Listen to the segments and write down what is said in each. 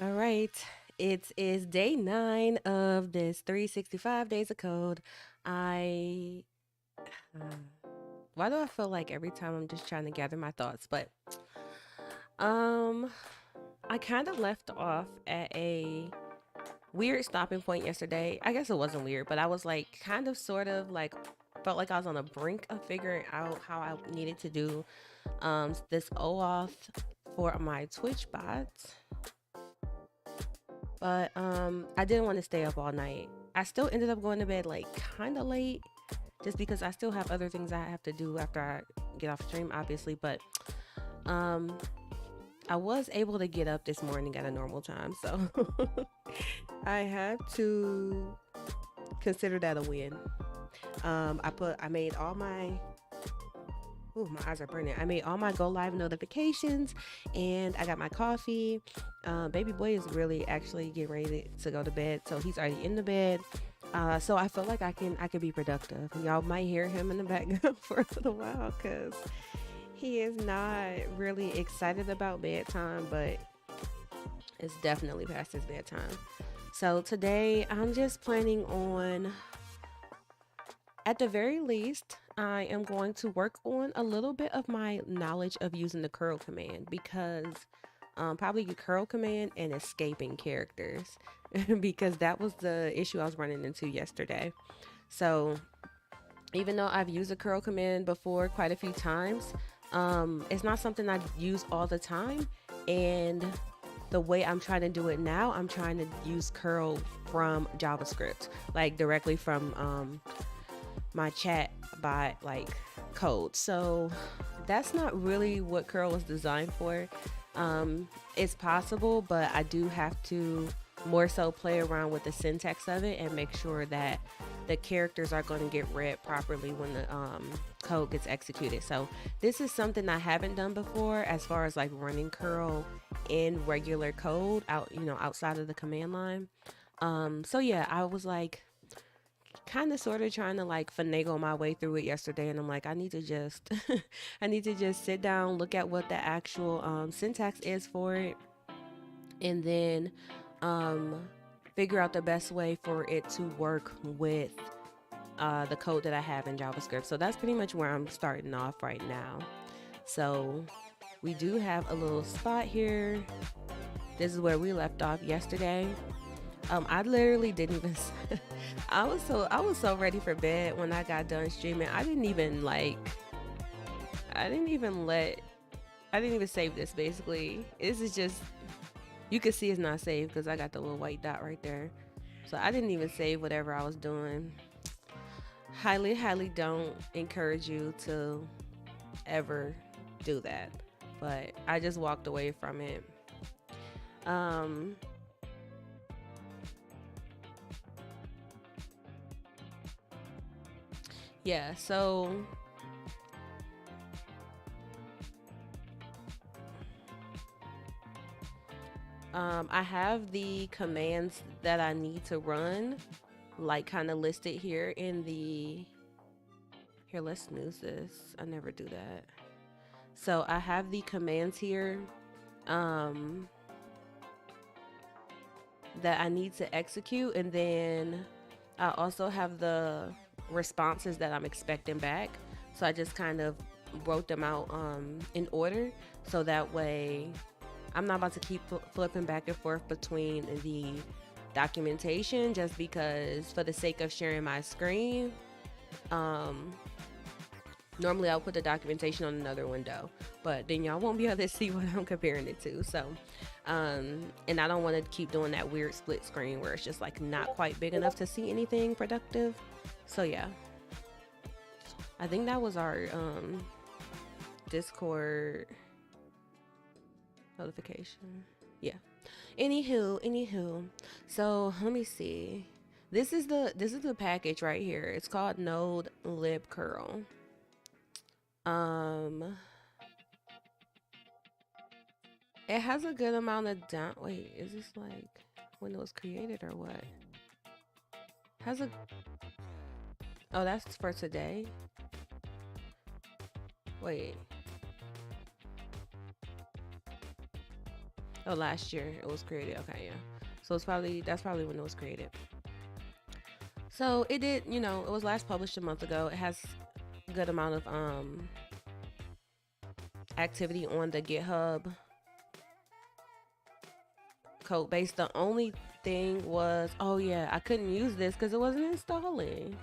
All right. It is day 9 of this 365 days of code. I uh, why do I feel like every time I'm just trying to gather my thoughts, but um I kind of left off at a weird stopping point yesterday. I guess it wasn't weird, but I was like kind of sort of like felt like I was on the brink of figuring out how I needed to do this OAuth for my Twitch bots. But I didn't want to stay up all night. I still ended up going to bed like kind of late just because I still have other things I have to do after I get off stream, obviously. But um, I was able to get up this morning at a normal time, so I had to consider that a win. I made all my Ooh, my eyes are burning. I made all my go live notifications and I got my coffee. Baby boy is really actually getting ready to go to bed, so he's already in the bed. So I feel like I can be productive. Y'all might hear him in the background for a little while because he is not really excited about bedtime, but it's definitely past his bedtime. So today I'm just planning on, at the very least, I am going to work on a little bit of my knowledge of using the curl command because probably the curl command and escaping characters because that was the issue I was running into yesterday. So even though I've used the curl command before quite a few times, it's not something I use all the time. And the way I'm trying to do it now, I'm trying to use curl from JavaScript, like directly from my chat bot like code. So that's not really what curl was designed for. It's possible, but I do have to more so play around with the syntax of it and make sure that the characters are going to get read properly when the code gets executed. So this is something I haven't done before as far as like running curl in regular code outside of the command line. So yeah, I was like kind of sort of trying to like finagle my way through it yesterday, and I'm like, I need to just I need to just sit down, look at what the actual syntax is for it, and then um figure out the best way for it to work with the code that I have in JavaScript. So that's pretty much where I'm starting off right now. So we do have a little spot here. This is where we left off yesterday. I literally didn't even I was so ready for bed when I got done streaming. I didn't even let I didn't even save this. Basically, this is just, you can see it's not saved because I got the little white dot right there. So I didn't even save whatever I was doing. Highly don't encourage you to ever do that, but I just walked away from it. um yeah, so I have the commands that I need to run, like kind of listed here in the. Here, let's snooze this. I never do that. So I have the commands here um, that I need to execute, and then I also have the responses that I'm expecting back. So I just kind of wrote them out in order, so that way I'm not about to keep flipping back and forth between the documentation just because for the sake of sharing my screen. Um, Normally I'll put the documentation on another window, but then y'all won't be able to see what I'm comparing it to. So, and I don't want to keep doing that weird split screen where it's just like not quite big enough to see anything productive. So yeah, I think that was our Discord notification. Yeah. Anywho. So let me see. This is the package right here. It's called Node Lib Curl. Um, it has a good amount of down. Wait, is this like when it was created or what? Has a Oh, that's for today. Wait. Oh, last year it was created. Okay, yeah. So that's probably when it was created. So it did, it was last published a month ago. It has a good amount of activity on the GitHub code base. The only thing was, oh yeah, I couldn't use this because it wasn't installing.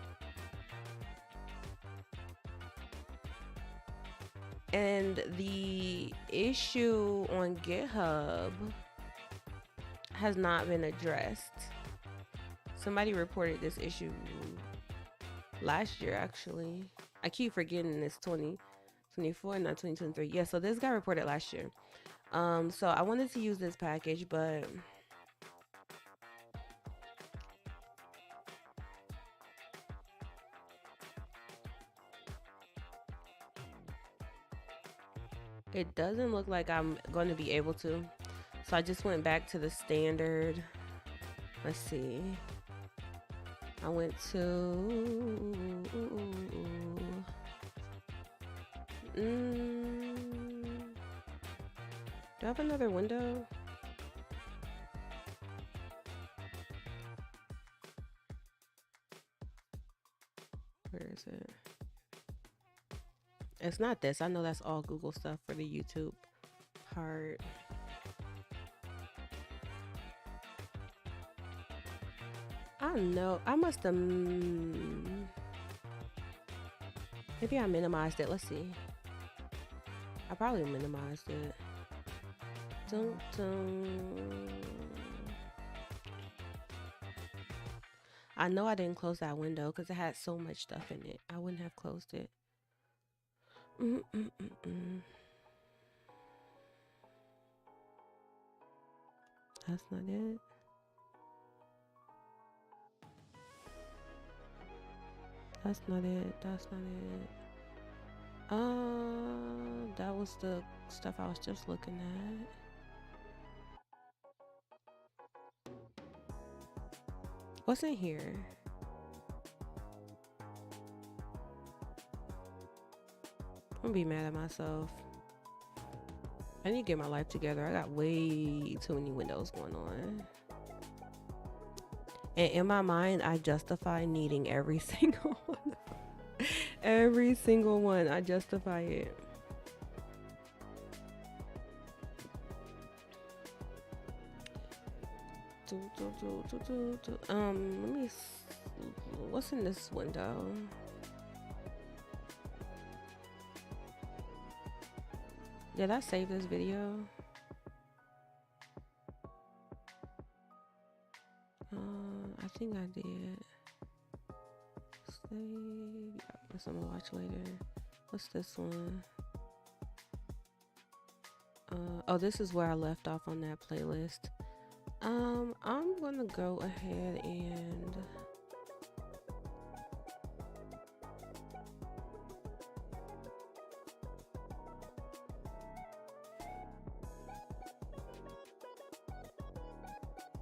And the issue on GitHub has not been addressed. Somebody reported this issue last year, actually. I keep forgetting it's 2024, not 2023. Yeah, so this got reported last year. So I wanted to use this package, but it doesn't look like I'm going to be able to. So I just went back to the standard. Let's see. I went to do I have another window? Where is it? It's not this. I know that's all Google stuff for the YouTube part. I don't know. I must have. Maybe I minimized it. Let's see. I probably minimized it. I know I didn't close that window because it had so much stuff in it. I wouldn't have closed it. That's not it. That's not it. That's not it. That was the stuff I was just looking at. What's in here? I'm gonna be mad at myself. I need to get my life together. I got way too many windows going on. And in my mind, I justify needing every single one. Every single one. I justify it. Let me. What's in this window? Did I save this video? I think I did. Save. Yeah, guess I'm gonna watch later. What's this one? Oh, this is where I left off on that playlist. I'm gonna go ahead and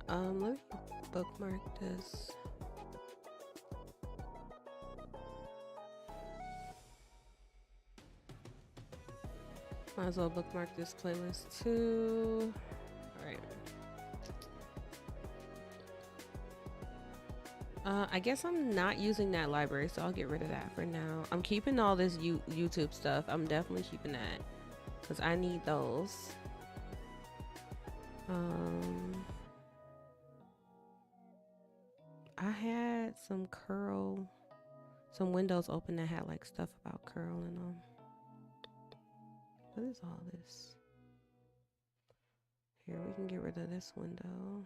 let me bookmark this. Might as well bookmark this playlist too. Alright. I guess I'm not using that library, so I'll get rid of that for now. I'm keeping all this YouTube stuff. I'm definitely keeping that because I need those. I had some windows open that had like stuff about curl in them. What is all this? Here, we can get rid of this window.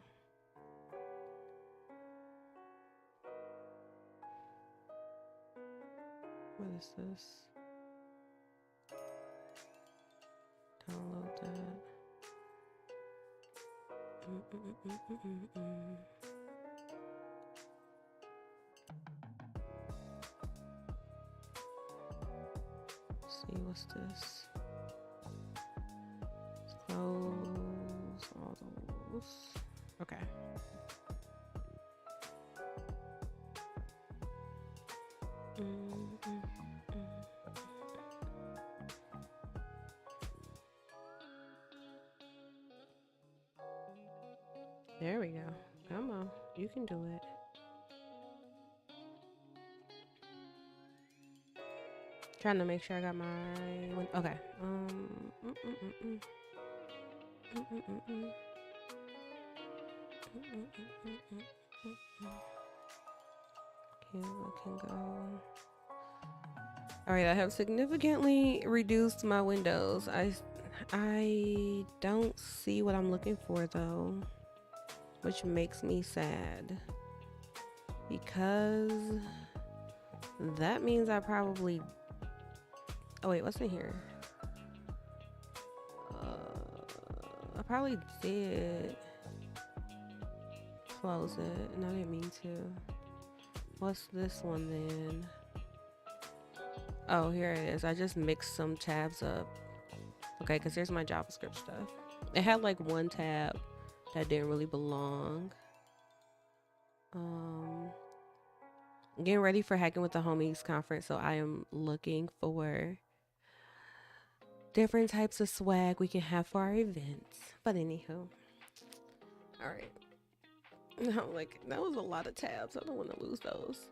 What is this? Download that. See, what's this? Let's close all those. Okay. There we go. Come on, you can do it. Trying to make sure I got my okay. Can go. All right, I have significantly reduced my windows. I don't see what I'm looking for though, which makes me sad because that means I probably. Oh wait, what's in here? I probably did close it, and I didn't mean to. What's this one then? Oh, here it is. I just mixed some tabs up. Okay, because here's my JavaScript stuff. It had like one tab that didn't really belong. Getting ready for Hacking with the Homies conference, so I am looking for different types of swag we can have for our events. But anywho, all right. No, like that was a lot of tabs. I don't want to lose those.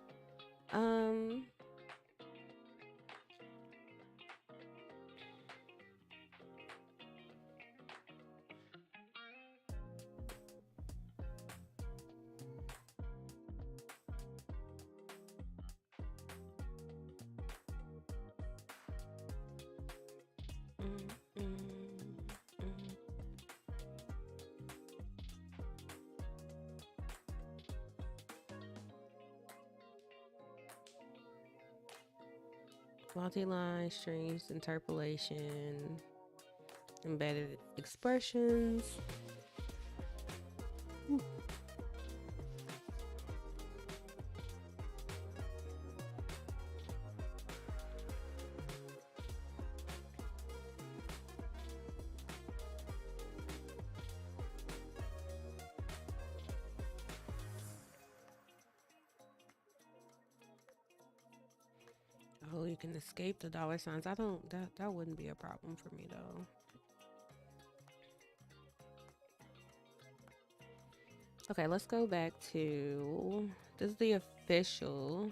Multi-line strings, interpolation, embedded expressions. Oh, you can escape the dollar signs. That wouldn't be a problem for me though. Okay, let's go back to, this is the official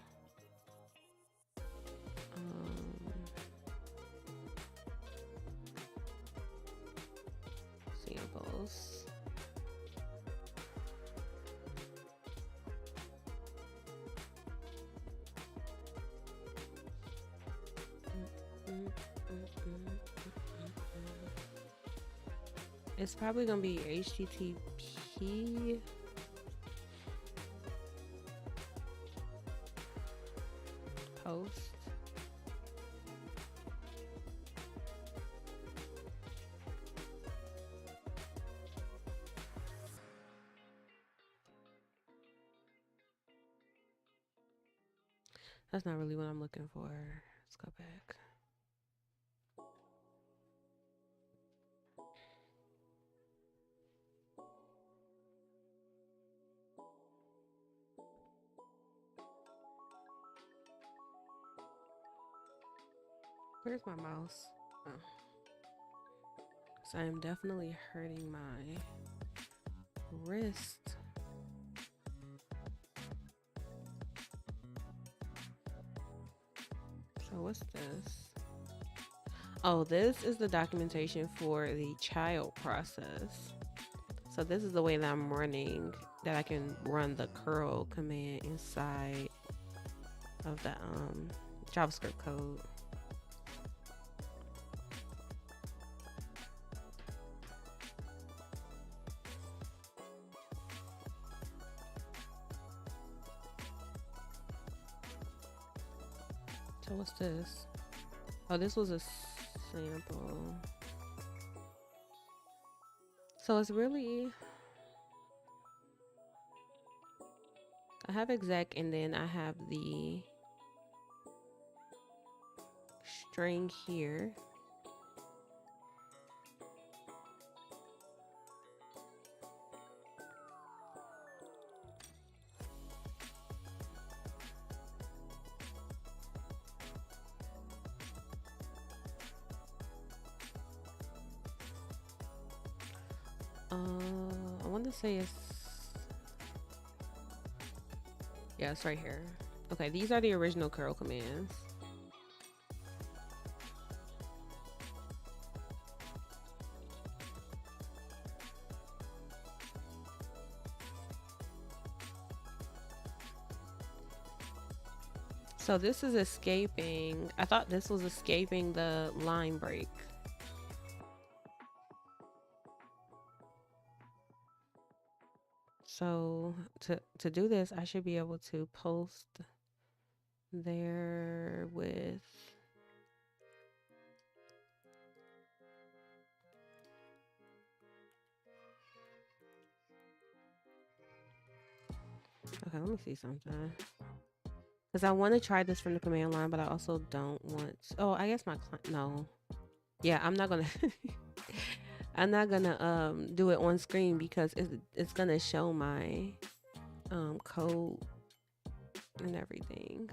samples. It's probably gonna be HTTP. Post. That's not really what I'm looking for. Let's go back. Where's my mouse? Oh. So I'm definitely hurting my wrist. So what's this? Oh, this is the documentation for the child process. So this is the way that I'm running, that I can run the curl command inside of the JavaScript code. So what's this? Oh, this was a sample. So it's really, I have exec and then I have the string here. I want to say it's Yeah, it's right here. Okay, these are the original curl commands. So this is escaping. I thought this was escaping the line break. So to do this, I should be able to post there with okay, let me see something. Because I want to try this from the command line, but I also don't want oh, I guess my client no. Yeah, I'm not gonna I'm not gonna do it on screen because it's gonna show my code and everything.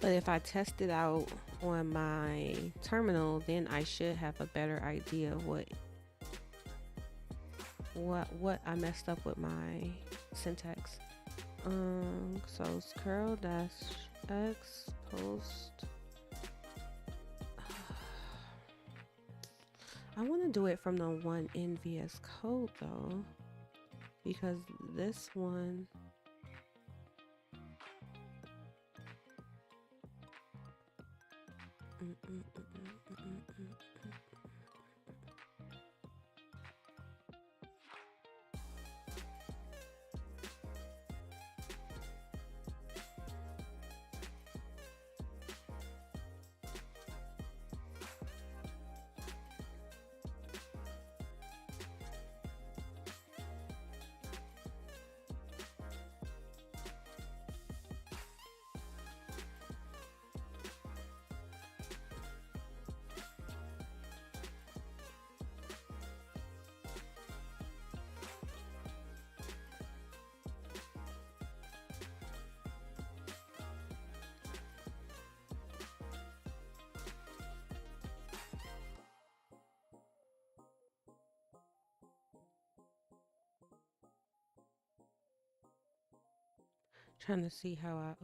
But if I test it out on my terminal, then I should have a better idea of what I messed up with my syntax. So it's curl dash x post. I want to do it from the one in VS Code though, because this one. Trying to see how I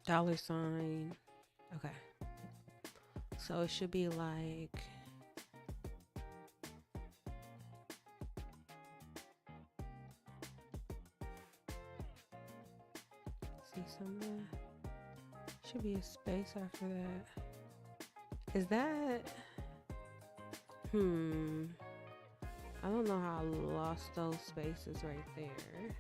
$. Okay. So it should be like see something. Should be a space after that. Is that I don't know how I lost those spaces right there.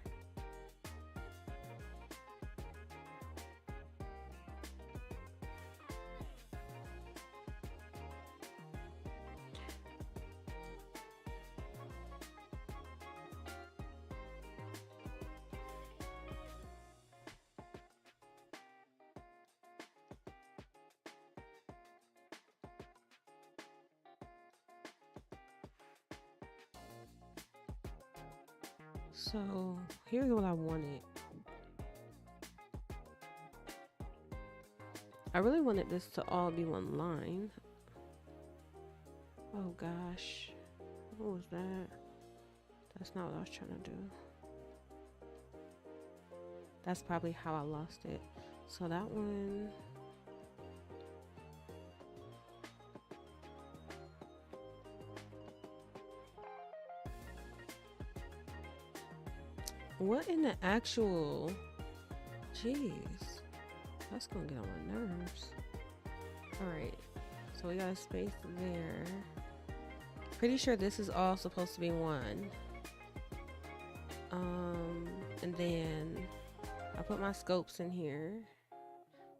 So here's what I wanted. I really wanted this to all be one line. Oh gosh. What was that? That's not what I was trying to do. That's probably how I lost it. So that one. What in the actual? Jeez. That's gonna get on my nerves. Alright. So we got a space there. Pretty sure this is all supposed to be one. And then I put my scopes in here.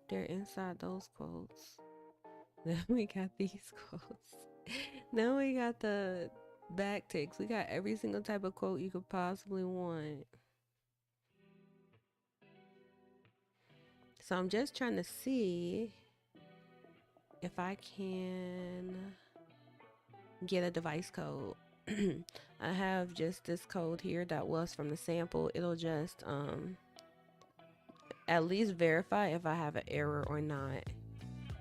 They're inside those quotes. Then we got these quotes. Then we got the backticks. We got every single type of quote you could possibly want. So I'm just trying to see if I can get a device code. I have just this code here that was from the sample. It'll just at least verify if I have an error or not.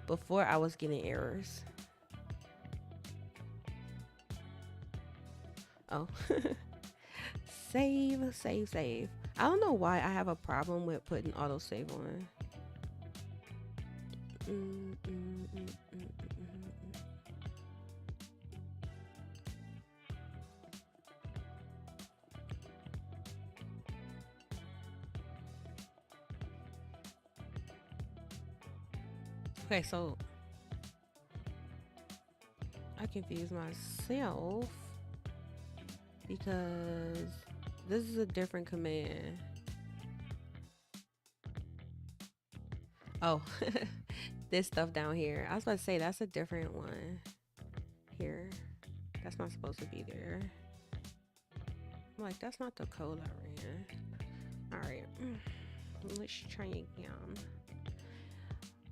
Before I was getting errors. Oh. Save, save, save. I don't know why I have a problem with putting autosave on. Okay, so I confuse myself because this is a different command. Oh, this stuff down here. I was about to say that's a different one. Here. That's not supposed to be there. I'm like, that's not the code I ran. Alright. Let's try again.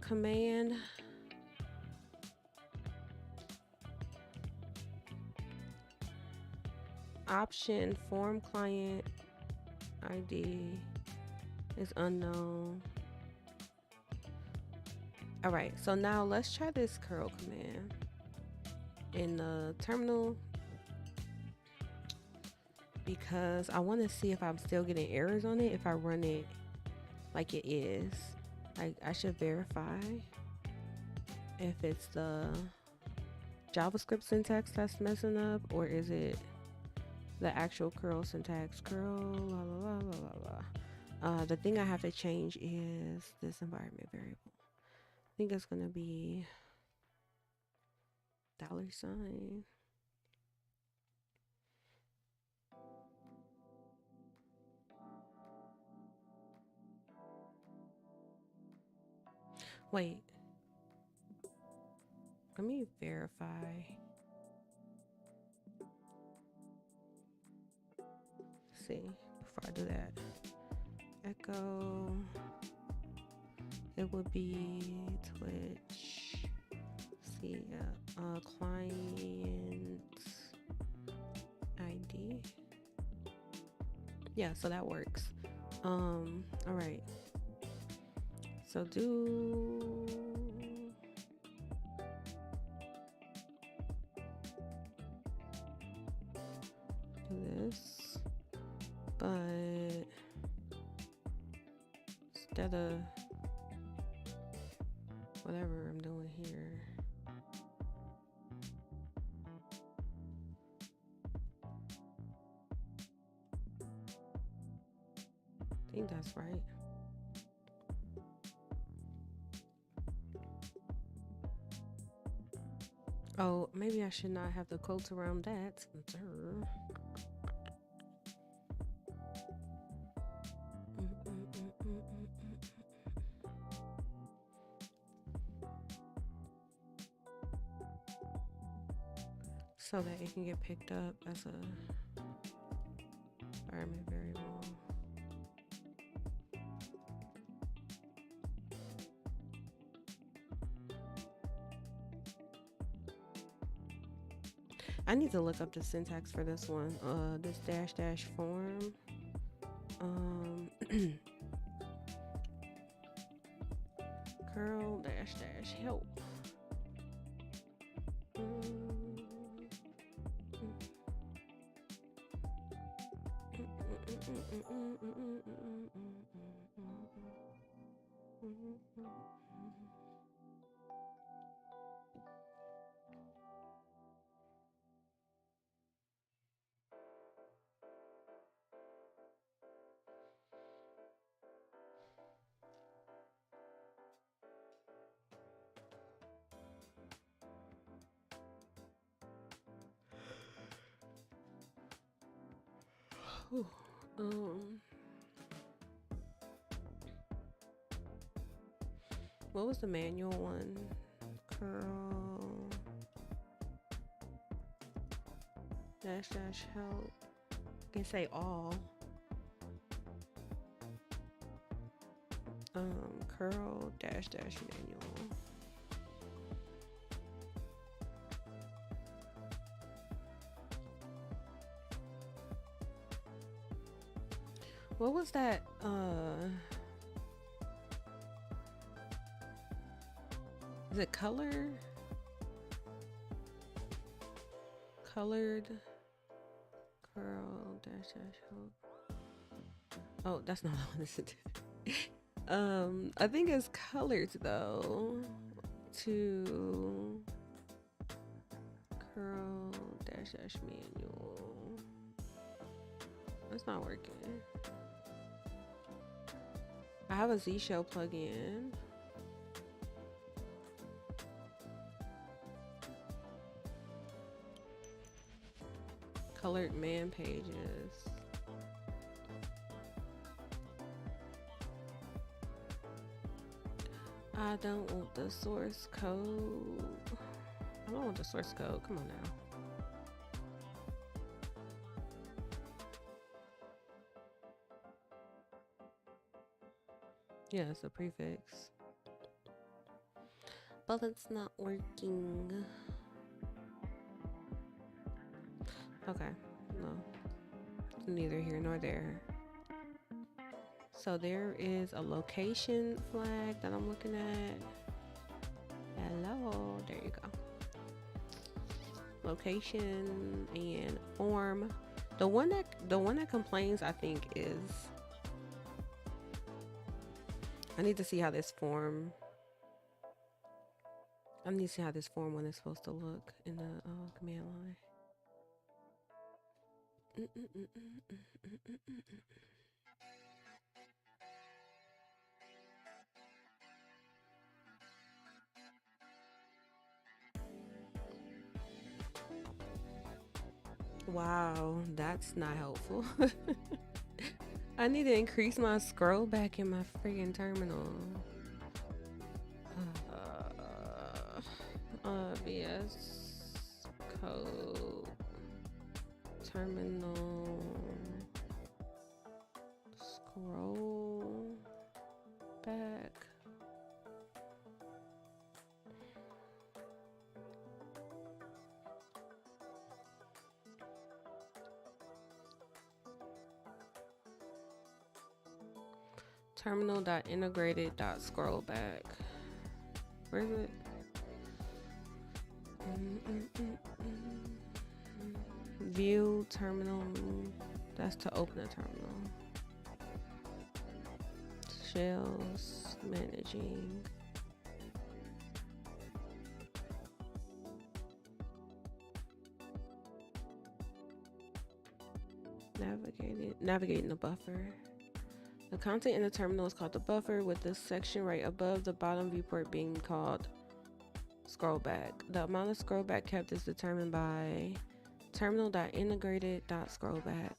Command. Option form client ID is unknown. Alright, so now let's try this curl command in the terminal because I want to see if I'm still getting errors on it if I run it like it is. Like, I should verify if it's the JavaScript syntax that's messing up or is it the actual curl syntax. Curl, la la la la la la. The thing I have to change is this environment variable. I think it's gonna be $. Wait. Let me verify. Let's see, before I do that. Echo. It would be Twitch. Let's see, client ID. Yeah, so that works. All right. So do this, but instead of whatever I'm doing here, I think that's right. Oh, maybe I should not have the quotes around that. So that it can get picked up as a environment variable. I need to look up the syntax for this one. This dash form. Curl dash help. What was the manual one? Curl dash help. I can say all. Curl dash manual. What was that? Is it color? Colored curl dash dash hope. Oh, that's not what I wanted to do. I think it's colored though. To curl dash dash manual. That's not working. I have a Z Shell plugin. Colored man pages. I don't want the source code. I don't want the source code. Come on now. Yeah, it's a prefix. But it's not working. Okay, no. Neither here nor there. So there is a location flag that I'm looking at. Hello, there you go. Location and form. The one that complains, I think, is I need to see how this form one is supposed to look in the command line. Wow, that's not helpful. I need to increase my scroll back in my freaking terminal. VS Code terminal scroll back. Terminal.integrated.scrollback. Where is it? View terminal. That's to open a terminal. Shells managing. Navigating the buffer. The content in the terminal is called the buffer, with this section right above the bottom viewport being called scrollback. The amount of scrollback kept is determined by terminal.integrated.scrollback.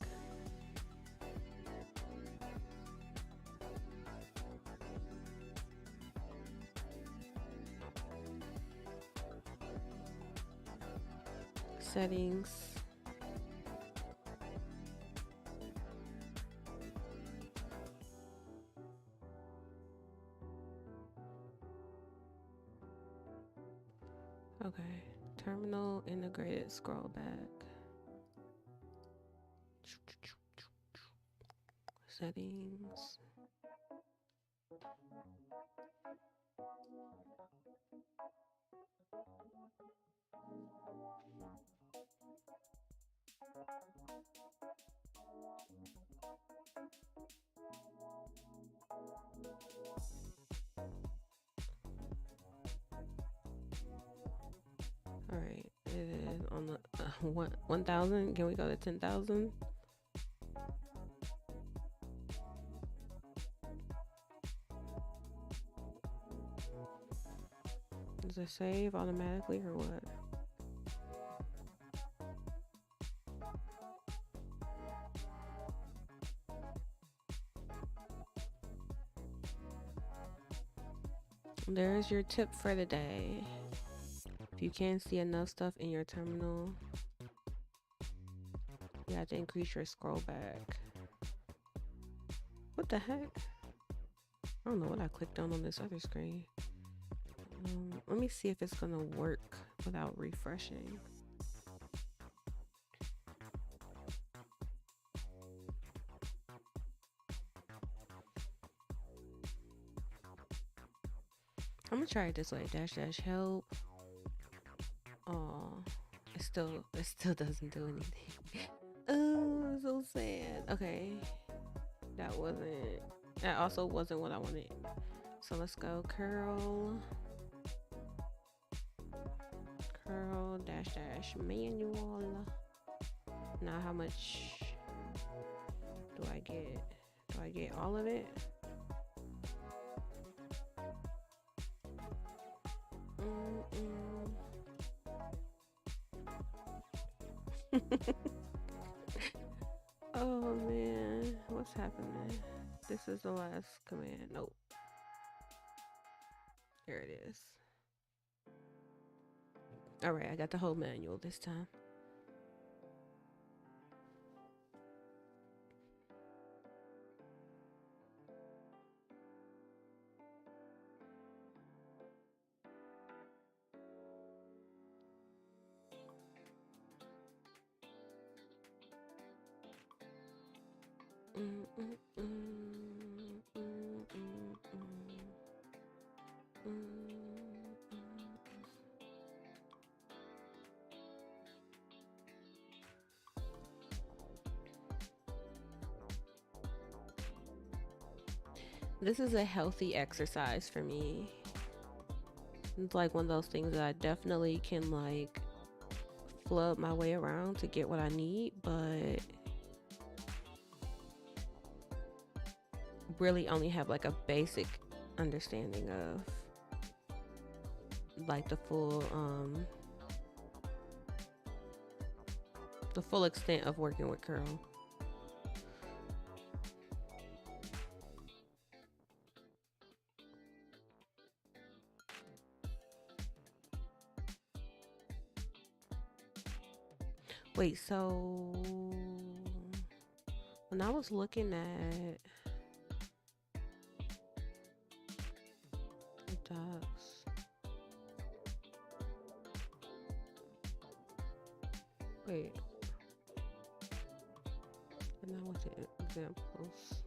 Settings. Okay, terminal integrated scrollback. Settings. All right, it is on the 1,000. Can we go to 10,000? Does it save automatically or what? There's your tip for the day. If you can't see enough stuff in your terminal, you have to increase your scroll back. What the heck? I don't know what I clicked on this other screen. Let me see if it's gonna work without refreshing. I'm gonna try it this way. Dash dash help. Oh, it still doesn't do anything. Oh, so sad. Okay, that also wasn't what I wanted. So let's go curl dash dash manual. Now how much do I get? Do I get all of it? Oh man, what's happening? This is the last command. Nope. Here it is. All right, I got the whole manual this time. This is a healthy exercise for me. It's like one of those things that I definitely can like flub my way around to get what I need, but really only have like a basic understanding of like the full extent of working with curl. Wait, so when I was looking at docs, wait, and now what's the examples?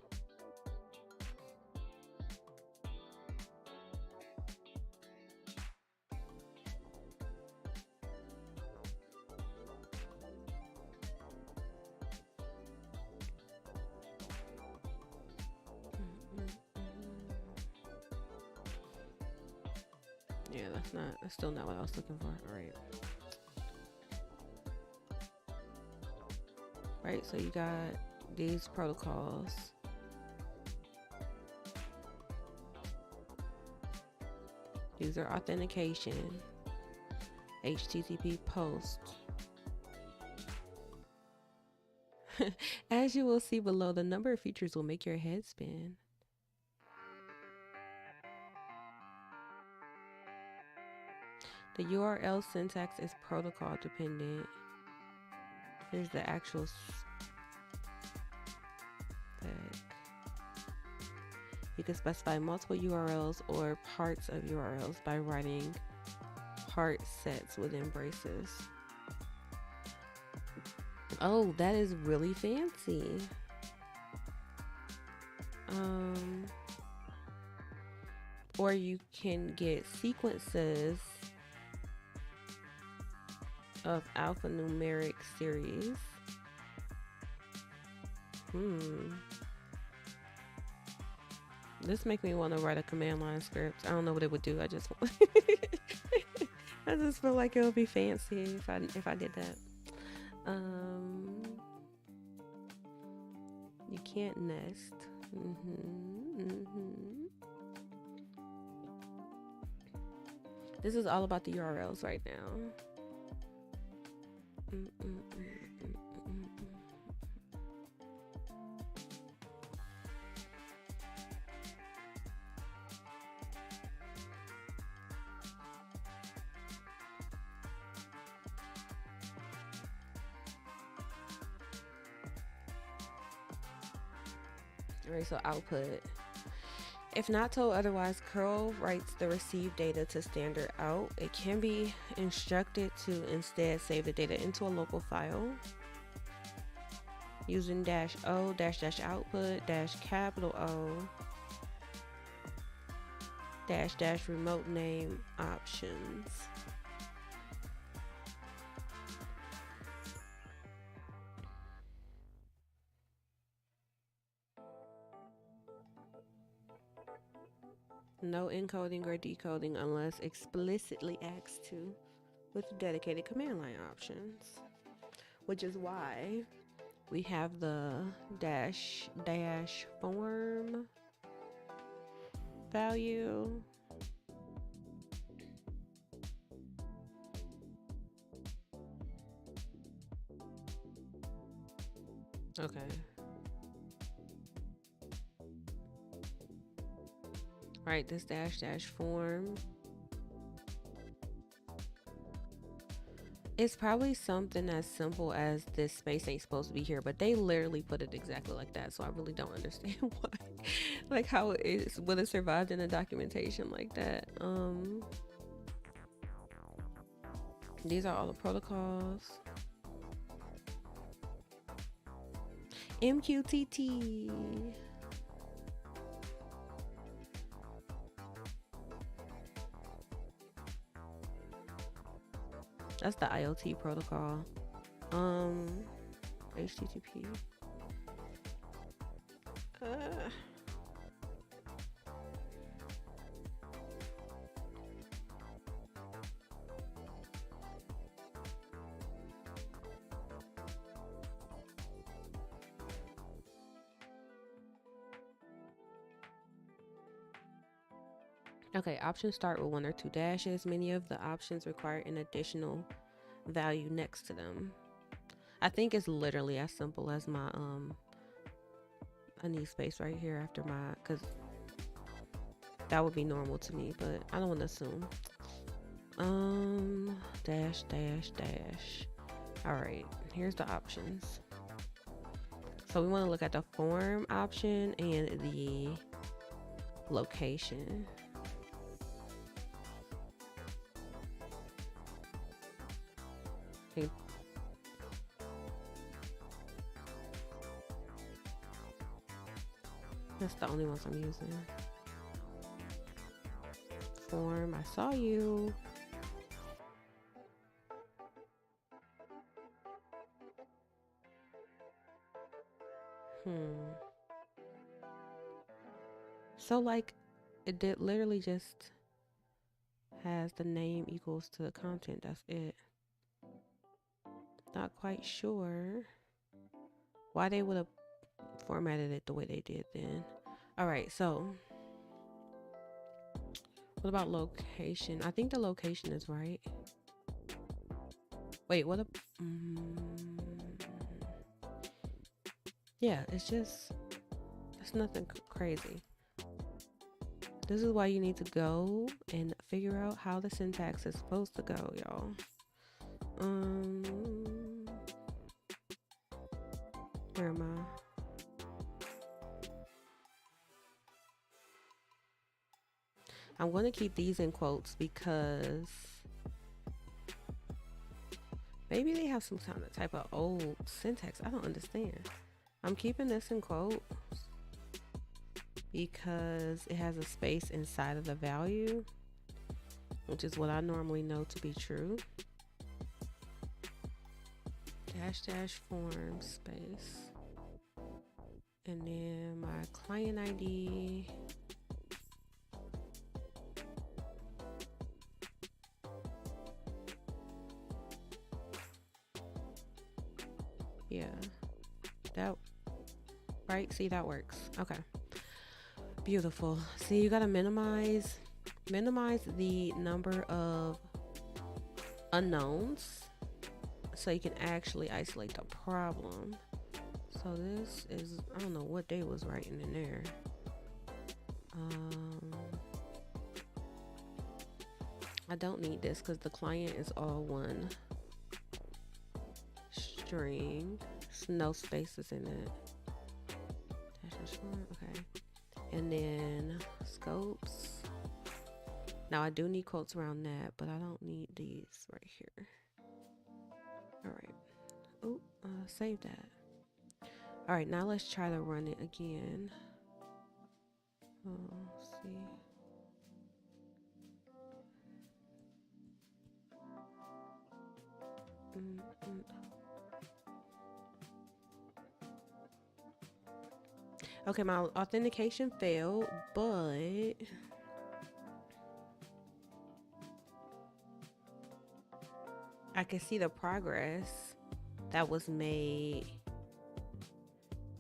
Yeah, that's still not what I was looking for. All right. Right, so you got these protocols. User authentication, HTTP post. As you will see below, the number of features will make your head spin. The URL syntax is protocol dependent. Here's the actual spec. You can specify multiple URLs or parts of URLs by writing part sets within braces. Oh, that is really fancy. Or you can get sequences of alphanumeric series. This makes me want to write a command line script. I don't know what it would do. I just I just feel like it would be fancy if I did that. You can't nest. This is all about the URLs right now. Alright, so output. If not told otherwise, curl writes the received data to standard out. It can be instructed to instead save the data into a local file using -o -output -O. dash dash remote name options. No encoding or decoding unless explicitly asked to with dedicated command line options, which is why we have the dash dash form value. Okay. Right, this dash dash form. It's probably something as simple as this space ain't supposed to be here, but they literally put it exactly like that. So I really don't understand why, like how it is, would it survived in a documentation like that. These are all the protocols. MQTT. That's the IoT protocol. HTTP. Okay, options start with 1 or 2 dashes. Many of the options require an additional value next to them. I think it's literally as simple as my I need space right here after my, because that would be normal to me, but I don't want to assume. Dash dash dash. All right, here's the options. So we want to look at the form option and the location. Okay. That's the only ones I'm using. Form, I saw you. So like it did literally just has the name equals to the content. That's it. Not quite sure why they would have formatted it the way they did then. All right, so what about location? I think the location is right. Wait, what a yeah, it's nothing crazy. This is why you need to go and figure out how the syntax is supposed to go, y'all. Where am I? I'm going to keep these in quotes because maybe they have some kind of type of old syntax. I don't understand. I'm keeping this in quotes because it has a space inside of the value, which is what I normally know to be true. Dash dash form space. And then my client ID. Yeah, that, right? See, that works. Okay, beautiful. See, you gotta minimize the number of unknowns so you can actually isolate the problem. So this is, I don't know what they was writing in there. I don't need this because the client is all one string. There's no spaces in it. Okay. And then scopes. Now I do need quotes around that, but I don't need these right here. All right. Oh, save that. All right, now let's try to run it again. Let's see. Okay, my authentication failed, but I can see the progress that was made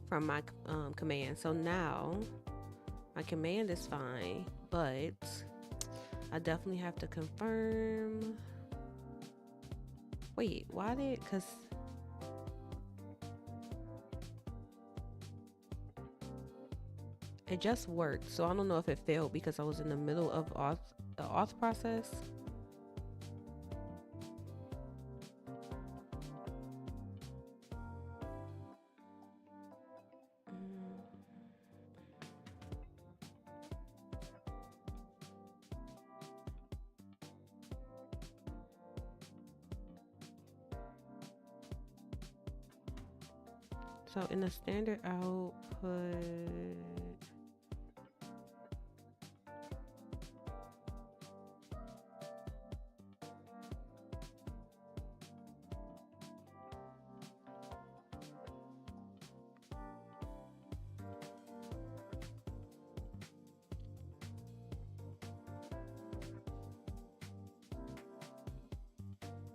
from my command. So now my command is fine, but I definitely have to confirm. Wait, why did, cause it just worked. So I don't know if it failed because I was in the middle of the auth process. So in the standard output,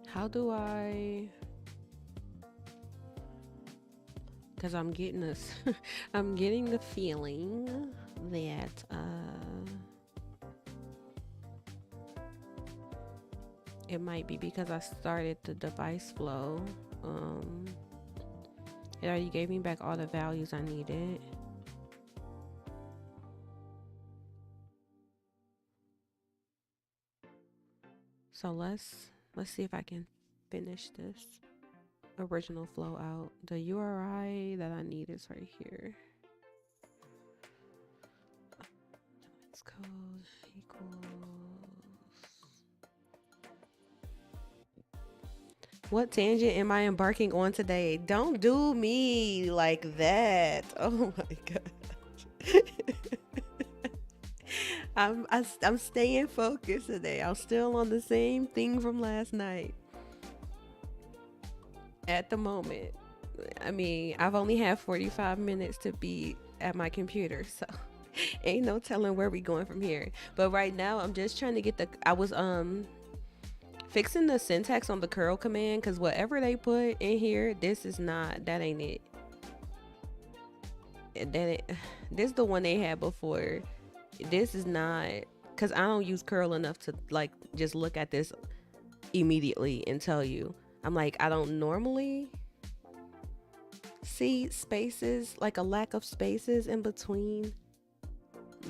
how do I, because I'm getting this, I'm getting the feeling that it might be because I started the device flow. It already gave me back all the values I needed. So let's see if I can finish this original flow out. The URI that I need is right here. It's code equals. What tangent am I embarking on today? Don't do me like that. Oh my gosh. I'm staying focused today. I'm still on the same thing from last night. At the moment, I mean, I've only had 45 minutes to be at my computer, so ain't no telling where we going from here. But right now, I'm just trying to get I was fixing the syntax on the curl command, because whatever they put in here, this ain't it. And then this is the one they had before. This is not, because I don't use curl enough to like just look at this immediately and tell you. I'm like, I don't normally see spaces, like a lack of spaces in between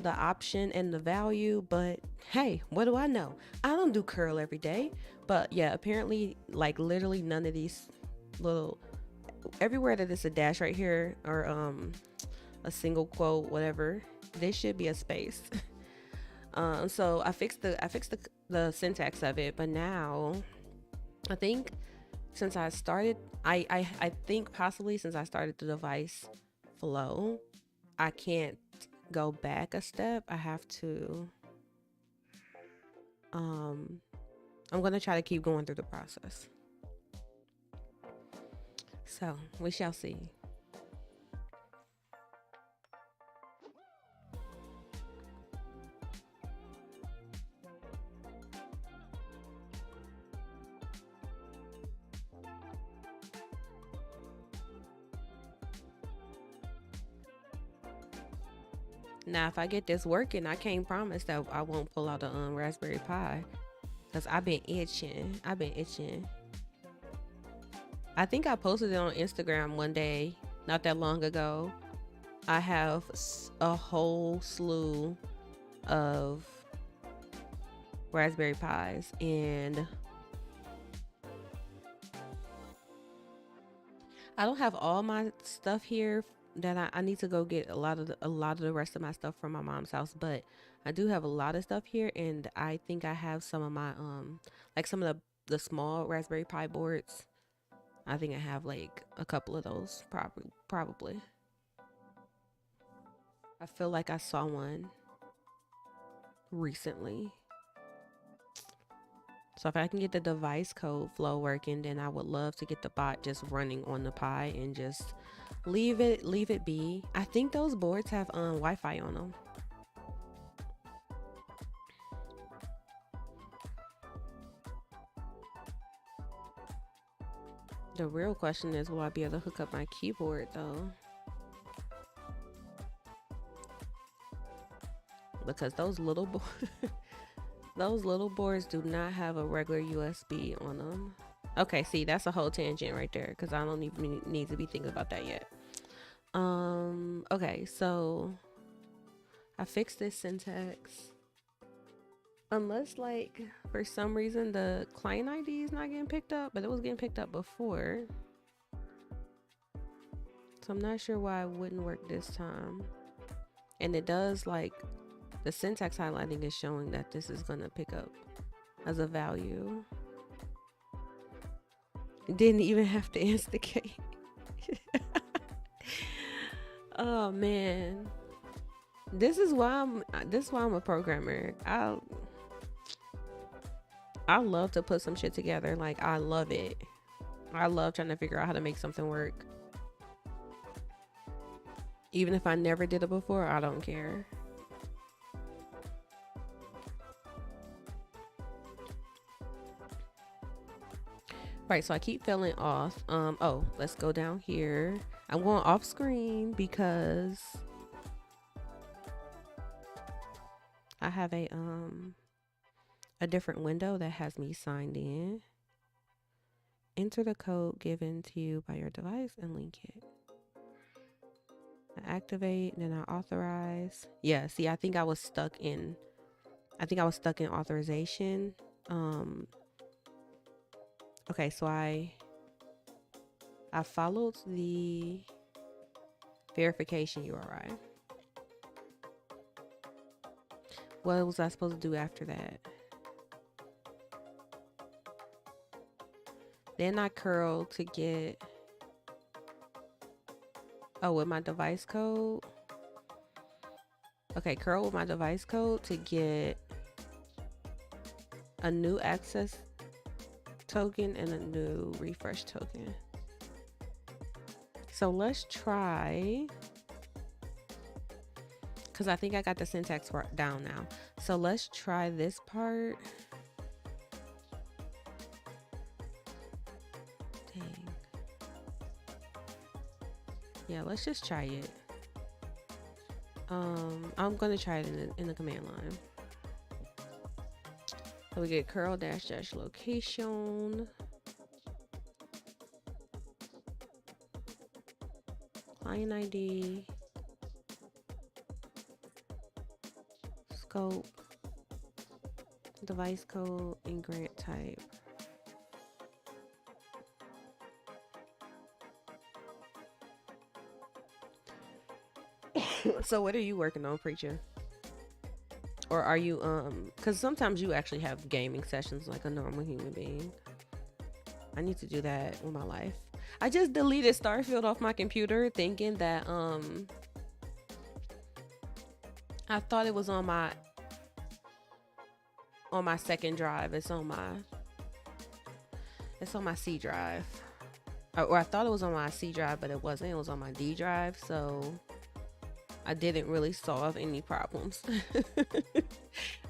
the option and the value, but hey, what do I know? I don't do curl every day. But yeah, apparently like literally none of these little, everywhere that it's a dash right here or a single quote, whatever, this should be a space. So I fixed the syntax of it, but now I think since I started, I think possibly since I started the device flow, I can't go back a step. I have to, I'm going to try to keep going through the process. So we shall see. Now, if I get this working, I can't promise that I won't pull out a Raspberry Pi, because I've been itching. I think I posted it on Instagram one day, not that long ago. I have a whole slew of Raspberry Pis, and I don't have all my stuff here. That I need to go get a lot of the rest of my stuff from my mom's house, but I do have a lot of stuff here, and I think I have some of my like some of the small Raspberry Pi boards. I think I have like a couple of those probably. I feel like I saw one recently. So if I can get the device code flow working, then I would love to get the bot just running on the Pi and just leave it be. I think those boards have Wi-Fi on them. The real question is, will I be able to hook up my keyboard though? Because those little those little boards do not have a regular USB on them. Okay, see, that's a whole tangent right there because I don't even need to be thinking about that yet. Okay, so I fixed this syntax. Unless, like, for some reason the client ID is not getting picked up, but it was getting picked up before. So I'm not sure why it wouldn't work this time. And it does, like, the syntax highlighting is showing that this is gonna pick up as a value. Didn't even have to instigate. Oh man, this is why I'm a programmer. I love to put some shit together. Like, I love it. I love trying to figure out how to make something work. Even if I never did it before, I don't care. Right, so I keep failing auth. Oh, let's go down here. I'm going off screen because I have a different window that has me signed in. Enter the code given to you by your device and link it. I activate and then I authorize. Yeah, see, I think I was stuck in authorization. Okay, so I followed the verification URI. What was I supposed to do after that? Then I curl to get, oh, with my device code. Okay, curl with my device code to get a new access token and a new refresh token. So let's try, because I think I got the syntax down now. So let's try this part. Dang. Yeah, let's just try it. I'm gonna try it in the command line. So we get curl dash dash location. Client ID. Scope. Device code and grant type. So what are you working on, Preacher? Or are you because sometimes you actually have gaming sessions like a normal human being. I need to do that with my life. I just deleted Starfield off my computer thinking that I thought it was on my second drive. It's on my C drive. Or I thought it was on my C drive, but it wasn't. It was on my D drive, so I didn't really solve any problems.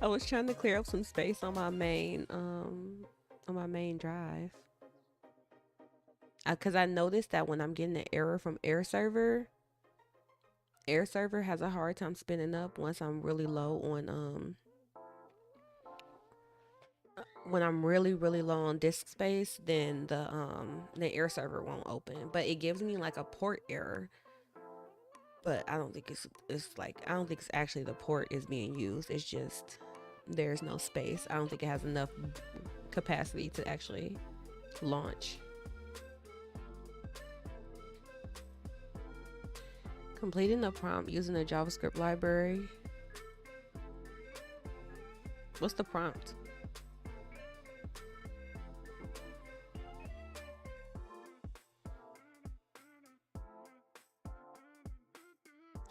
I was trying to clear up some space on my main drive. Because I noticed that when I'm getting an error from air server has a hard time spinning up once I'm really low on when I'm really low on disk space. Then the air server won't open, but it gives me like a port error. But I don't think I don't think it's actually the port is being used. It's just there's no space. I don't think it has enough capacity to actually launch. Completing the prompt using a JavaScript library. What's the prompt?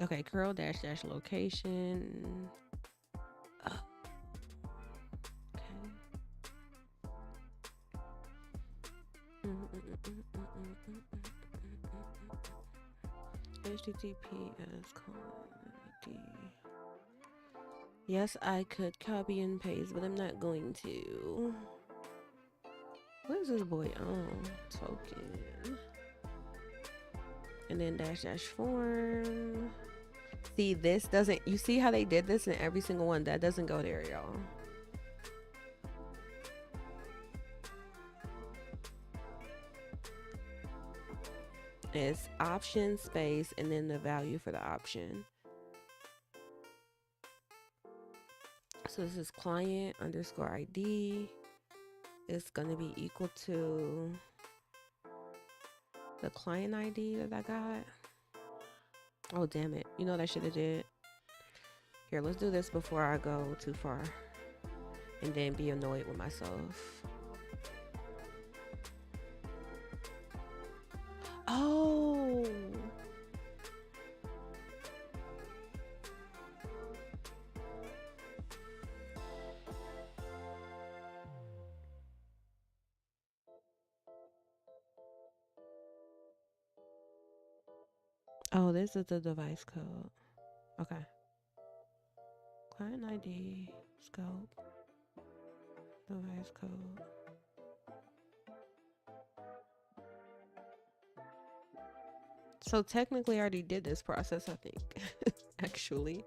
Okay, curl dash dash location. Okay. HTTPS ID. Yes, I could copy and paste, but I'm not going to. What is this boy on? Token. And then dash form. See, this doesn't, you see how they did this in every single one? That doesn't go there, y'all. It's option space and then the value for the option. So this is client underscore ID. It's gonna be equal to the client ID that I got. Oh, damn it. You know what I should have did? Here, let's do this before I go too far and then be annoyed with myself. Oh. Oh, this is the device code. Okay. Client ID, scope, device code. So technically I already did this process, I think, actually.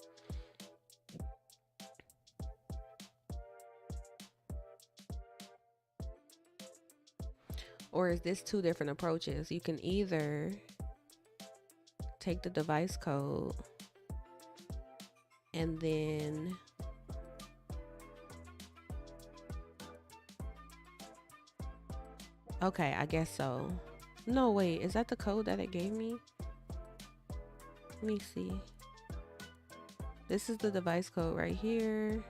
Or is this two different approaches? You can either take the device code and then okay, I guess so. No, wait, is that the code that it gave me? Let me see. This is the device code right here.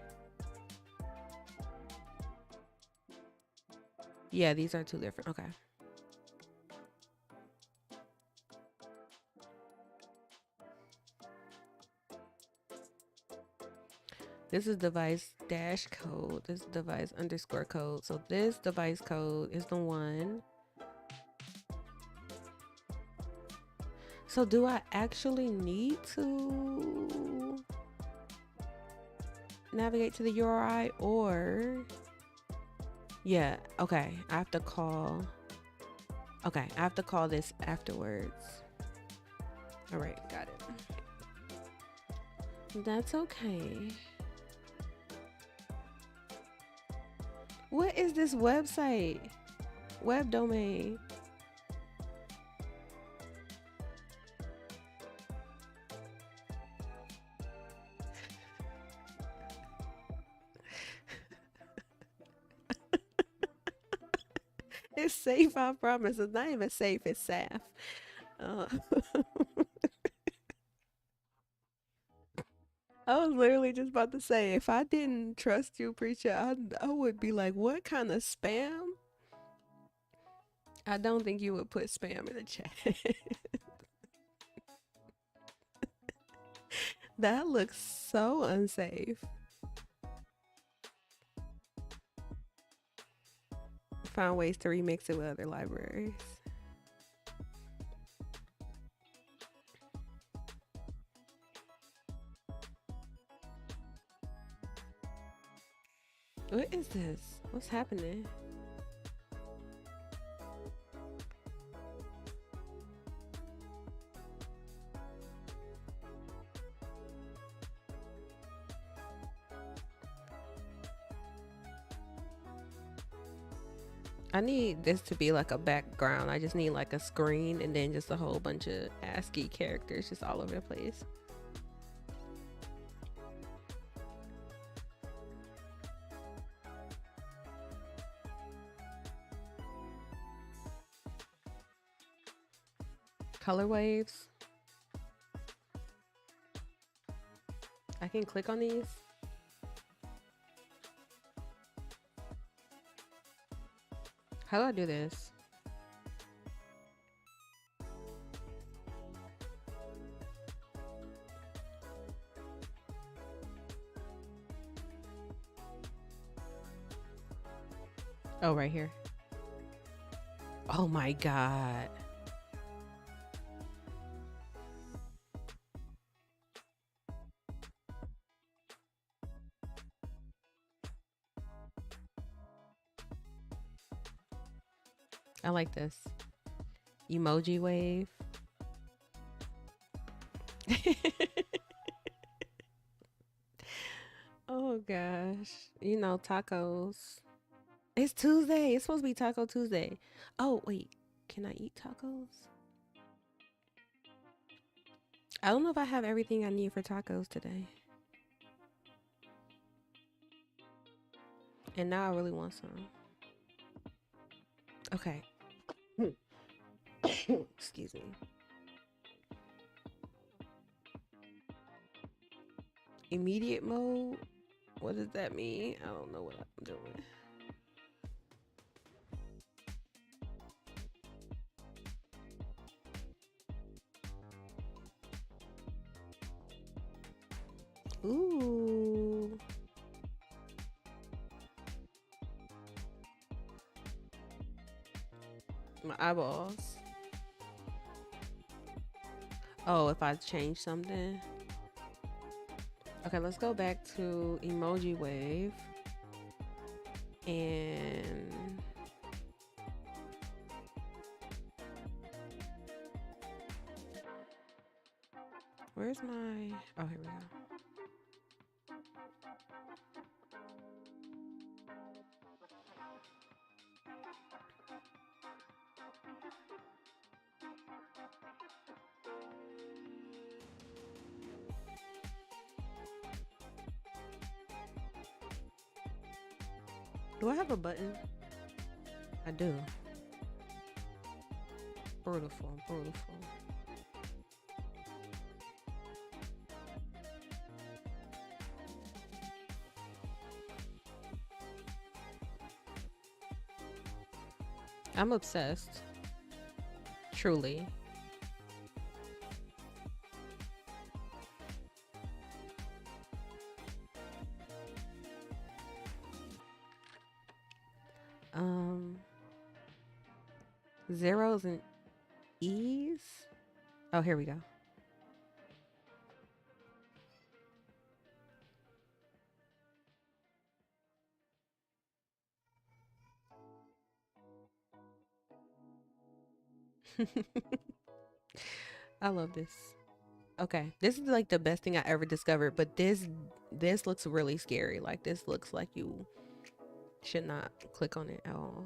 Yeah, these are two different. Okay. This is device dash code. This is device underscore code. So this device code is the one. So do I actually need to navigate to the URI or yeah, okay. I have to call. Okay, I have to call this afterwards. All right, got it. That's okay. What is this website? Web domain. It's safe, I promise. It's not even safe, it's safe. I was literally just about to say, if I didn't trust you, preacher, I would be like, what kind of spam? I don't think you would put spam in the chat. That looks so unsafe. Find ways to remix it with other libraries. What is this? What's happening? I need this to be like a background. I just need like a screen and then just a whole bunch of ASCII characters just all over the place. Color waves. I can click on these. How do I do this? Oh, right here. Oh my God. I like this. Emoji wave. Oh gosh. You know, tacos. It's Tuesday. It's supposed to be Taco Tuesday. Oh, wait. Can I eat tacos? I don't know if I have everything I need for tacos today. And now I really want some. Okay. Excuse me. Immediate mode? What does that mean? I don't know what I'm doing. Ooh. My eyeballs. Oh, if I change something. Okay, let's go back to emoji wave. And where's my, oh, here we go. Do I have a button? I do. Beautiful, beautiful. I'm obsessed. Truly. Zeros and E's. Oh, here we go. I love this. Okay, this is like the best thing I ever discovered, but this looks really scary. Like this looks like you should not click on it at all.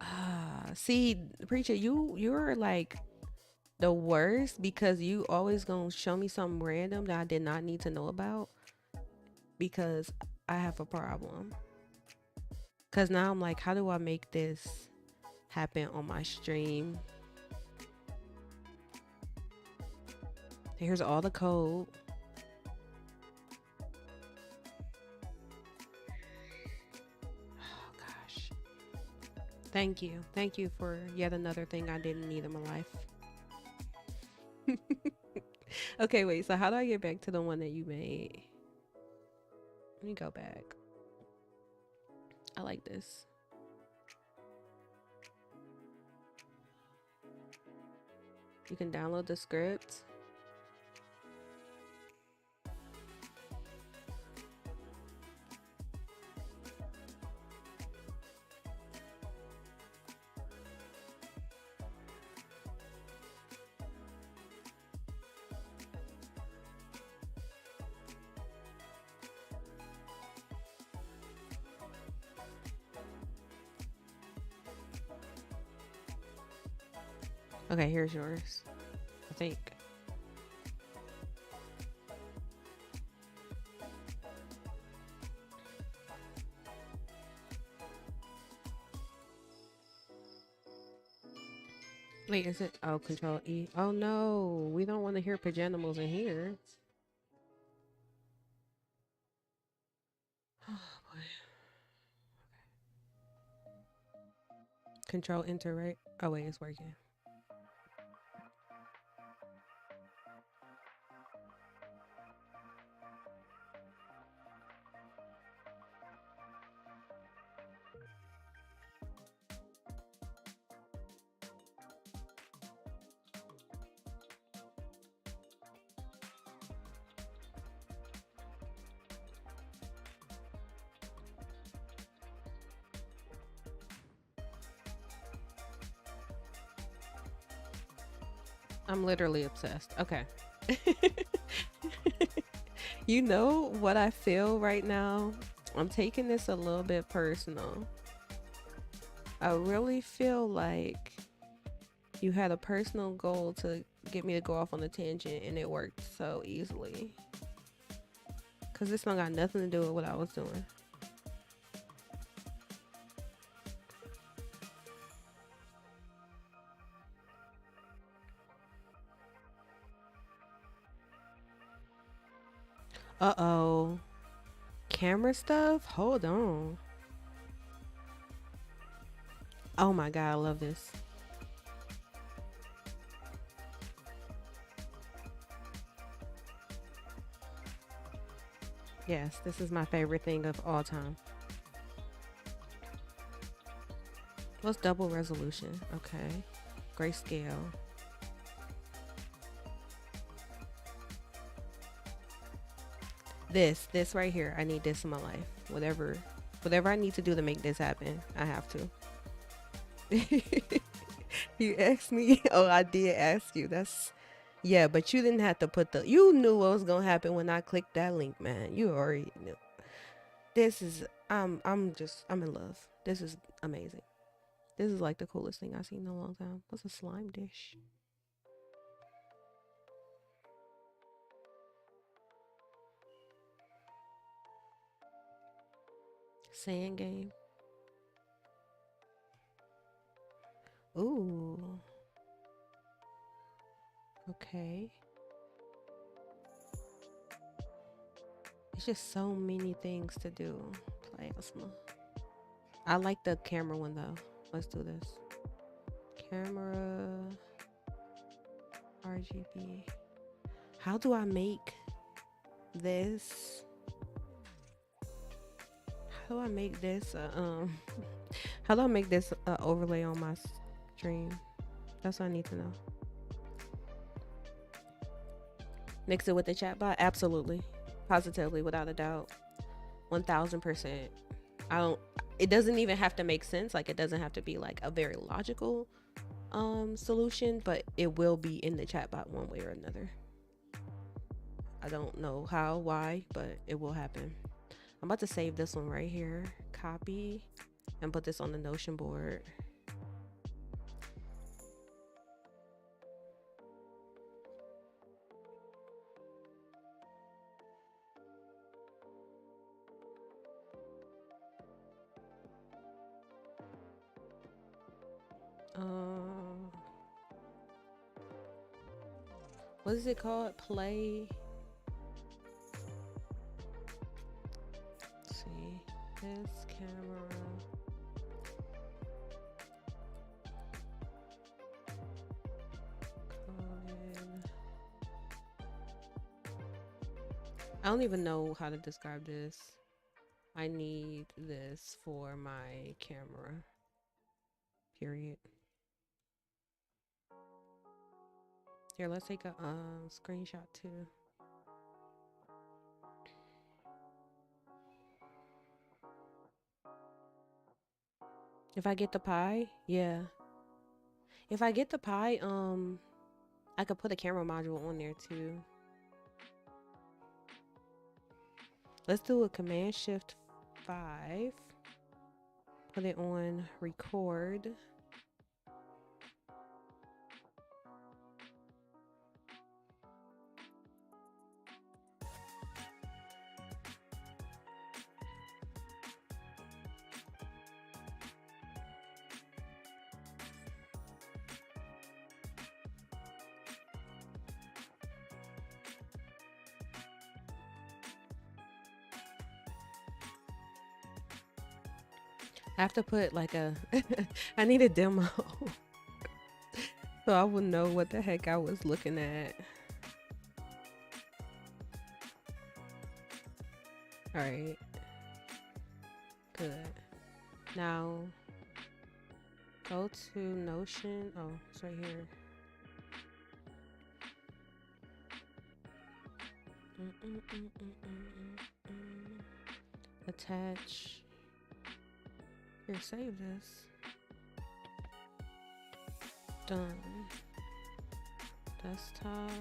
Ah, see, preacher, you're like the worst because you always gonna show me something random that I did not need to know about because I have a problem. Cause now I'm like, how do I make this happen on my stream? Here's all the code. Oh gosh. Thank you. Thank you for yet another thing I didn't need in my life. Okay, wait. So how do I get back to the one that you made? Let me go back. I like this. You can download the script. Okay, here's yours. I think. Wait, is it? Oh, Control E. Oh no, we don't want to hear pajanimals in here. Oh boy. Control Enter, right? Oh wait, it's working. I'm literally obsessed. Okay. You know what I feel right now? I'm taking this a little bit personal. I really feel like you had a personal goal to get me to go off on a tangent and it worked so easily. Cause this one got nothing to do with what I was doing. Uh-oh. Camera stuff? Hold on. Oh my God, I love this. Yes, this is my favorite thing of all time. What's double resolution? Okay. Grayscale. This right here. I need this in my life. Whatever I need to do to make this happen, I have to. You asked me. Oh, I did ask you. That's yeah, but you didn't have to put the. You knew what was gonna happen when I clicked that link, man. You already knew. This is. I'm in love. This is amazing. This is like the coolest thing I've seen in a long time. What's a slime dish? Sand game. Ooh. Okay. It's just so many things to do. Plasma. I like the camera one though. Let's do this. Camera. RGB. How do I make this? How do I make this? How do I make this overlay on my stream? That's what I need to know. Mix it with the chatbot? Absolutely. Positively, without a doubt. 1000%. I don't, it doesn't even have to make sense. Like, it doesn't have to be like a very logical solution, but it will be in the chatbot one way or another. I don't know how, why, but it will happen. I'm about to save this one right here. Copy and put this on the Notion board. What is it called? Play. Let's see. This camera. I don't even know how to describe this. I need this for my camera. Period. Here, let's take a screenshot too. If I get the pie, yeah. If I get the pie, I could put a camera module on there too. Let's do a Command Shift 5. Put it on record. I have to put like a, I need a demo. So I would know what the heck I was looking at. All right. Good. Now, go to Notion. Oh, it's right here. Attach. Here, save this. Done. Desktop.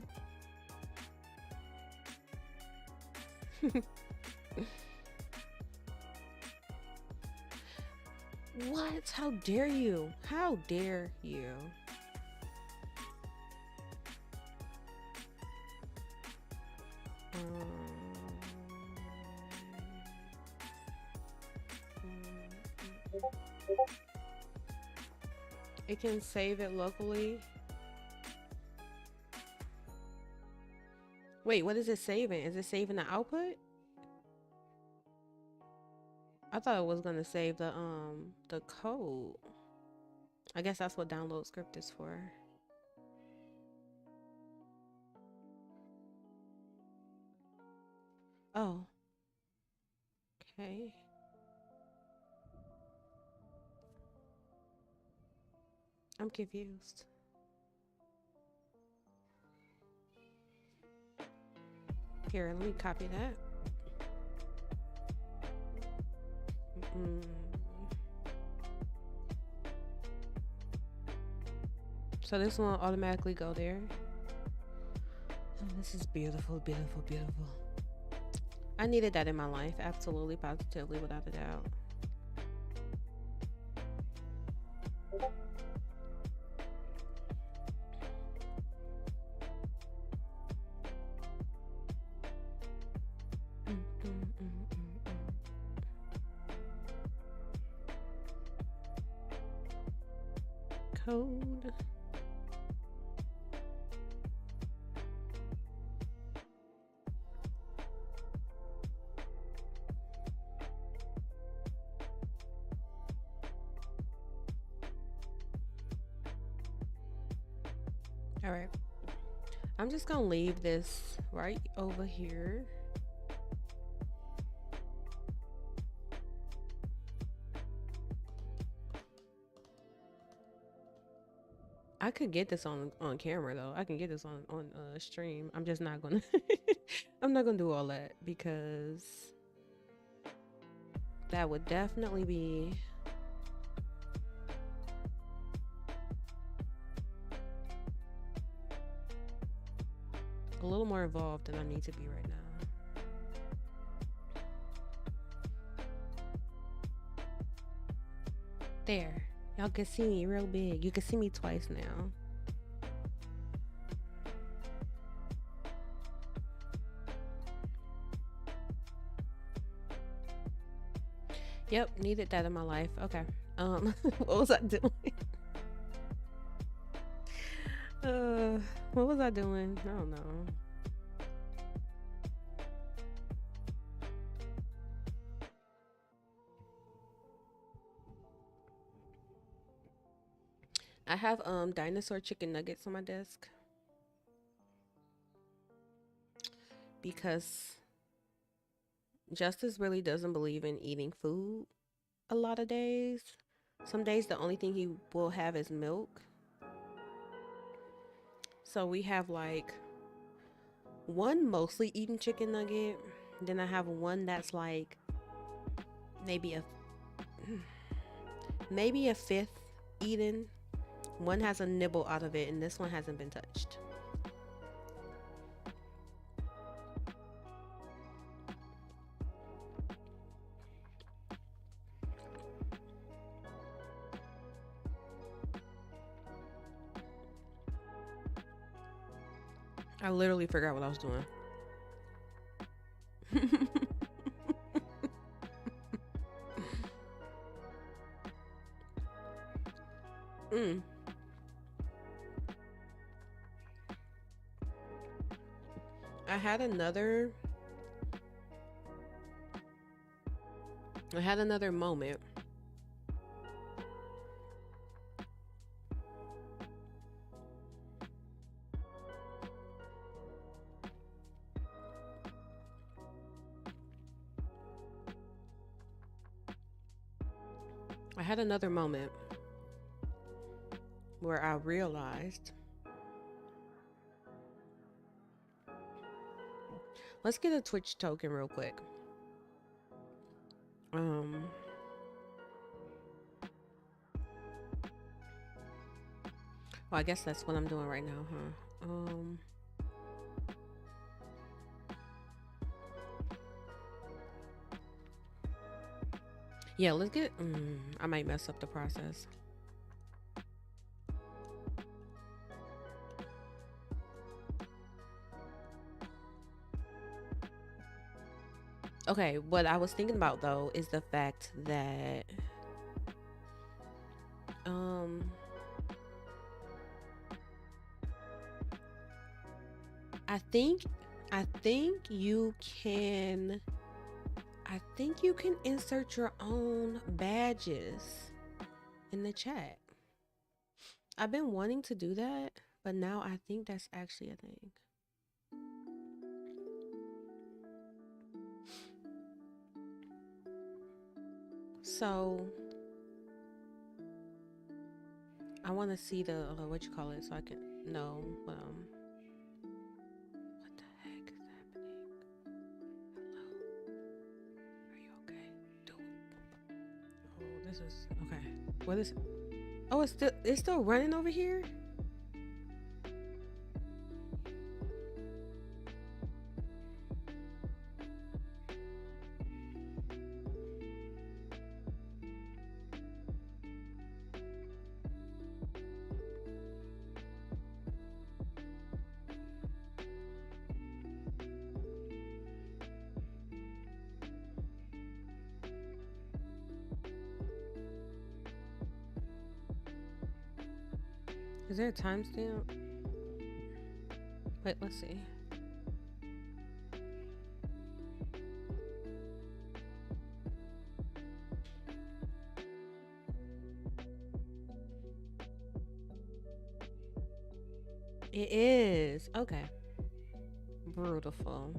What? How dare you? How dare you? It can save it locally. Wait, what is it saving? Is it saving the output? I thought it was gonna save the code. I guess that's what download script is for. Oh. Okay. I'm confused. Here, let me copy that. So this one will automatically go there. Oh, this is beautiful, beautiful, beautiful. I needed that in my life, absolutely, positively, without a doubt. Code. All right. I'm just gonna leave this right over here. I could get this on camera though. I can get this on stream. I'm just not gonna I'm not gonna do all that because that would definitely be a little more involved than I need to be right now. There. Y'all can see me real big. You can see me twice now. Yep, needed that in my life. Okay. What was I doing? What was I doing? I don't know. I have dinosaur chicken nuggets on my desk because Justice really doesn't believe in eating food a lot of days. Some days the only thing he will have is milk. So we have like one mostly eaten chicken nugget. Then I have one that's like maybe a fifth eaten. One has a nibble out of it, and this one hasn't been touched. I literally forgot what I was doing. I had another moment. Where I realized, let's get a Twitch token real quick. Well, I guess that's what I'm doing right now, huh? Yeah, let's get. I might mess up the process. Okay, what I was thinking about though is the fact that um I think I think you can I think you can insert your own badges in the chat. I've been wanting to do that, but now I think that's actually a thing. So I want to see the what you call it so I can know what the heck is happening. Hello, are you okay? Oh, this is okay. What is? Oh, it's still running over here. Is there a timestamp? Wait, let's see. It is. Okay. Beautiful.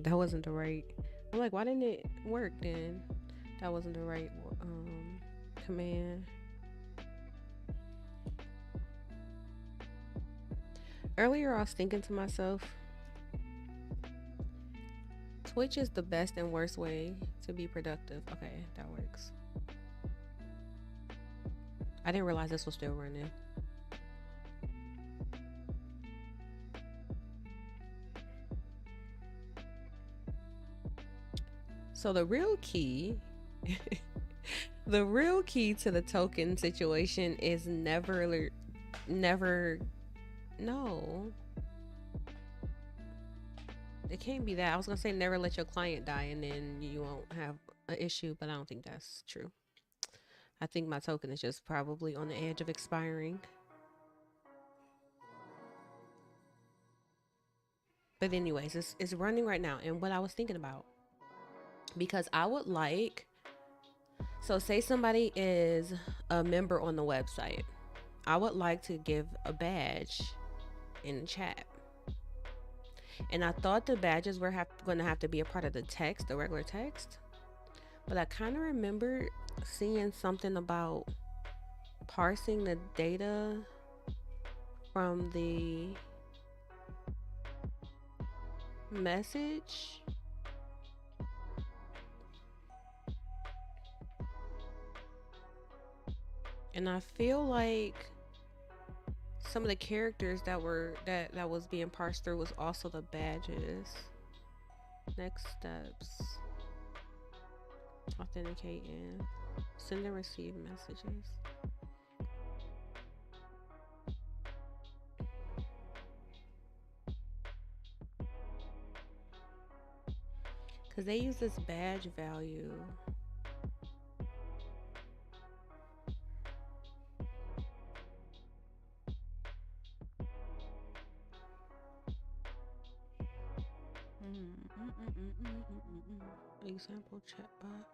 That wasn't the right. I'm like, why didn't it work then? That wasn't the right command. Earlier I was thinking to myself, Twitch is the best and worst way to be productive. Okay, that works. I didn't realize this was still running. So the real key the real key to the token situation is never no. It can't be that. I was gonna say never let your client die and then you won't have an issue, but I don't think that's true. I think my token is just probably on the edge of expiring. But anyways, it's running right now. And what I was thinking about, because I would like, so say somebody is a member on the website, I would like to give a badge in the chat. And I thought the badges were going to have to be a part of the text, the regular text. But I kind of remember seeing something about parsing the data from the message. And I feel like some of the characters that was being parsed through was also the badges. Next steps. Authenticating. Send and receive messages. Because they use this badge value. Example chatbot.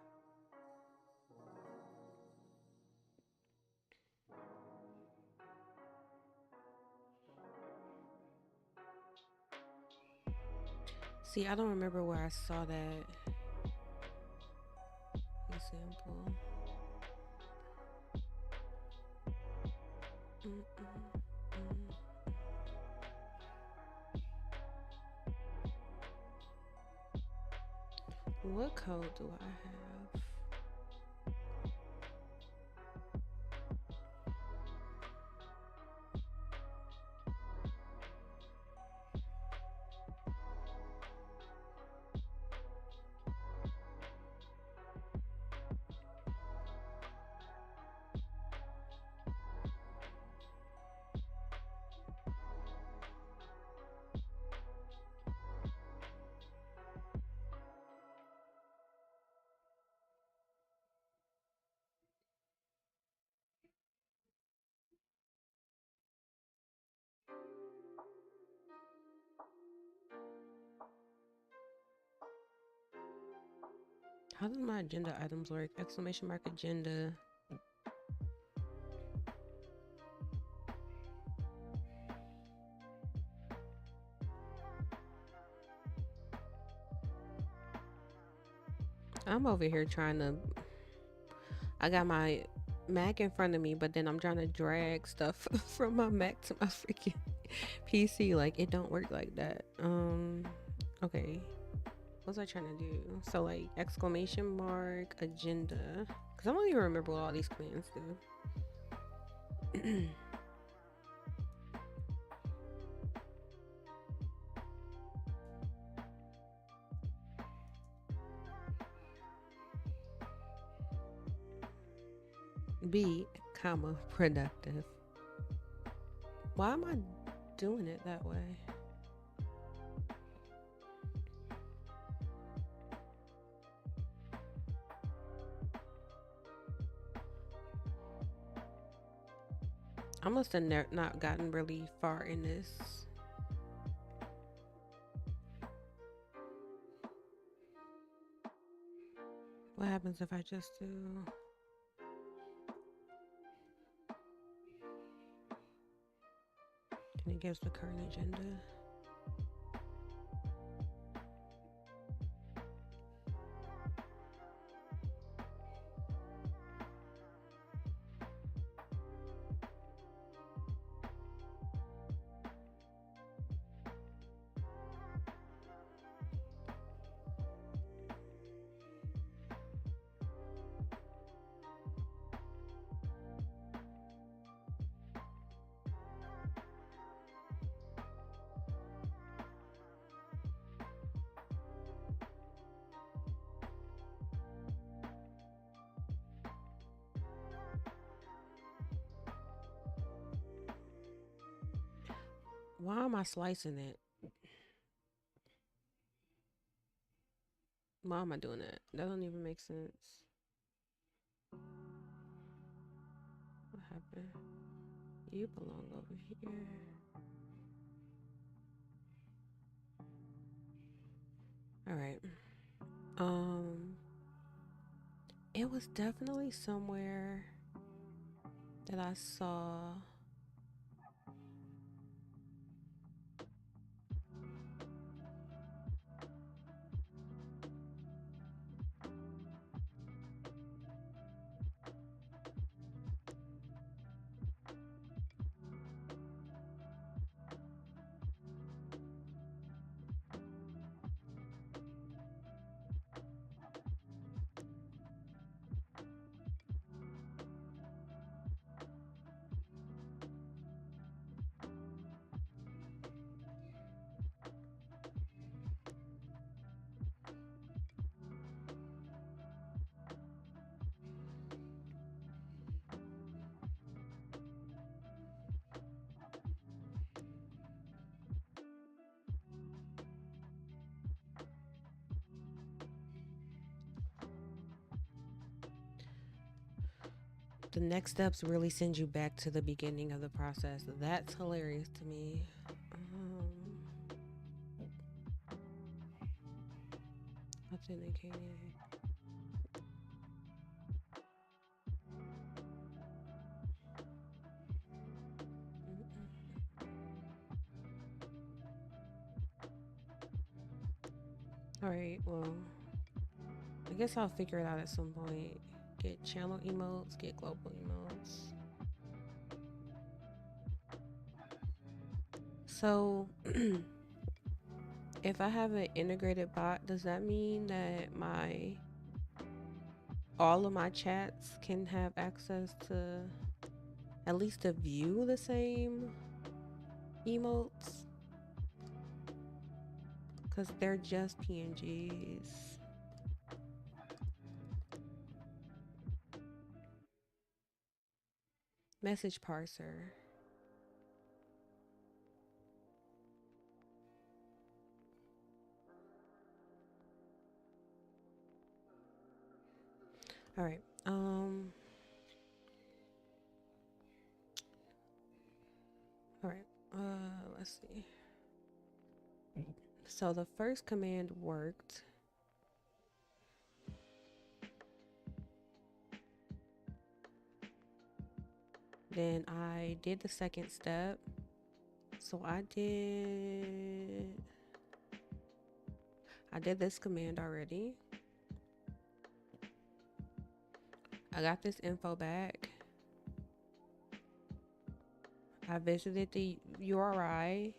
See, I don't remember where I saw that example. What code do I have? How does my agenda items work? Exclamation mark agenda. I'm over here trying to. I got my Mac in front of me, but then I'm trying to drag stuff from my Mac to my freaking PC. Like it don't work like that. Okay. What was I trying to do? So like exclamation mark agenda. Cause I don't even remember what all these commands do. Be, comma, productive. Why am I doing it that way? I must have not gotten really far in this. What happens if I just do... And it gives the current agenda. Why am I slicing it? Why am I doing that? That don't even make sense. What happened? You belong over here. All right. It was definitely somewhere that I saw. The next steps really send you back to the beginning of the process. That's hilarious to me. Authenticated. All right, well, I guess I'll figure it out at some point. Get channel emotes, get global emotes. So If I have an integrated bot, does that mean that all of my chats can have access to at least to view the same emotes? Because they're just PNGs. Message parser. All right. All right. Let's see. So the first command worked. Then I did the second step. So I did this command already. I got this info back. I visited the URI.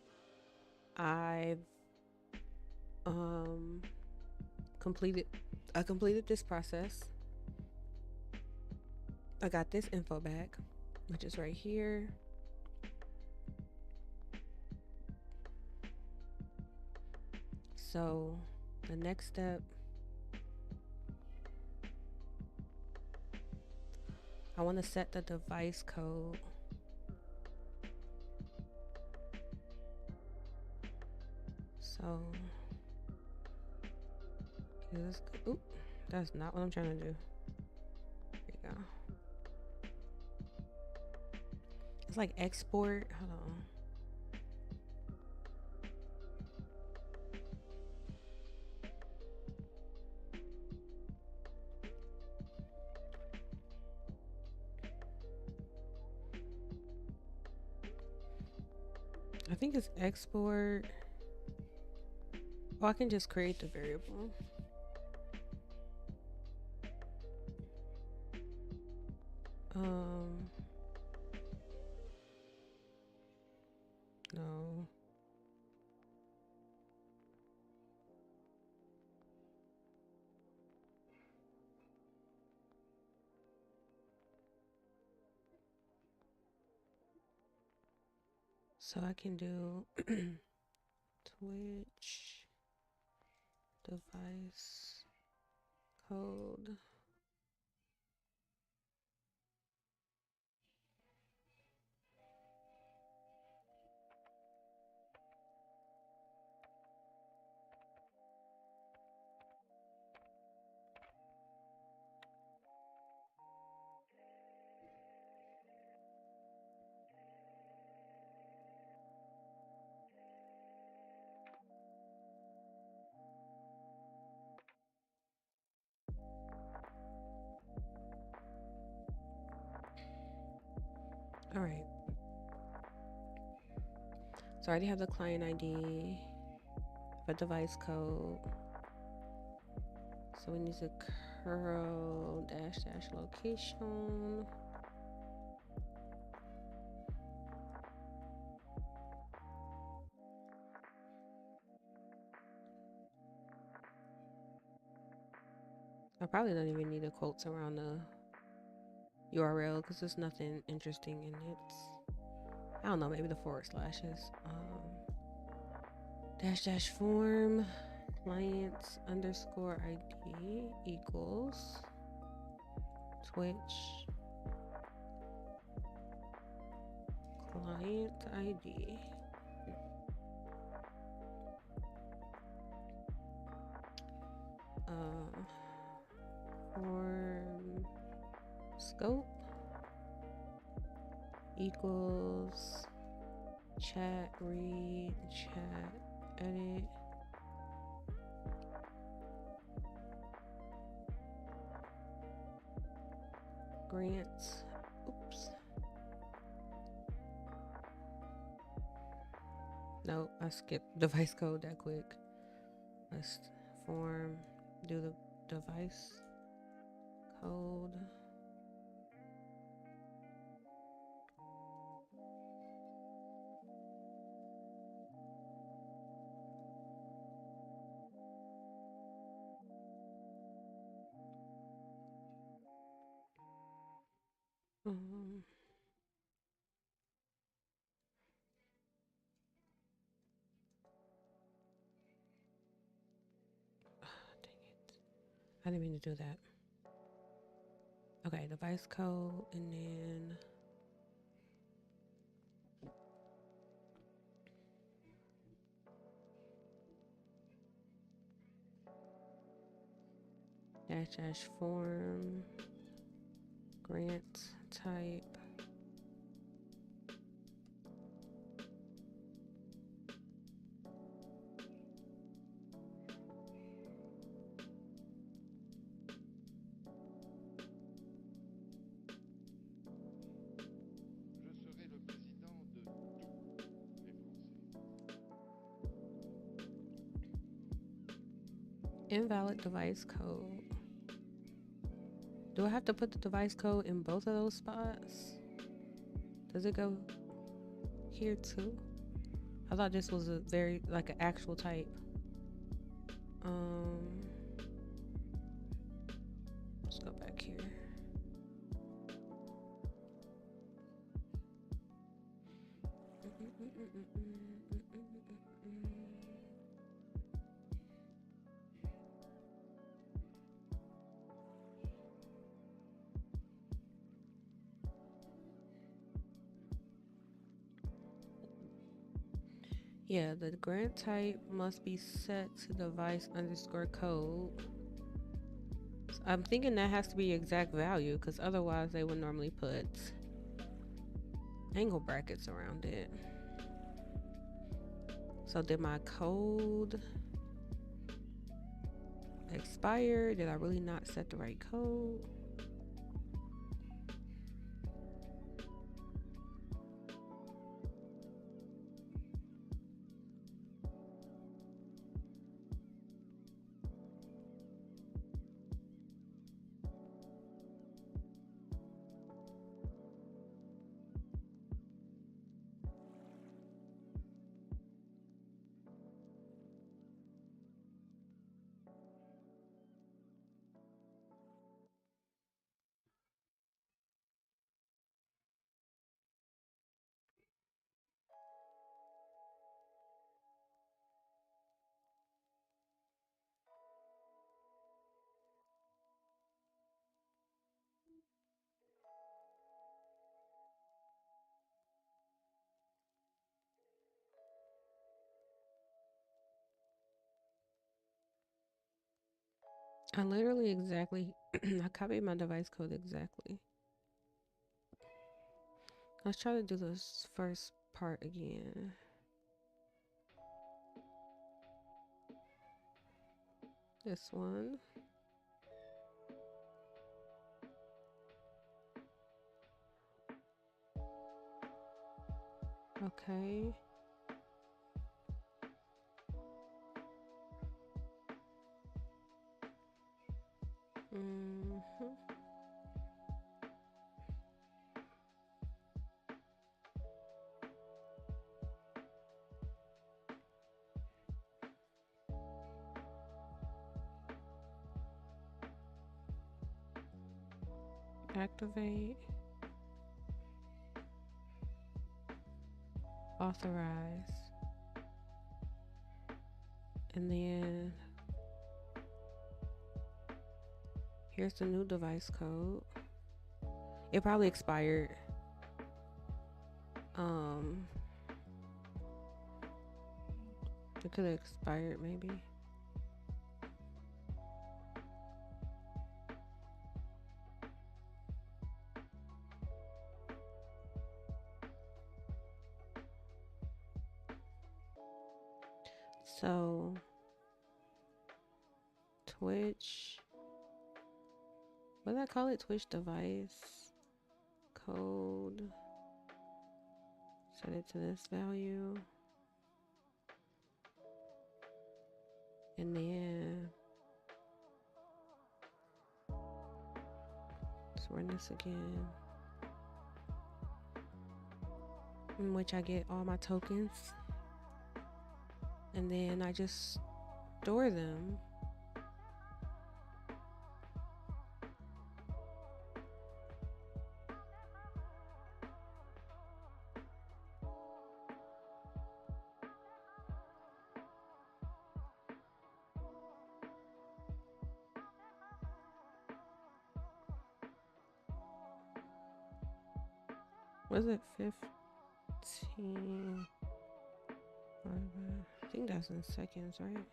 I've completed this process. I got this info back, which is right here. So the next step, I want to set the device code. So oop, that's not what I'm trying to do. There you go. It's like export. Hold on. I think it's export. Oh, I can just create the variable. No. So I can do Twitch device code. All right. So I already have the client ID, the device code. So we need to curl -- location. I probably don't even need the quotes around the URL because there's nothing interesting in it. I don't know, maybe the / -- form clients _ID equals Twitch client ID. Form scope equals chat read chat edit grants. Oops. No, I skipped device code that quick. Let's form, do the device code. Um, Dang it. I didn't mean to do that. Okay, device code and then dash form, grant type. Invalid device code. Do I have to put the device code in both of those spots? Does it go here too? I thought this was a very like an actual type. Let's go back here. Yeah, the grant type must be set to device underscore code. So I'm thinking that has to be exact value because otherwise they would normally put angle brackets around it. So did my code expire? Did I really not set the right code? I literally exactly, I copied my device code exactly. Let's try to do this first part again. This one. Okay. Activate. Authorize. And then here's the new device code. It probably expired. It could have expired maybe. So Twitch, what did I call it? Twitch device code. Set it to this value. And then let's run this again. In which I get all my tokens. And then I just store them. Was it 15? I think that's in seconds, right?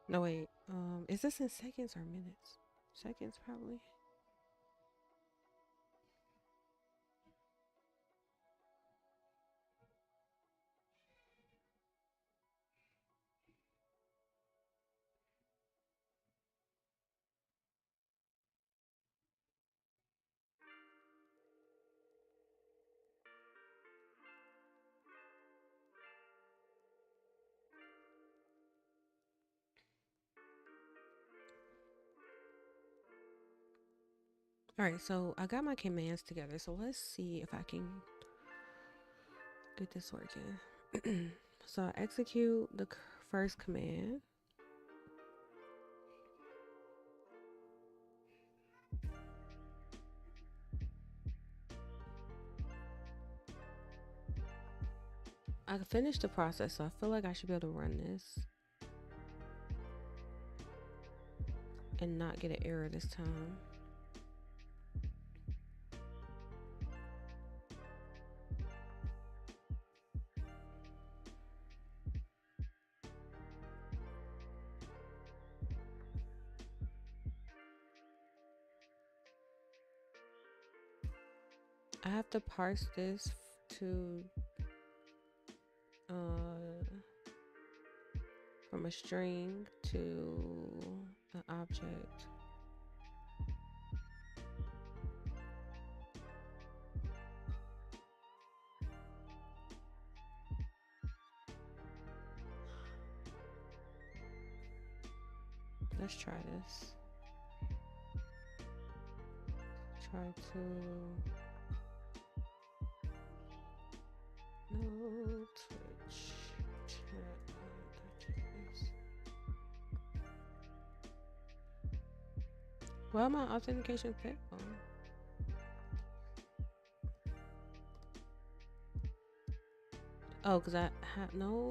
No, wait. Is this in seconds or minutes? Seconds, probably. All right, so I got my commands together. So let's see if I can get this working. So I execute the first command. I finished the process, so I feel like I should be able to run this and not get an error this time. I have to parse this to from a string to an object. Let's try this. Try to no Twitch chat. Well, my authentication failed. Oh, because I have no.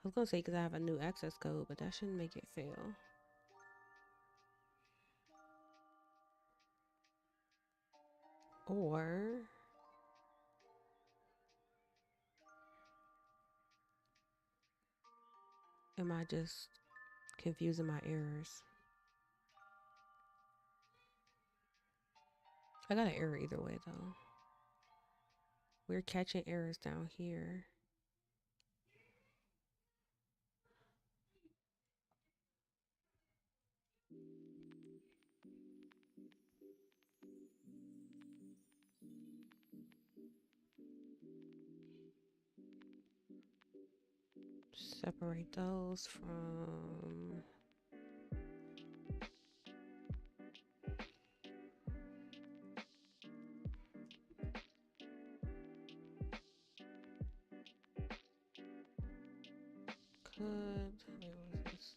I was gonna say because I have a new access code, but that shouldn't make it fail. Or am I just confusing my errors? I got an error either way though. We're catching errors down here. Separate those from could. Wait, what is this?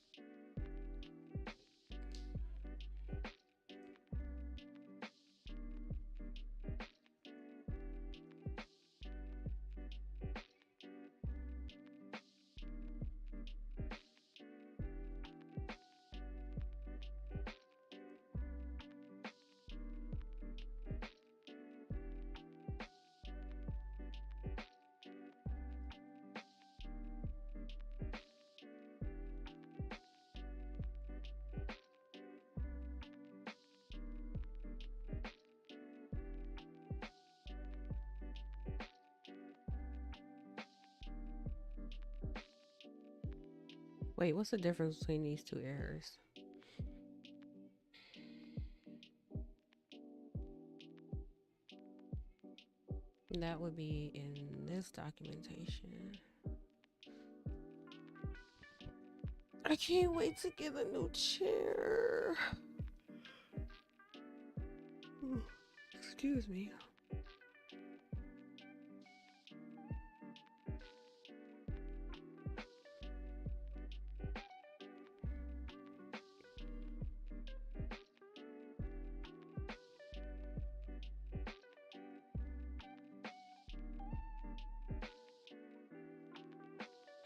Wait, what's the difference between these two errors? That would be in this documentation. I can't wait to get a new chair. Excuse me.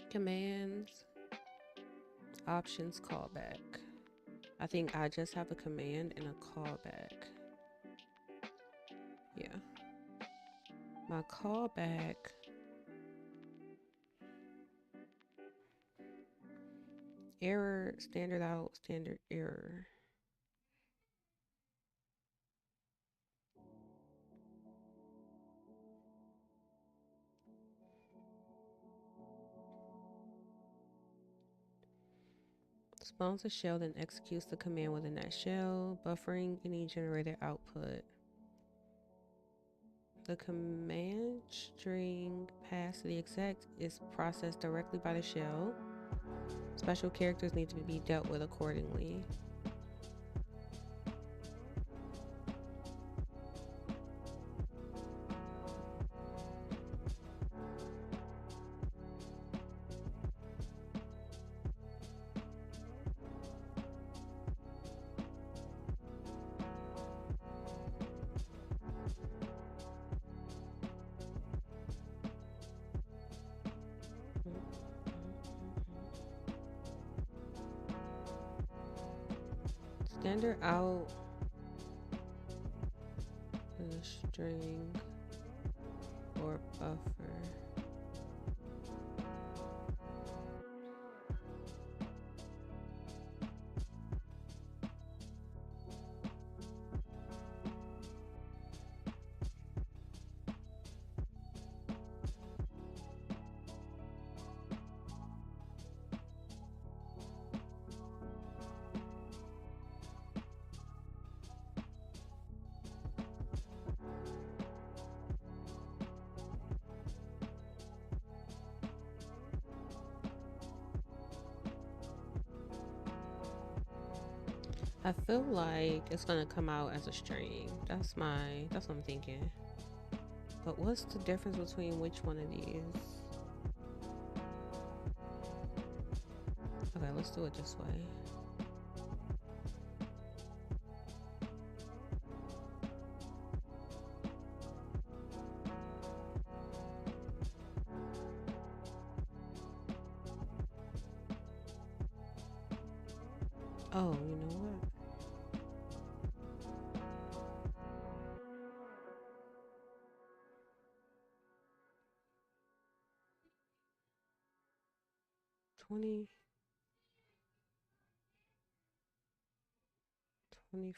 Commands, options, callback. I think I just have a command and a callback. Yeah. My callback error, standard out, standard error. Spawns a shell, then executes the command within that shell, buffering any generated output. The command string passed to the exec is processed directly by the shell. Special characters need to be dealt with accordingly. Standard out is a string or buffer. I feel like it's gonna come out as a string. That's what I'm thinking. But what's the difference between which one of these? Okay, let's do it this way. Oh, you know what? $20, $20.46.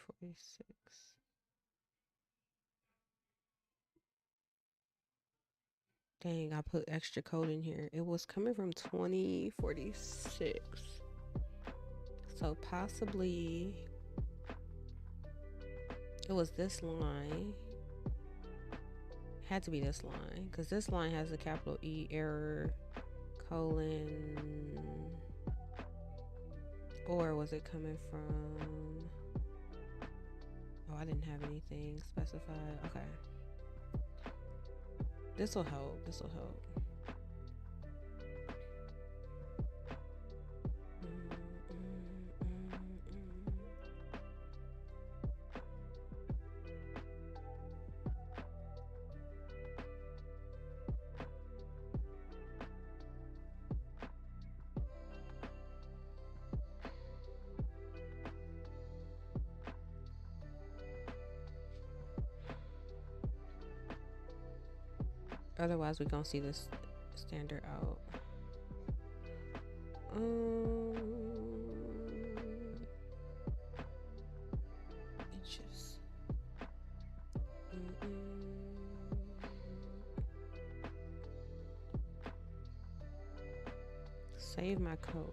Dang, I put extra code in here. It was coming from 2046. So possibly it was this line. Had to be this line because this line has a capital E error colon. Or was it coming from? Oh, I didn't have anything specified. Okay. This will help. This will help. Otherwise, we're gonna see this standard out. Inches. Save my code.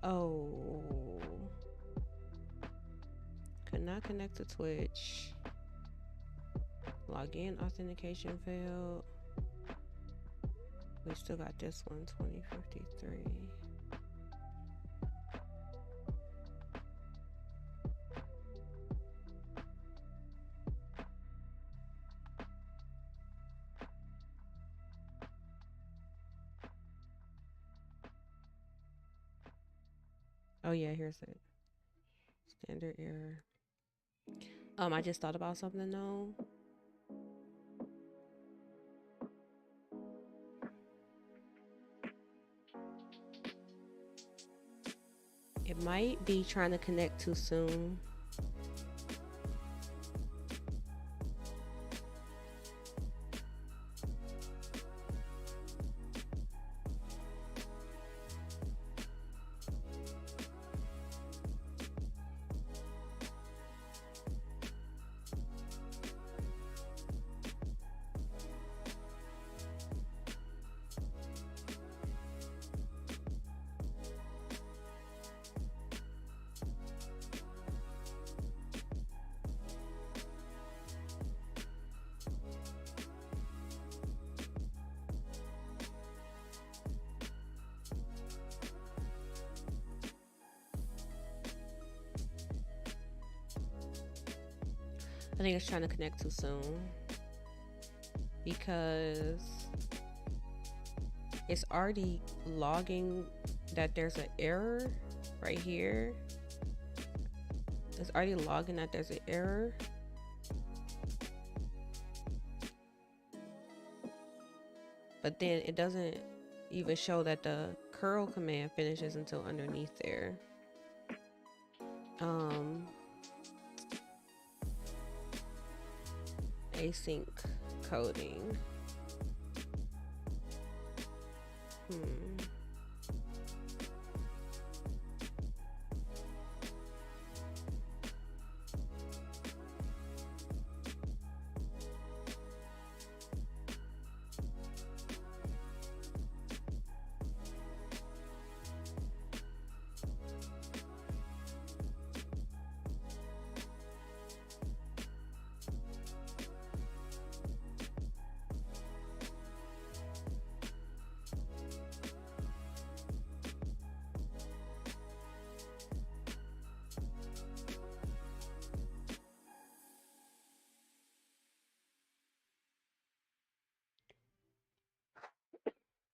Oh, could not connect to Twitch. Login authentication failed. We still got this one, 2053. Oh yeah, here's it. Standard error. I just thought about something though. It might be trying to connect too soon. I think it's trying to connect too soon because it's already logging that there's an error right here. It's already logging that there's an error. But then it doesn't even show that the curl command finishes until underneath there. Async coding.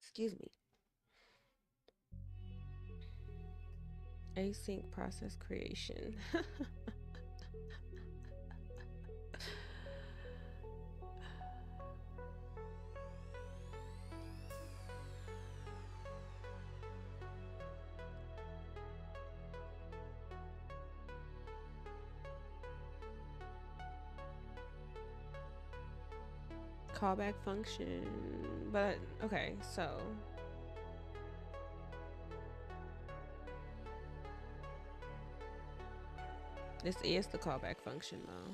Excuse me. Async process creation. Callback function. But okay, so this is the callback function though.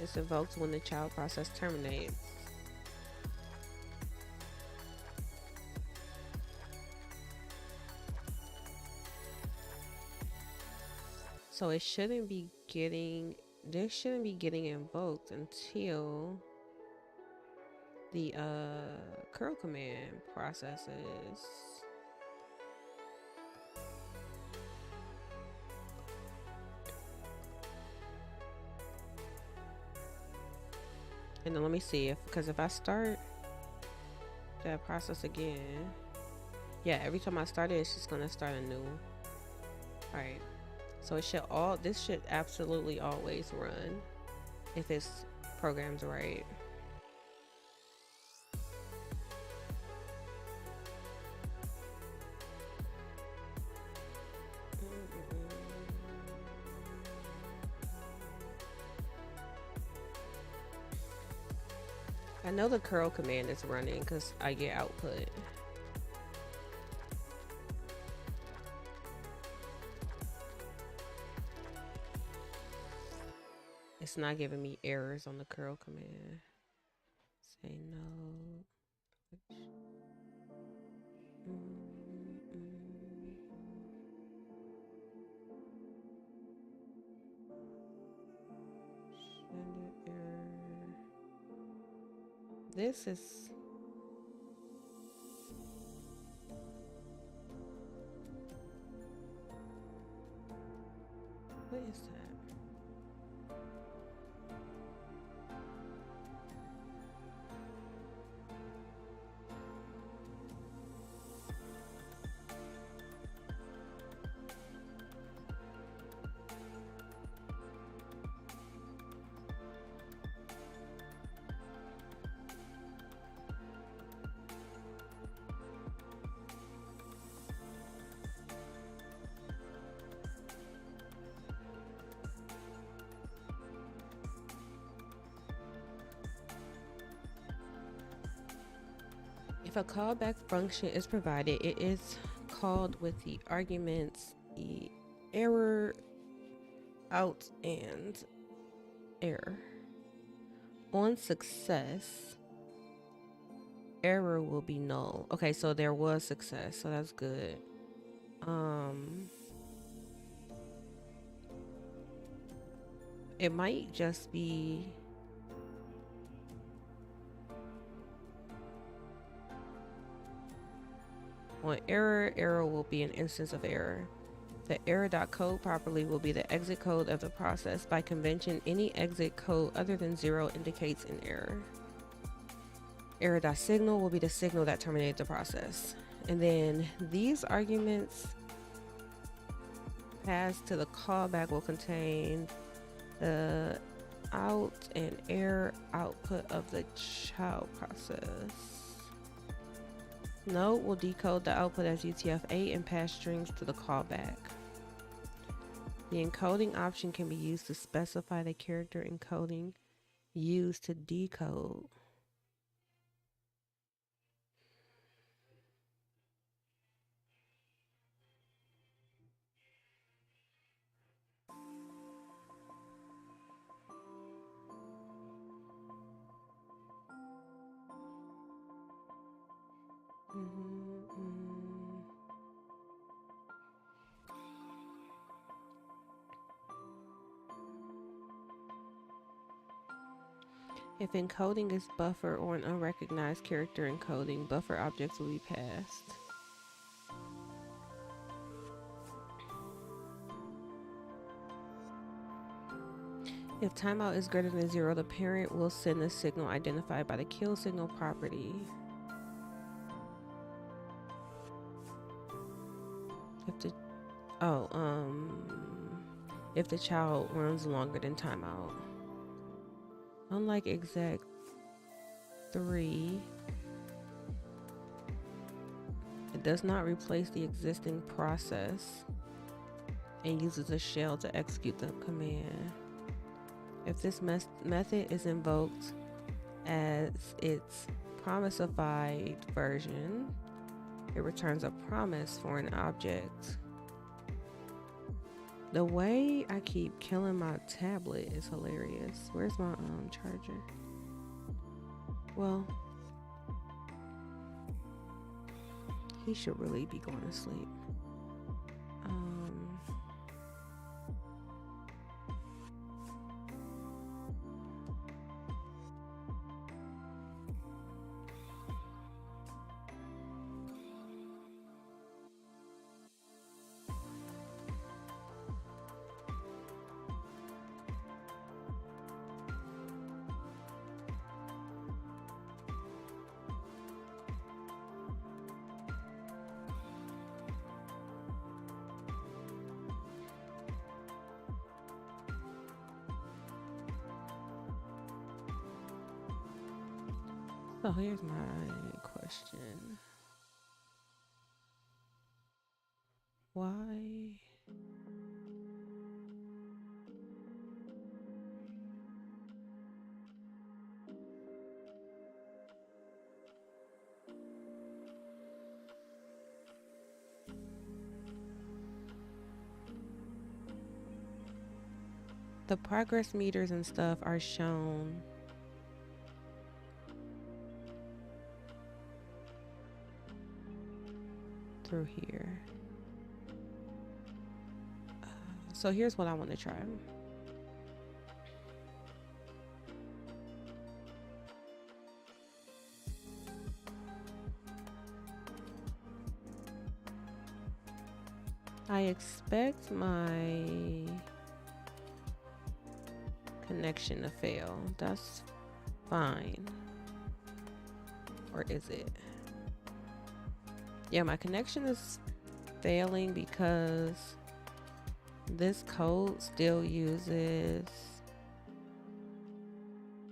It's invoked when the child process terminates. So it shouldn't be getting, this shouldn't be getting invoked until the curl command processes. And then let me see if, because if I start that process again, yeah, every time I start it, it's just gonna start a new. All right, so it should this should absolutely always run if it's programmed right. I know the curl command is running because I get output. It's not giving me errors on the curl command. Say no. Standard error. This is. What is that? If a callback function is provided, it is called with the arguments error, out, and error. On success, error will be null. Okay, so there was success, so that's good. It might just be on error, error will be an instance of error. The error.code properly will be the exit code of the process. By convention, any exit code other than 0 indicates an error. Error.signal will be the signal that terminates the process. And then these arguments passed to the callback will contain the out and error output of the child process. Node will decode the output as UTF-8 and pass strings to the callback. The encoding option can be used to specify the character encoding used to decode. If encoding is buffer or an unrecognized character encoding, buffer objects will be passed. If timeout is greater than 0, the parent will send a signal identified by the kill signal property. If the child runs longer than timeout. Unlike exec 3, it does not replace the existing process and uses a shell to execute the command. If this method is invoked as its promisified version, it returns a promise for an object. The way I keep killing my tablet is hilarious. Where's my charger? Well, he should really be going to sleep. So here's my question. Why? The progress meters and stuff are shown through here. So here's what I want to try. I expect my connection to fail. That's fine. Or is it? Yeah, my connection is failing because this code still uses,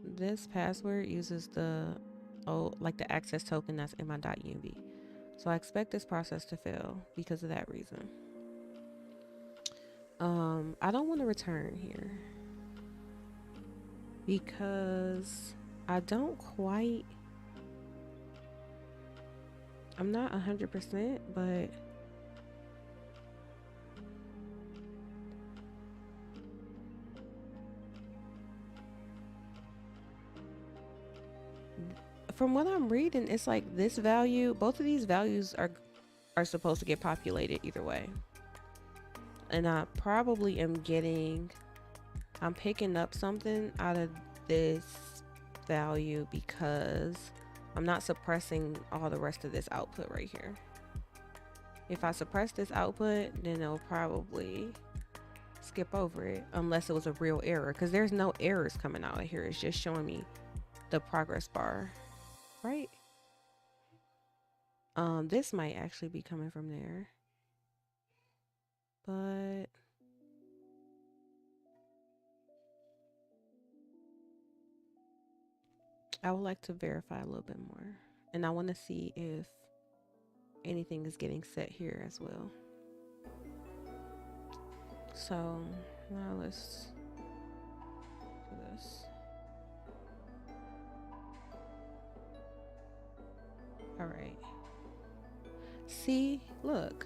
this password uses the the access token that's in my .env. So I expect this process to fail because of that reason. I don't want to return here because I don't quite I'm not 100%, but from what I'm reading, it's like this value, both of these values are supposed to get populated either way. And I probably am getting, I'm picking up something out of this value because I'm not suppressing all the rest of this output right here. If I suppress this output, then it'll probably skip over it unless it was a real error, because there's no errors coming out of here. It's just showing me the progress bar, right? This might actually be coming from there, but I would like to verify a little bit more, and I want to see if anything is getting set here as well. So now let's do this. All right. See, look,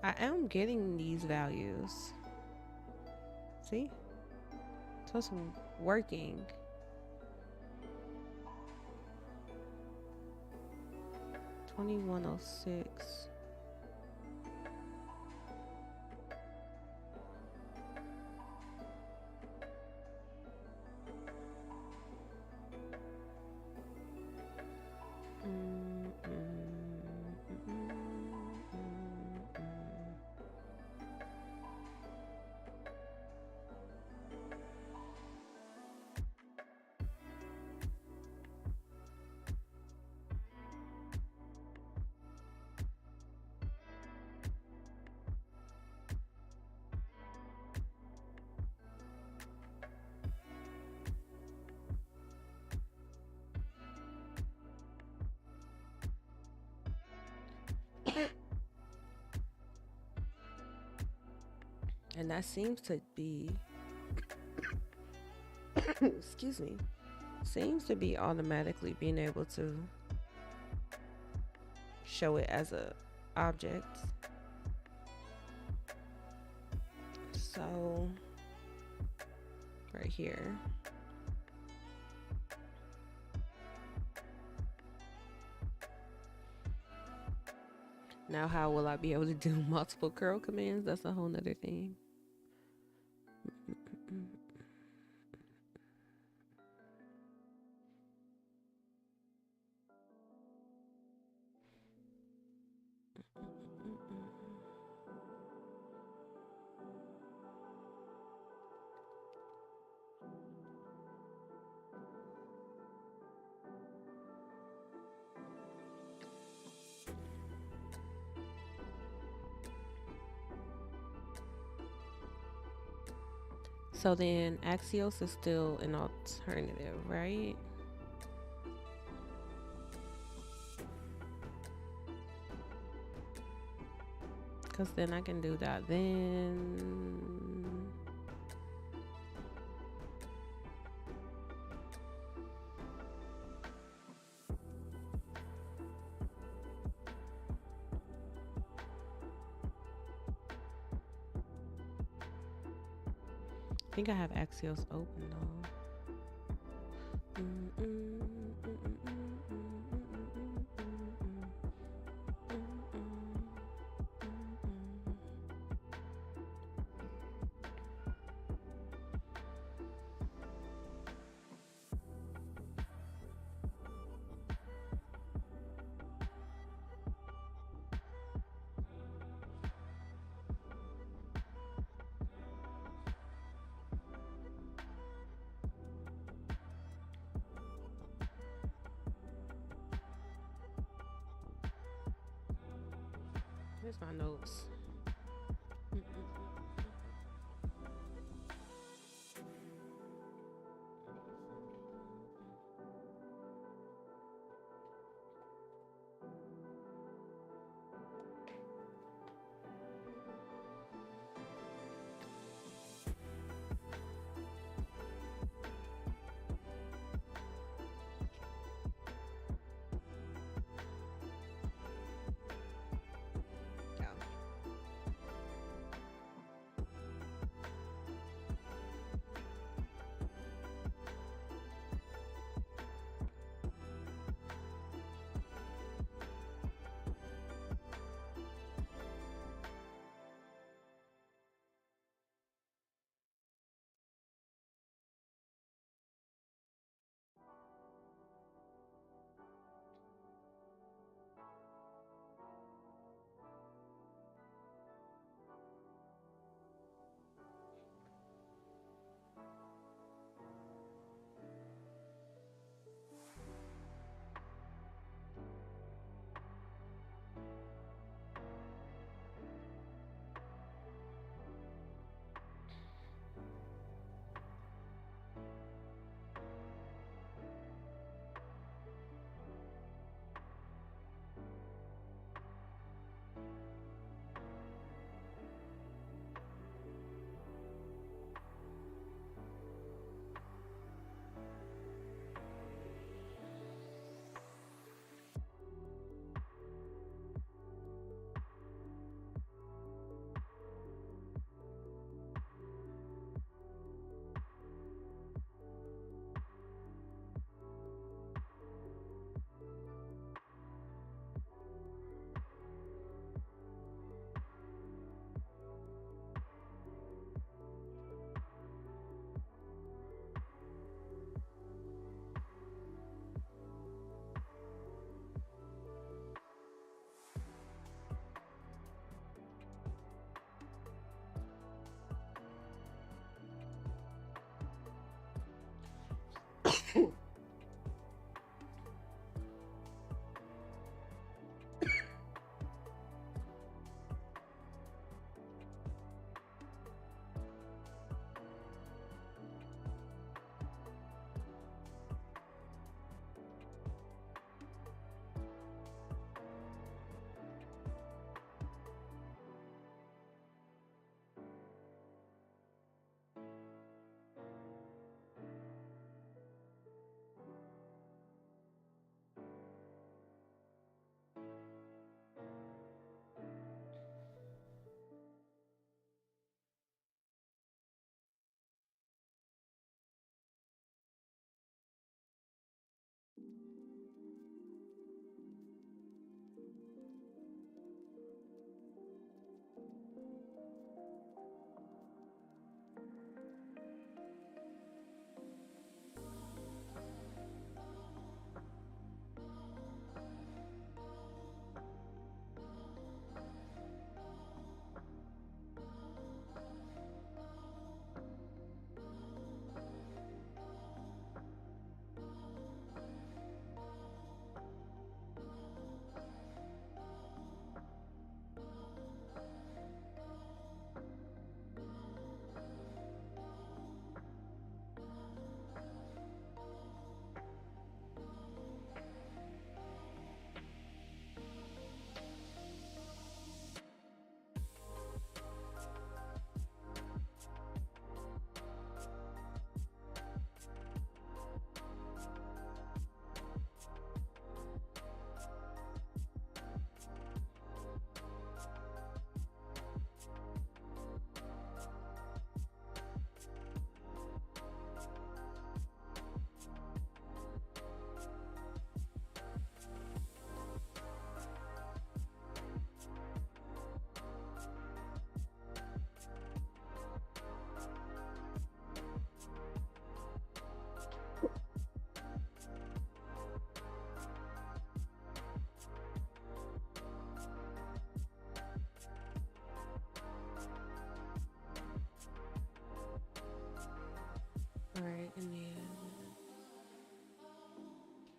I am getting these values. See? So it's working. $21.06. And that seems to be, excuse me, seems to be automatically being able to show it as a object. So right here. Now how will I be able to do multiple curl commands? That's a whole nother thing. So then Axios is still an alternative, right? Because then I can do that. Then I think I have Axios open though. Here's my notes.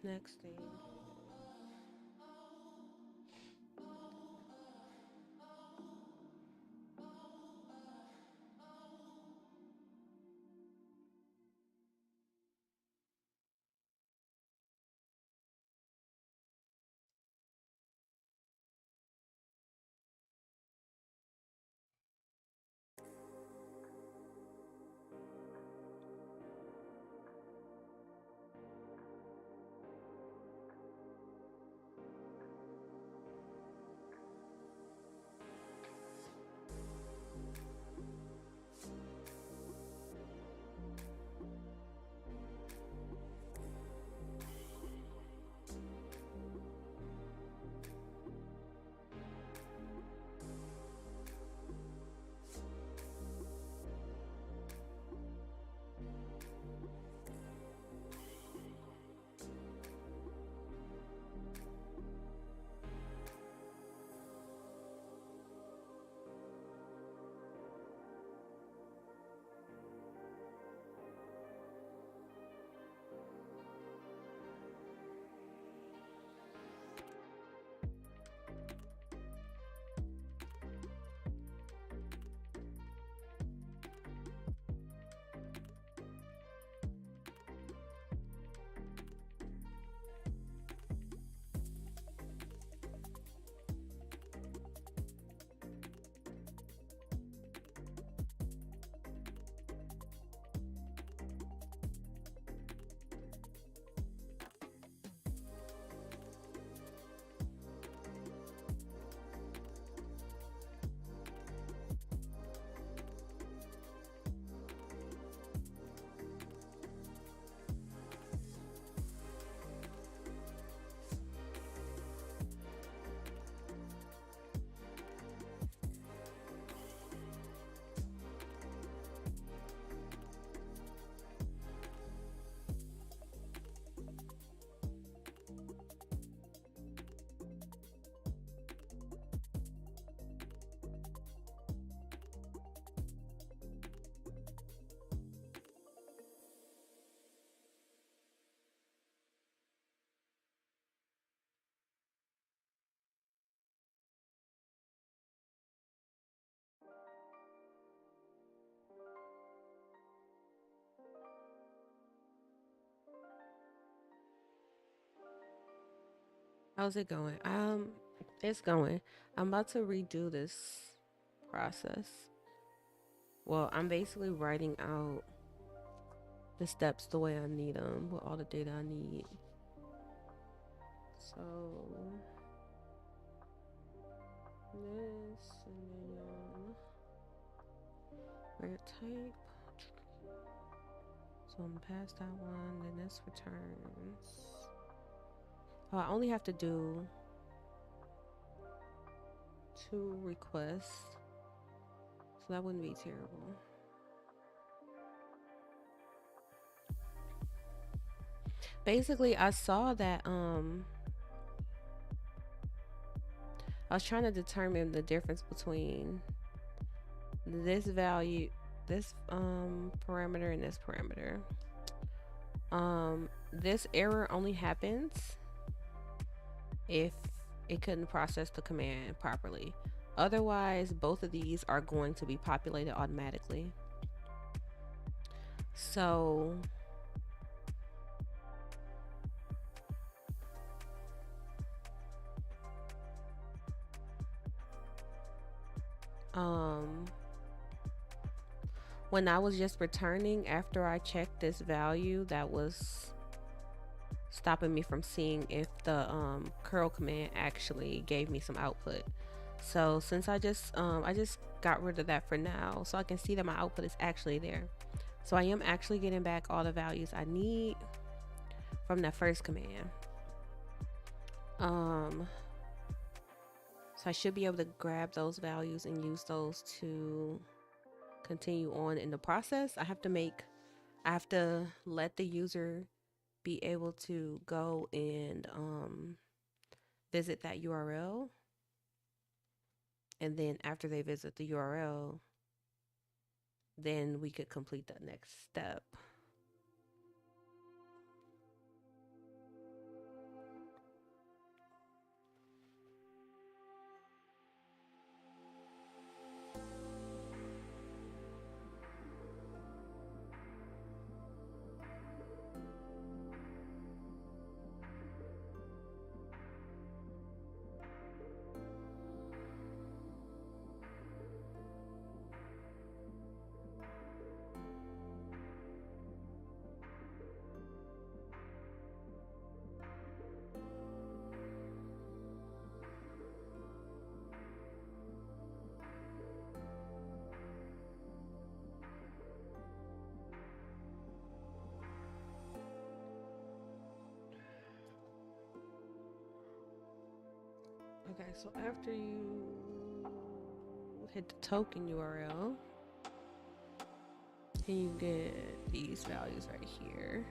next thing. How's it going? It's going. I'm about to redo this process. Well, I'm basically writing out the steps the way I need them with all the data I need. So this and then where type. So I'm past that one. Then this returns. Oh, I only have to do 2 requests, so that wouldn't be terrible. Basically, I saw that I was trying to determine the difference between this value, this parameter, and this parameter. This error only happens if it couldn't process the command properly. Otherwise, both of these are going to be populated automatically. So when I was just returning after I checked this value, that was stopping me from seeing if the curl command actually gave me some output. So since I just got rid of that for now, so I can see that my output is actually there. So I am actually getting back all the values I need from that first command. So I should be able to grab those values and use those to continue on in the process. I have to let the user be able to go and visit that URL. And then after they visit the URL, then we could complete the next step. Okay, so after you hit the token URL, and you get these values right here.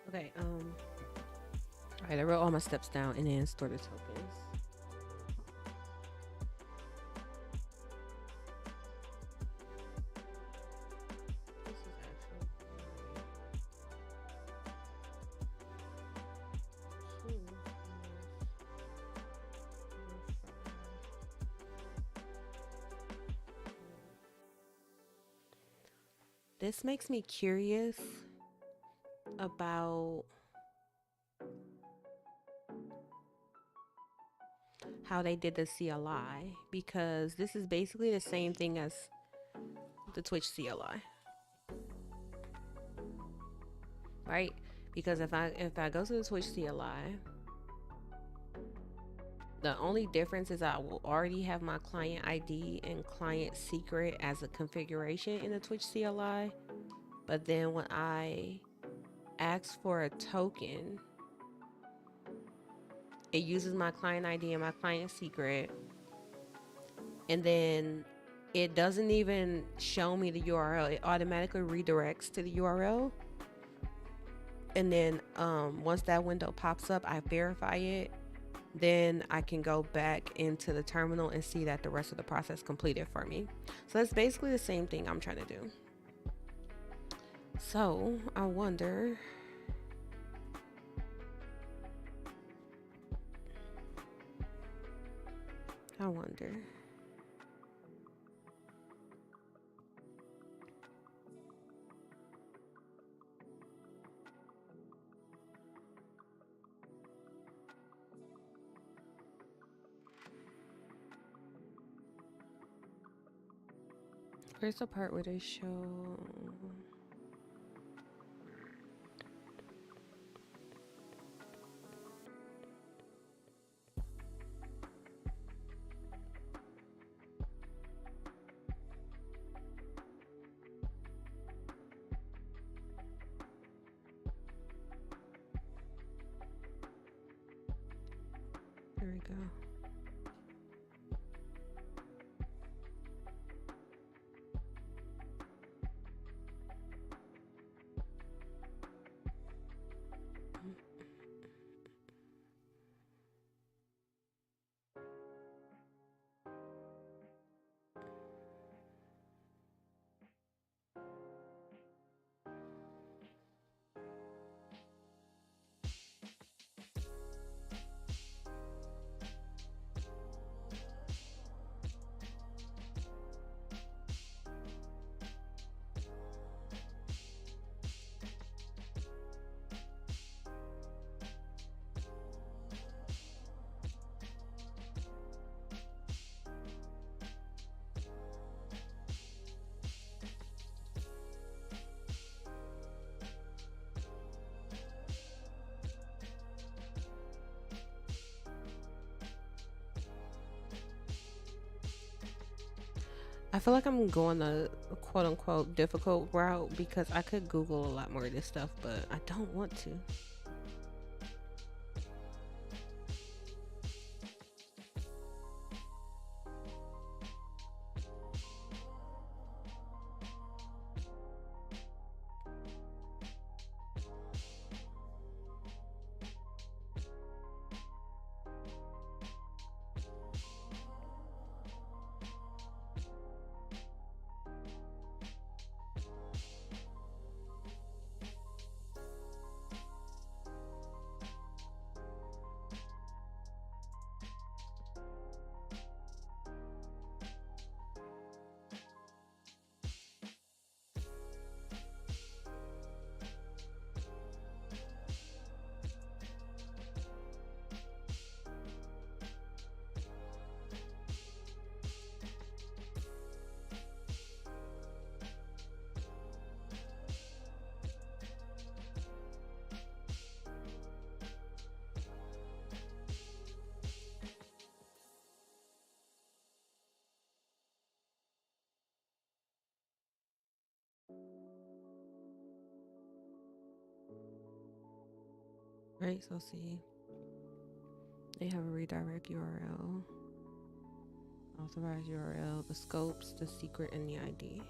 Okay, all right, I wrote all my steps down and then store the tokens. This is actually this makes me curious about how they did the CLI, because this is basically the same thing as the Twitch CLI, right? Because if I go to the Twitch CLI, the only difference is I will already have my client ID and client secret as a configuration in the Twitch CLI, but then when I ask for a token, it uses my client ID and my client secret, and then it doesn't even show me the URL. It automatically redirects to the URL, and then once that window pops up, I verify it, then I can go back into the terminal and see that the rest of the process completed for me. So that's basically the same thing I'm trying to do. So I wonder, where's the part where they show we go. I feel like I'm going the quote unquote difficult route because I could Google a lot more of this stuff, but I don't want to. Right, so see, they have a redirect URL, authorized URL, the scopes, the secret, and the ID.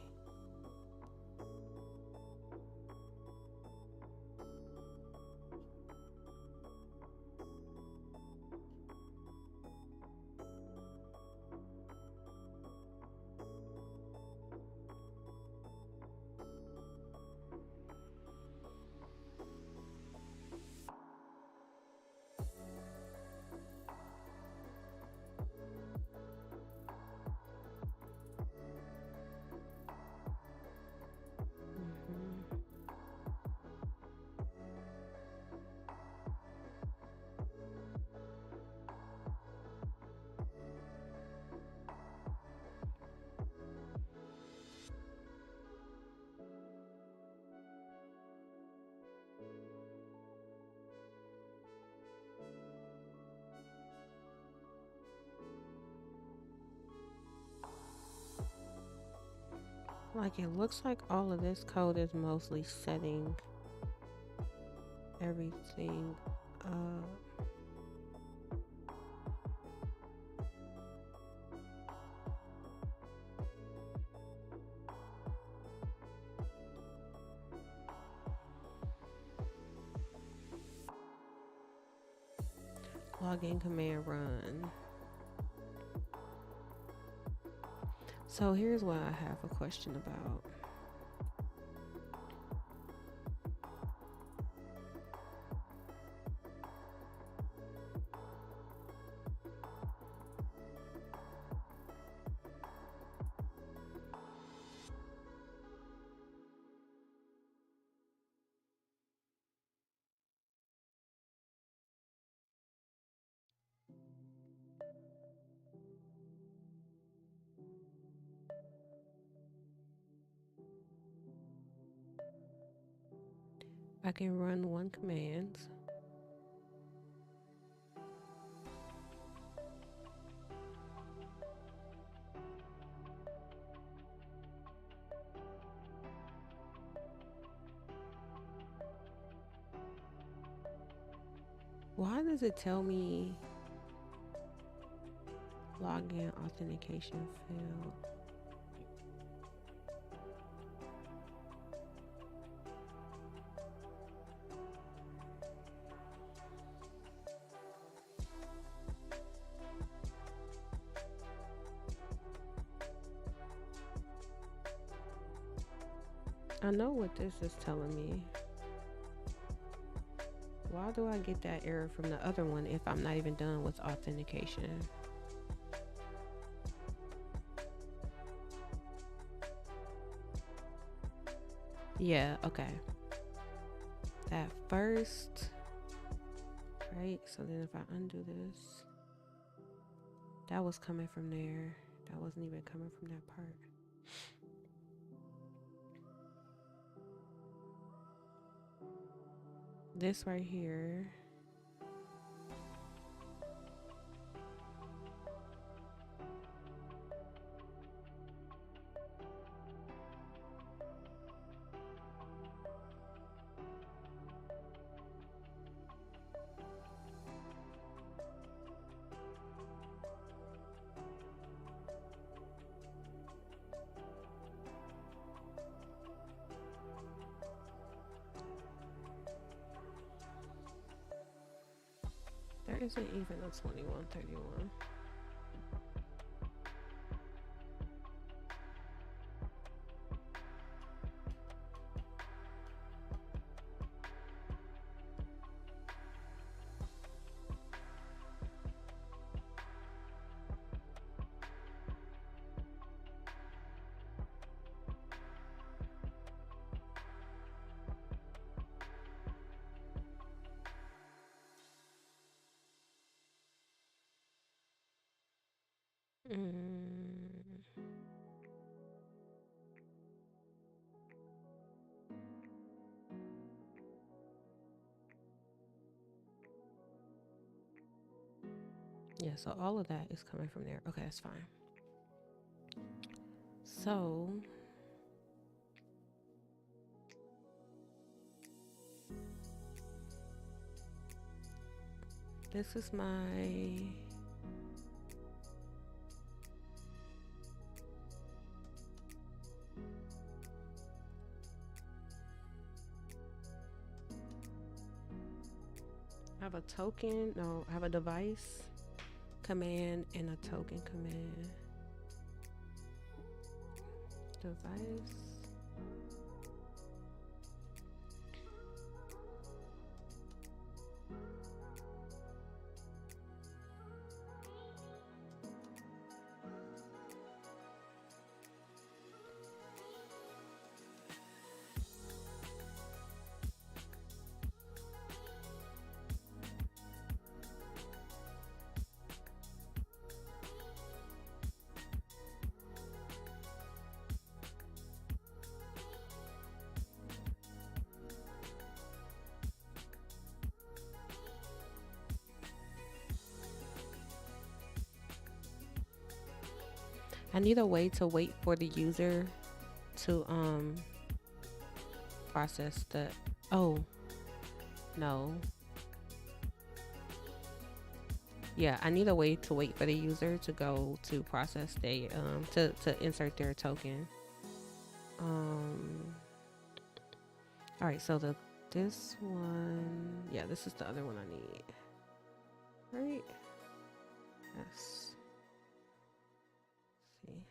Like, it looks like all of this code is mostly setting everything up. Login command run. So here's what I have a question about. I can run one command. Why does it tell me Login authentication field. I know what this is telling me. Why do I get that error from the other one if I'm not even done with authentication? Yeah, okay. That first, right? So then if I undo this, that was coming from there. That wasn't even coming from that part. This right here. There isn't even a 2131. Yeah, so all of that is coming from there. Okay, that's fine. So this is my I have a token, no, I have a device command and a token command. Device. I need a way to wait for the user to process the, oh no, yeah, I need a way to wait for the user to go to process they to insert their token. All right, so this one, yeah, this is the other one I need, right? Yes. Let's see,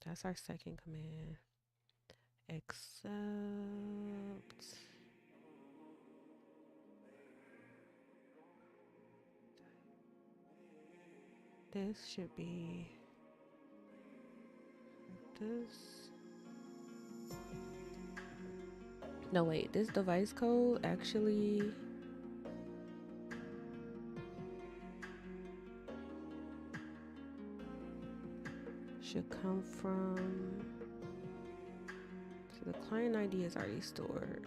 that's our second command. Accept. This should be this. No, wait, this device code actually should come from, so the client ID is already stored.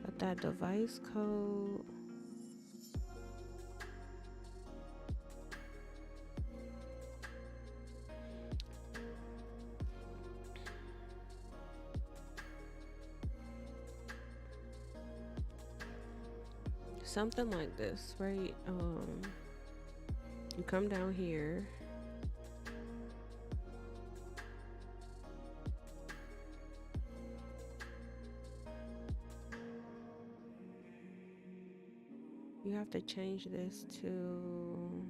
But that device code, something like this, right? You come down here. You have to change this to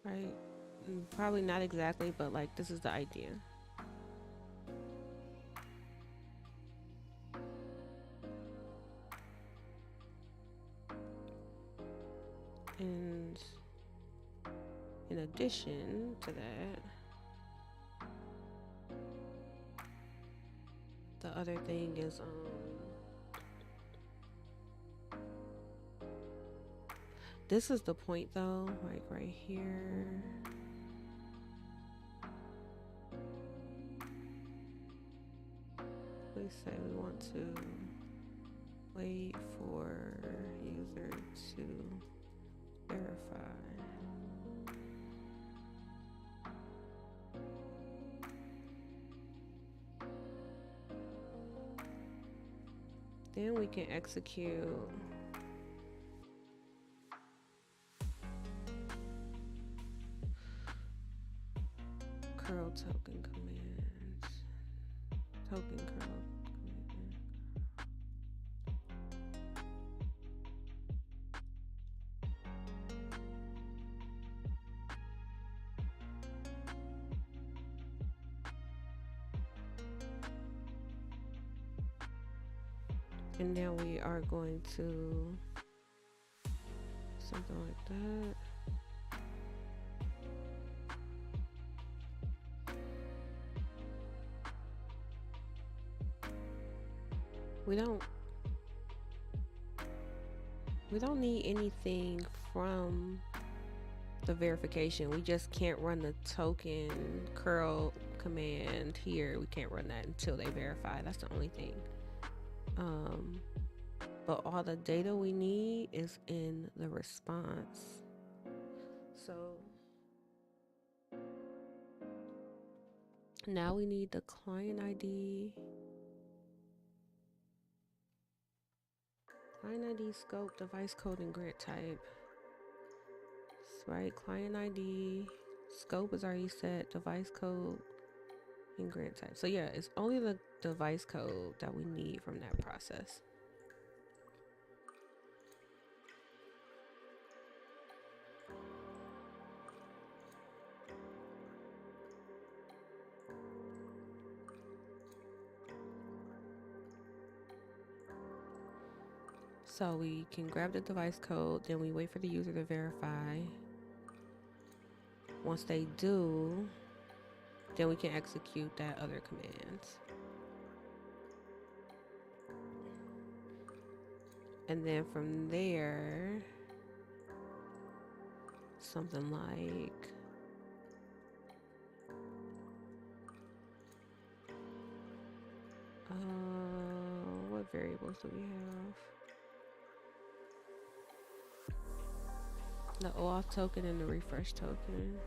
right. Probably not exactly, but like this is the idea. And in addition to that, the other thing is this is the point though, like right here. We say we want to wait for user to verify. Then we can execute curl token commands. Token curl command. And now we are going to something like that. We don't need anything from the verification. We just can't run the token curl command here. We can't run that until they verify. That's the only thing. But all the data we need is in the response. So now we need the client ID. Client ID, scope, device code, and grant type. That's right, client ID, scope is already set, device code, and grant type. So yeah, it's only the device code that we need from that process. So we can grab the device code, then we wait for the user to verify. Once they do, then we can execute that other command. And then from there, something like what variables do we have? The oauth token and the refresh token.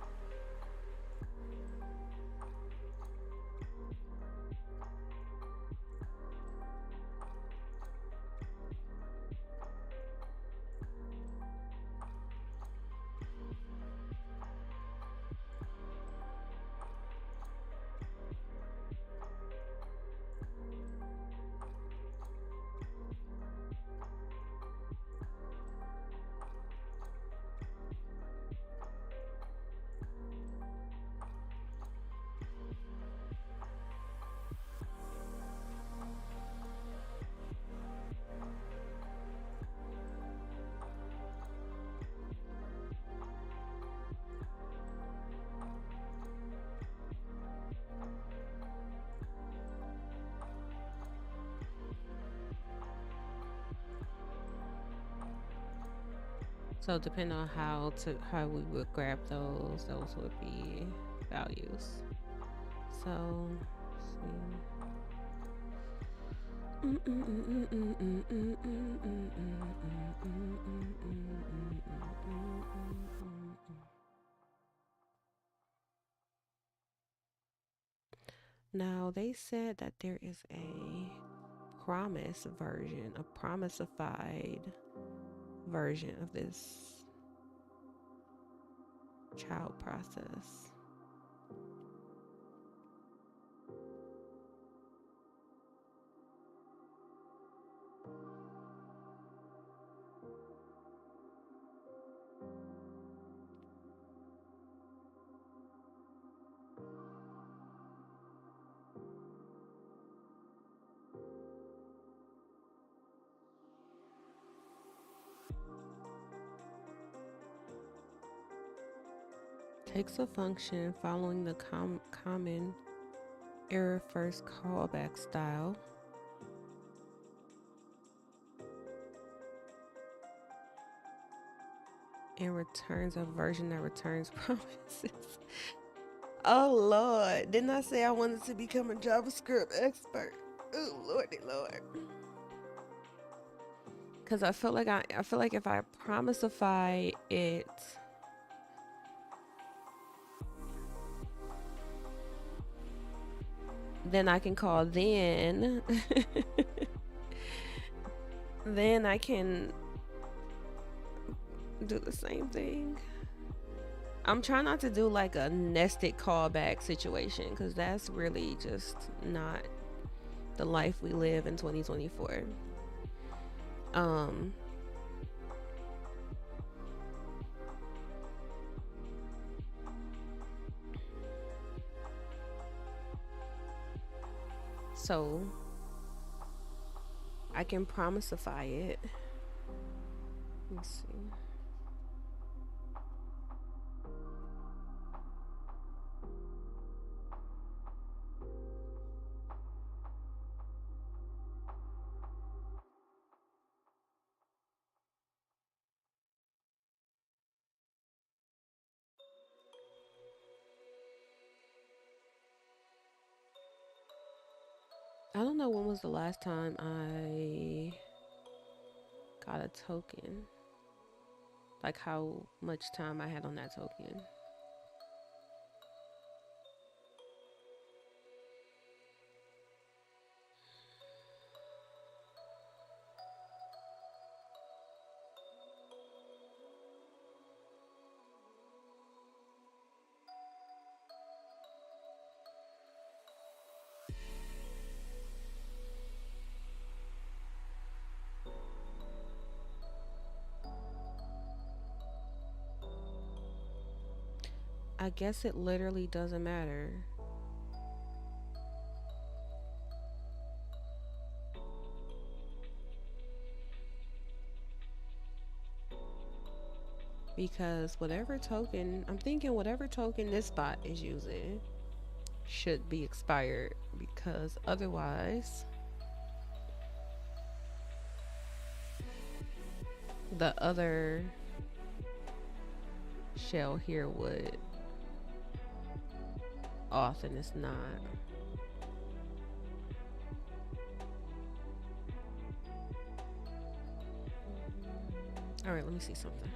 So depending on how we would grab those would be values. So let's see. Now they said that there is a promise version, a promisified version of this child process. Takes a function following the common error first callback style. And returns a version that returns promises. Oh Lord, didn't I say I wanted to become a JavaScript expert? Oh Lordy Lord. Cause I feel like if I promisify it, then I can call then. Then I can do the same thing. I'm trying not to do like a nested callback situation because that's really just not the life we live in 2024. So I can promisify it. Let's see. I don't know when was the last time I got a token. Like how much time I had on that token. I guess it literally doesn't matter. Because whatever token this bot is using should be expired, because otherwise the other shell here would auth and it's not. All right, let me see something.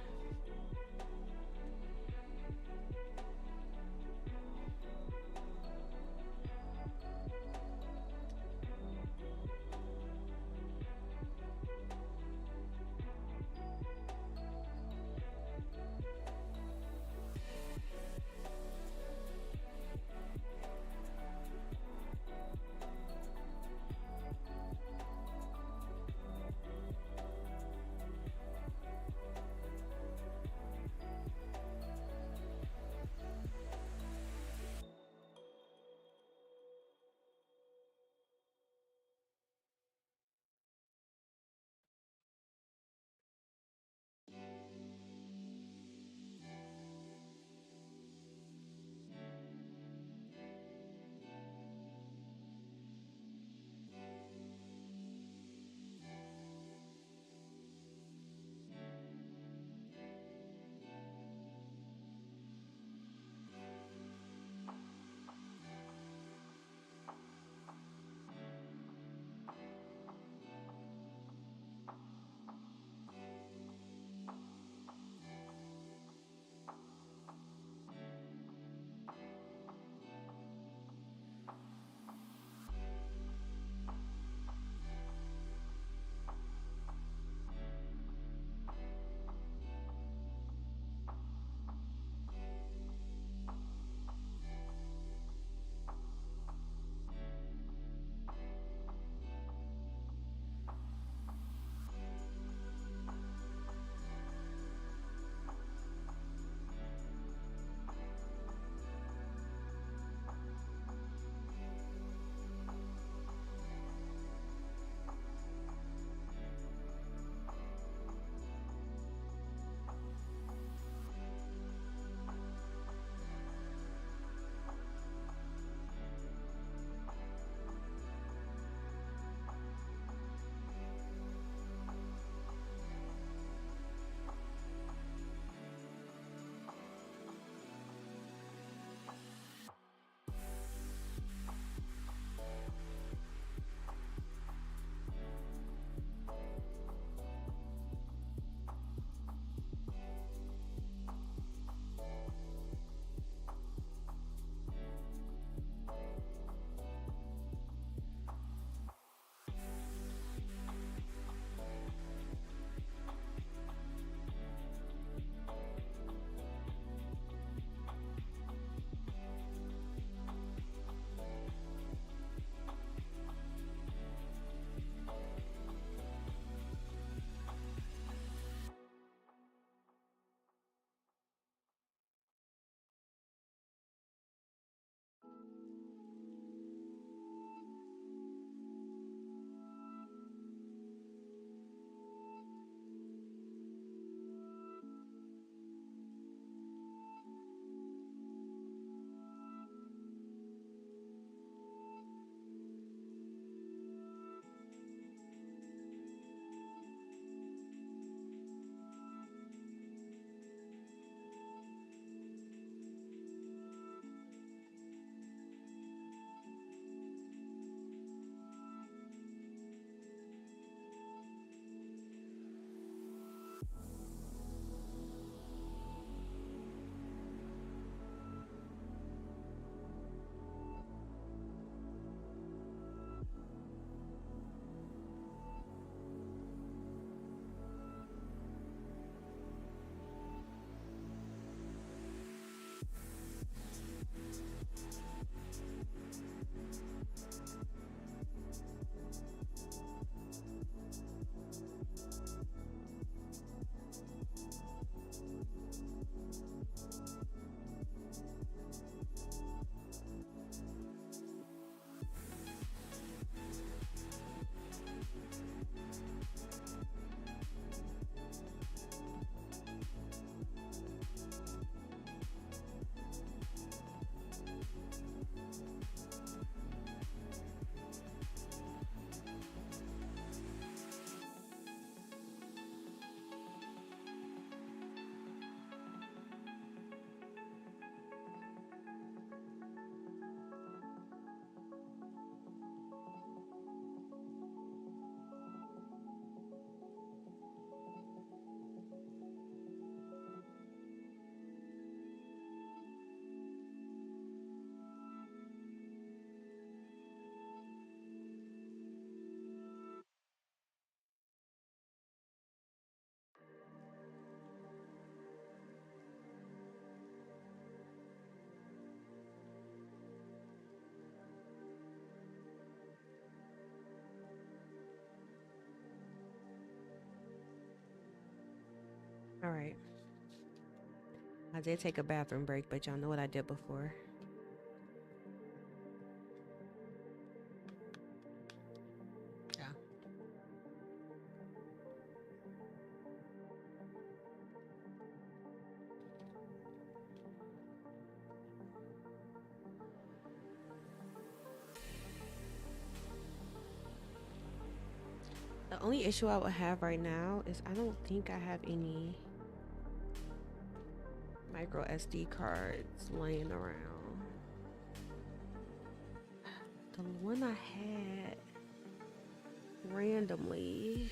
right. I did take a bathroom break, but y'all know what I did before. Yeah. The only issue I would have right now is I don't think I have any micro SD cards laying around. The one I had randomly.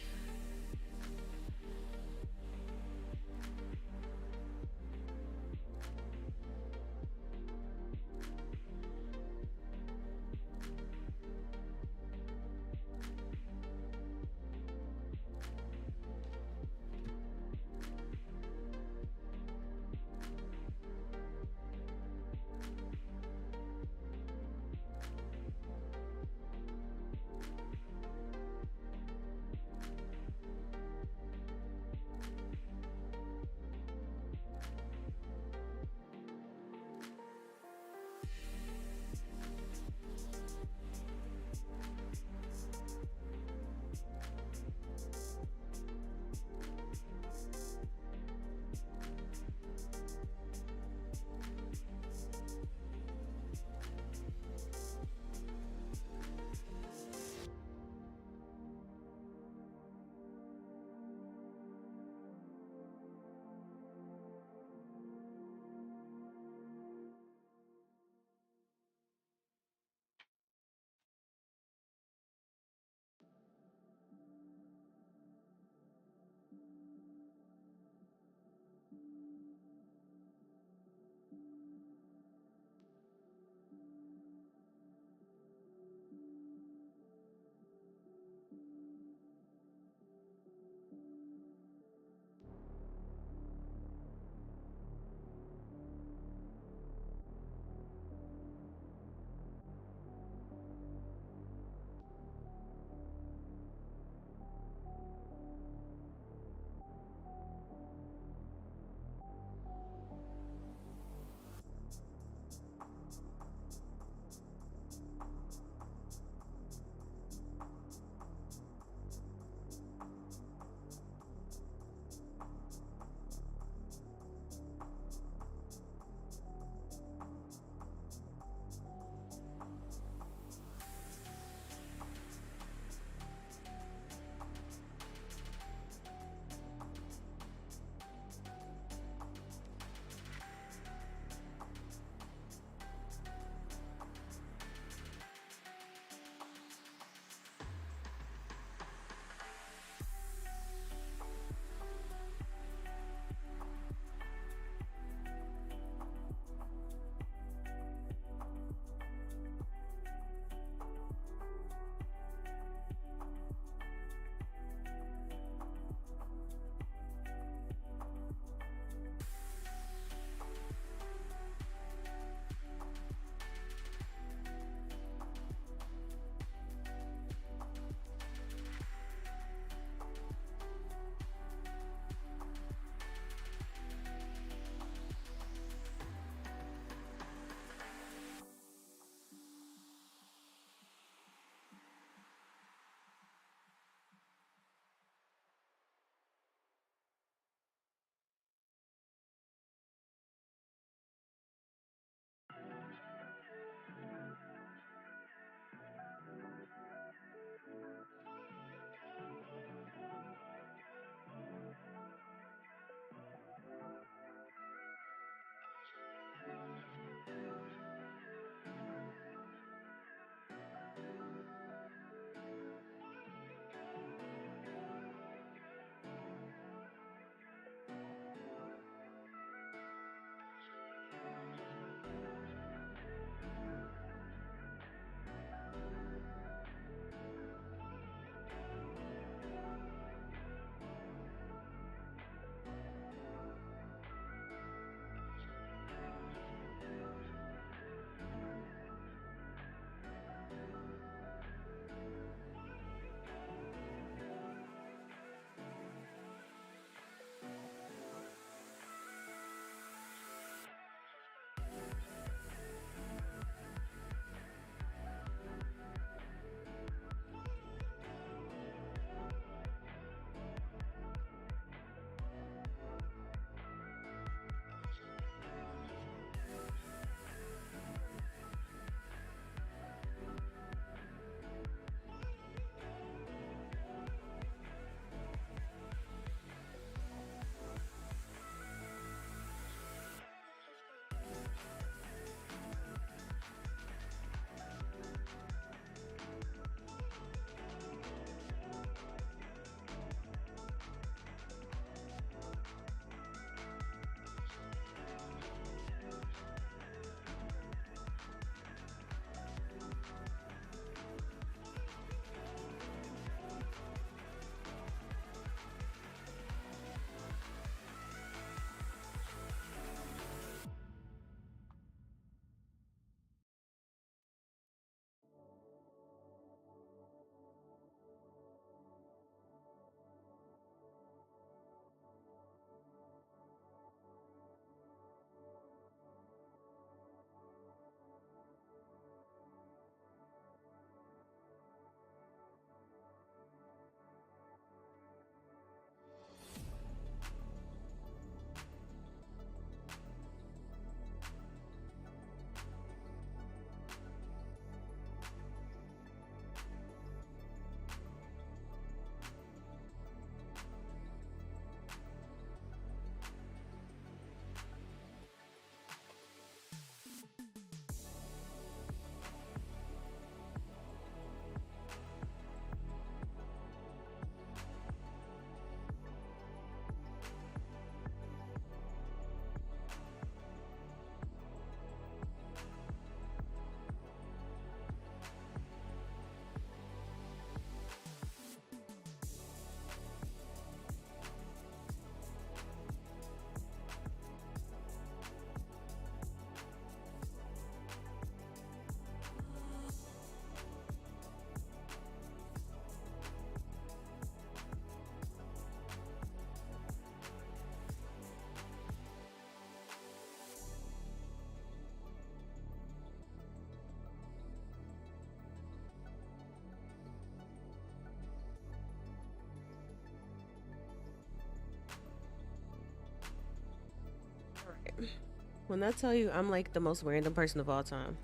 When I tell you I'm like the most random person of all time.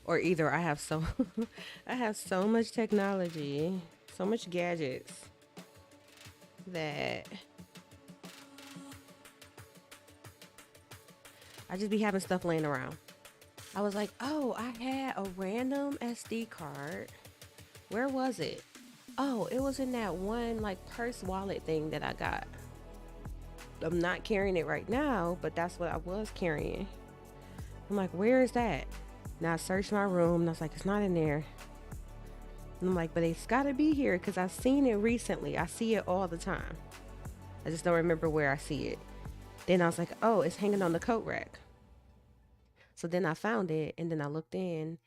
Or either I have so I have so much technology, so much gadgets that I just be having stuff laying around. I was like, oh, I had a random SD card. Where was it? Oh, it was in that one like purse wallet thing that I got. I'm not carrying it right now, but that's what I was carrying. I'm like, where is that? Now I searched my room and I was like, it's not in there. And I'm like, but it's gotta be here because I've seen it recently. I see it all the time. I just don't remember where I see it. Then I was like, oh, it's hanging on the coat rack. So then I found it and then I looked in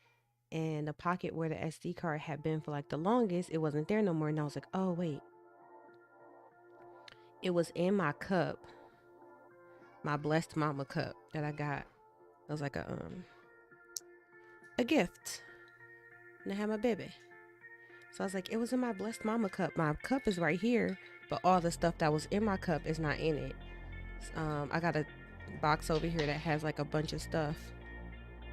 and the pocket where the SD card had been for like the longest, it wasn't there no more. And I was like, oh, wait. It was in my cup, my blessed mama cup that I got. It was like a gift. And I had my baby. So I was like, it was in my blessed mama cup. My cup is right here, but all the stuff that was in my cup is not in it. I got a box over here that has like a bunch of stuff.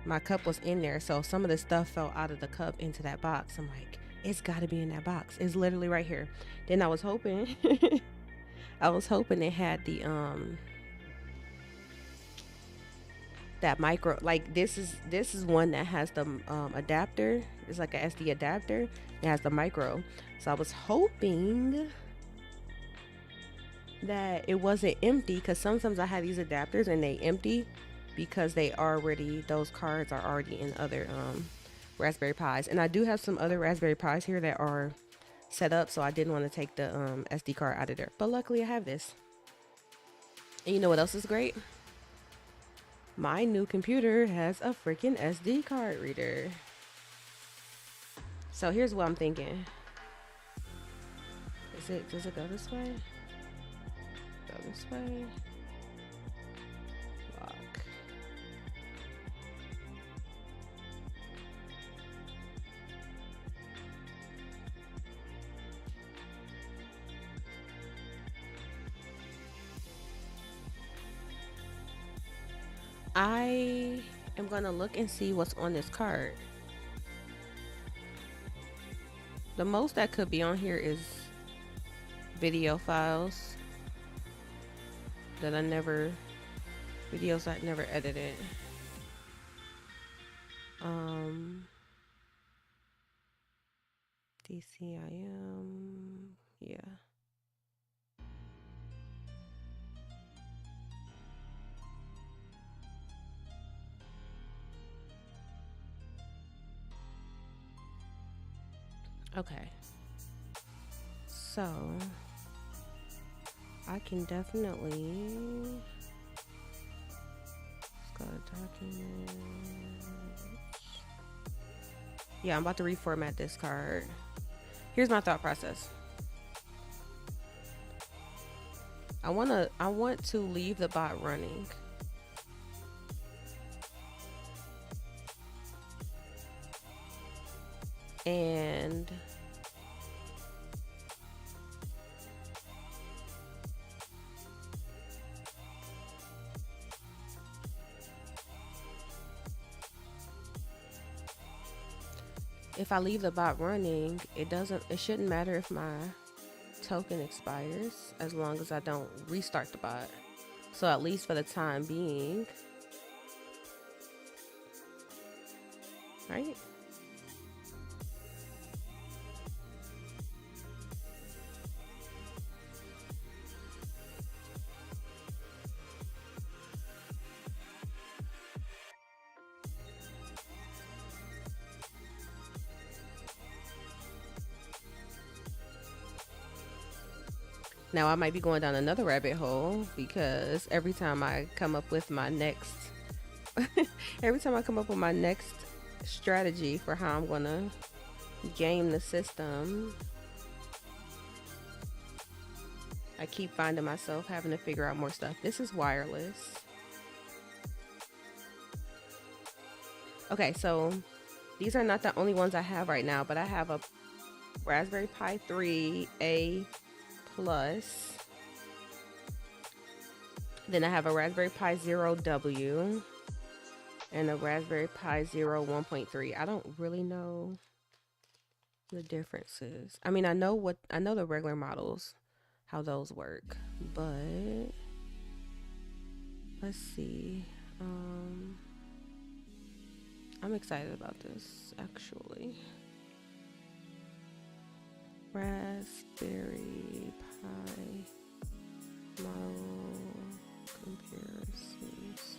My cup was in there, so some of the stuff fell out of the cup into that box. I'm like, it's got to be in that box. It's literally right here. Then I was hoping, it had the that micro, like this is one that has the adapter. It's like a SD adapter. It has the micro. So I was hoping that it wasn't empty, because sometimes I have these adapters and they empty because those cards are already in other Raspberry Pis. And I do have some other Raspberry Pis here that are set up, so I didn't want to take the SD card out of there. But luckily I have this. And you know what else is great? My new computer has a freaking SD card reader. So here's what I'm thinking. Does it go this way? Go this way. Lock. I am gonna look and see what's on this card. The most that could be on here is video files that videos I never edited. DCIM, yeah. Okay, so I can definitely, let's go to documents. Yeah, I'm about to reformat this card. Here's my thought process. I want to leave the bot running. And if I leave the bot running, it shouldn't matter if my token expires, as long as I don't restart the bot. So at least for the time being, right? Now I might be going down another rabbit hole, because every time I come up with my next strategy for how I'm gonna game the system, I keep finding myself having to figure out more stuff. This is wireless. Okay, so these are not the only ones I have right now, but I have a Raspberry Pi 3A Plus. Then I have a Raspberry Pi Zero W and a Raspberry Pi Zero 1.3. I don't really know the differences. I mean, I know the regular models, how those work, but let's see. I'm excited about this actually. Raspberry Pi model comparisons.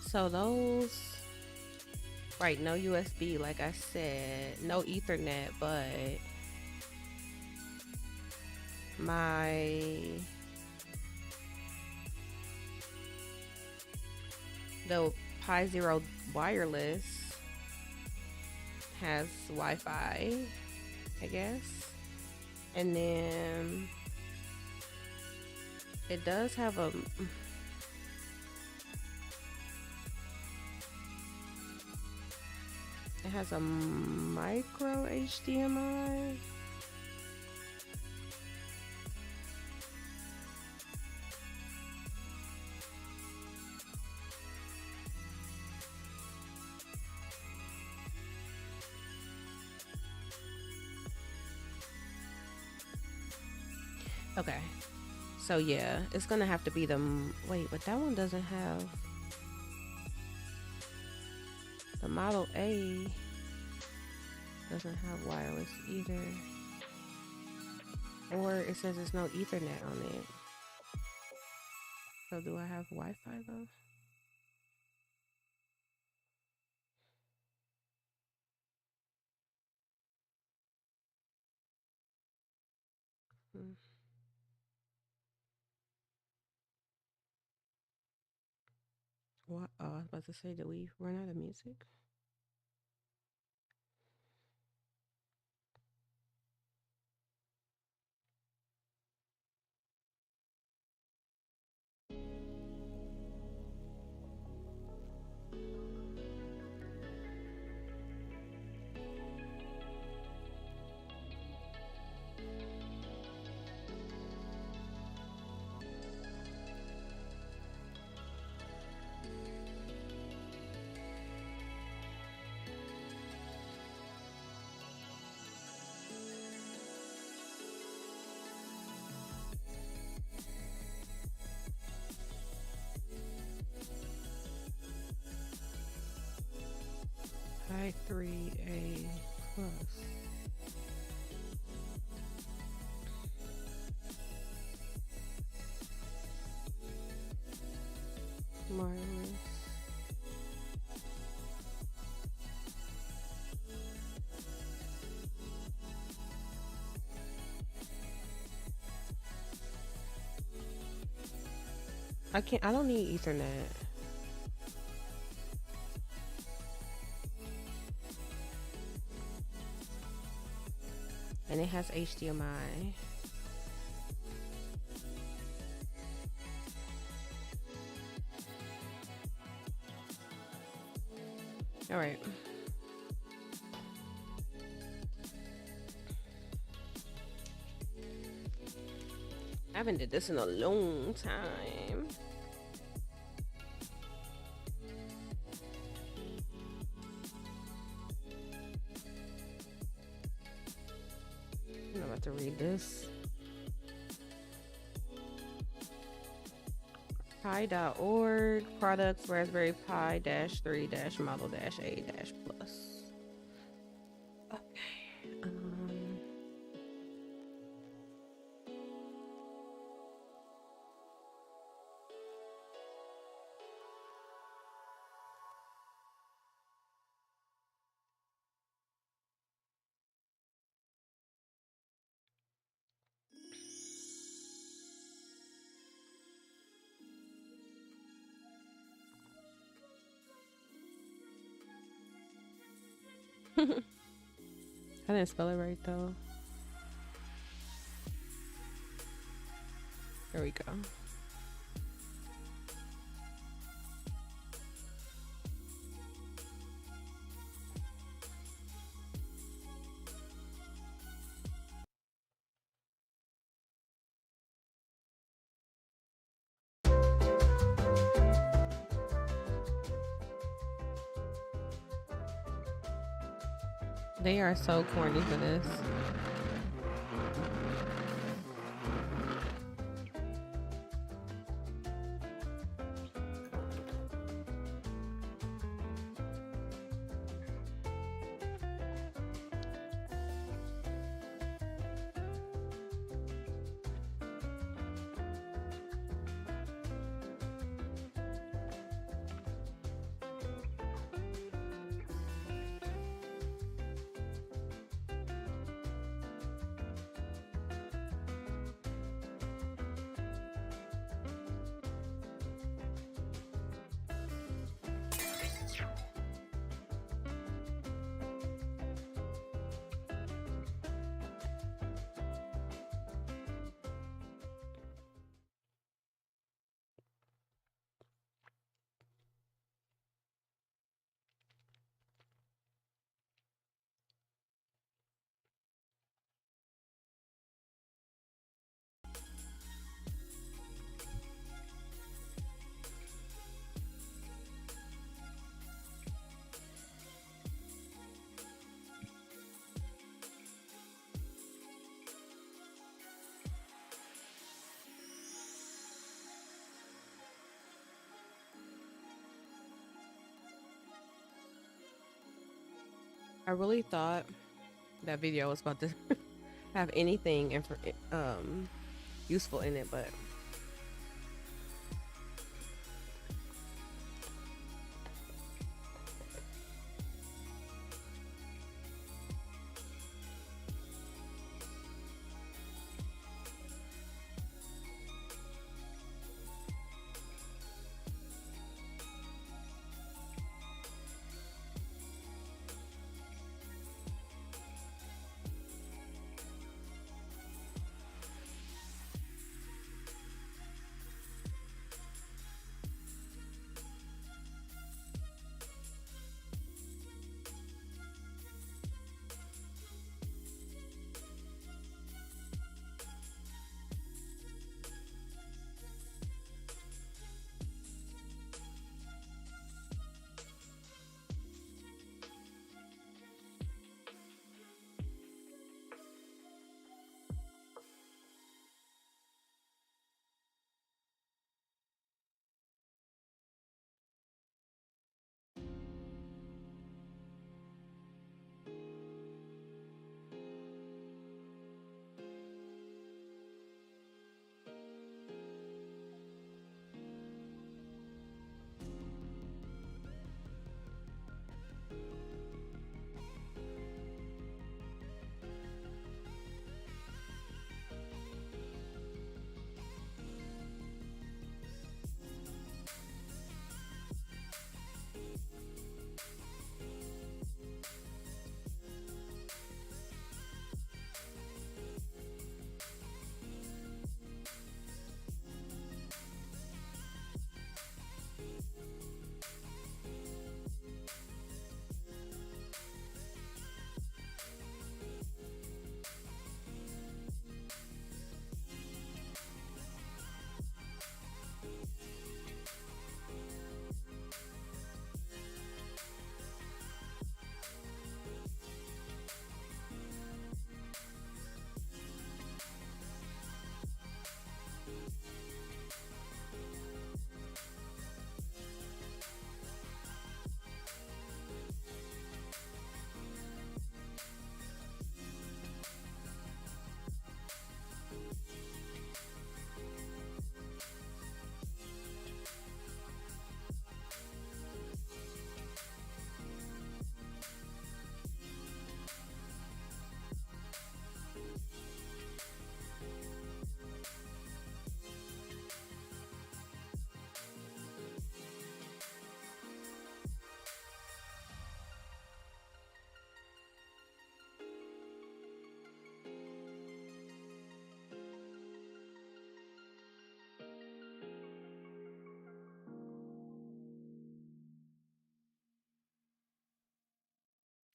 So those, right, no USB, like I said, no Ethernet, but the Pi Zero wireless has Wi-Fi, I guess. And then it does have a it has a micro HDMI. Okay. So yeah, it's gonna have to be the wait, but that one doesn't have the Model A doesn't have wireless either. Or it says there's no Ethernet on it. So do I have Wi-Fi though? Hmm. What? Oh, I was about to say, did we run out of music? I3A plus. Wireless. I don't need Ethernet. And it has HDMI. All right. I haven't did this in a long time. I'm about to read this. Pi.org products Raspberry Pi -3 model -A plus. Okay. I didn't spell it right though. There we go. They are so corny for this. I really thought that video was about to have anything useful in it, but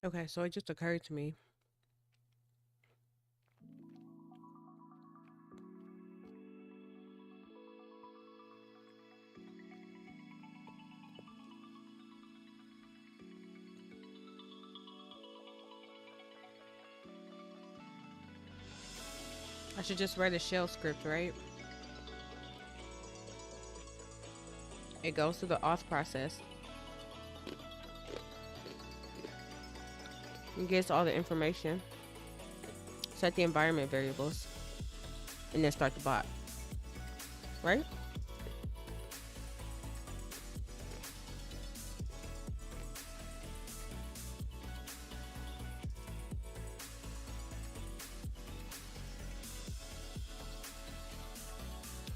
Okay, so it just occurred to me. I should just write a shell script, right? It goes through the auth process and gets all the information, set the environment variables, and then start the bot, right?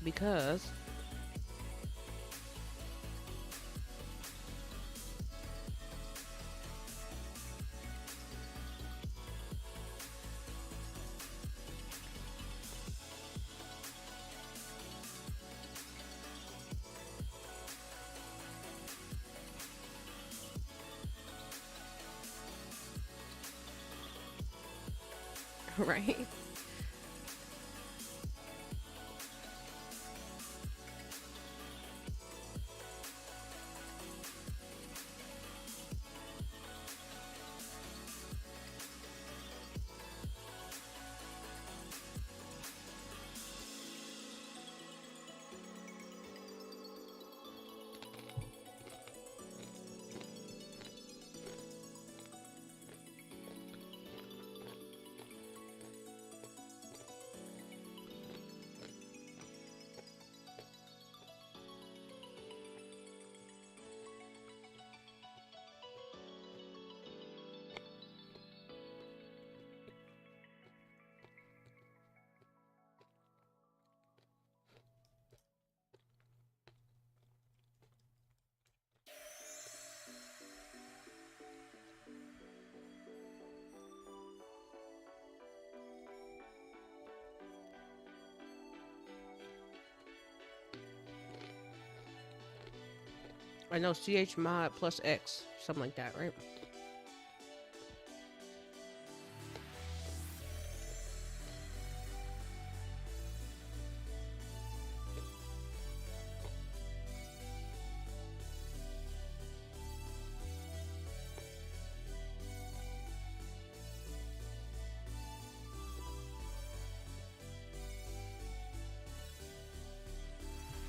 Because right? I know ch mod plus x, something like that, right?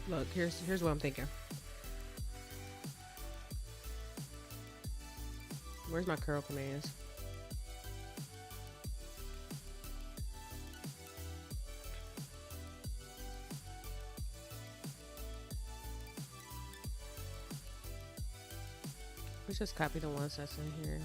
Look, here's what I'm thinking. Where's my curl commands? Let's just copy the ones that's in here.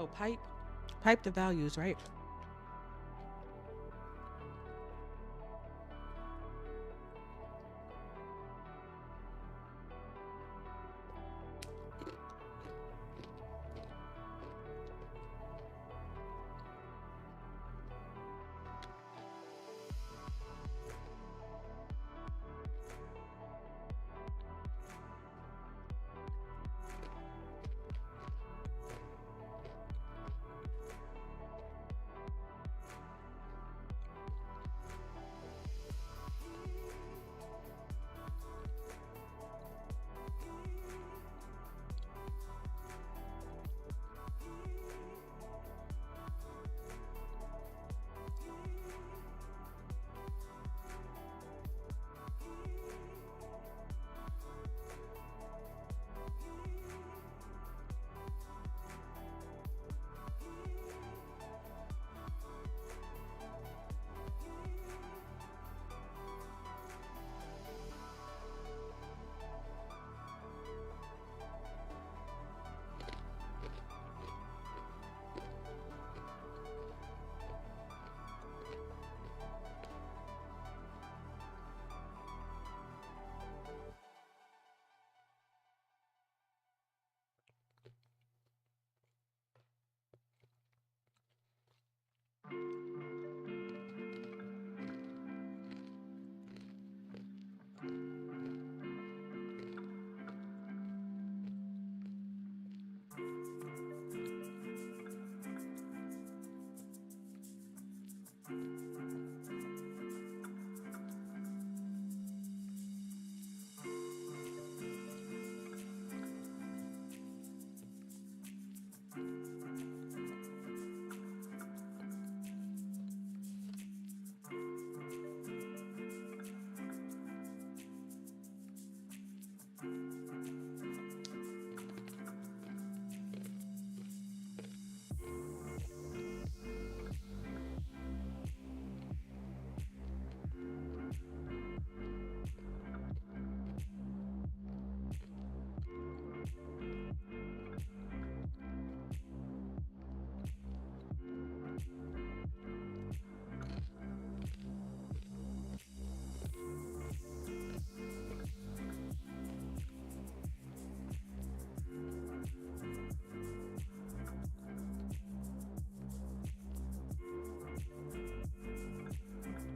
Oh, pipe the values, right?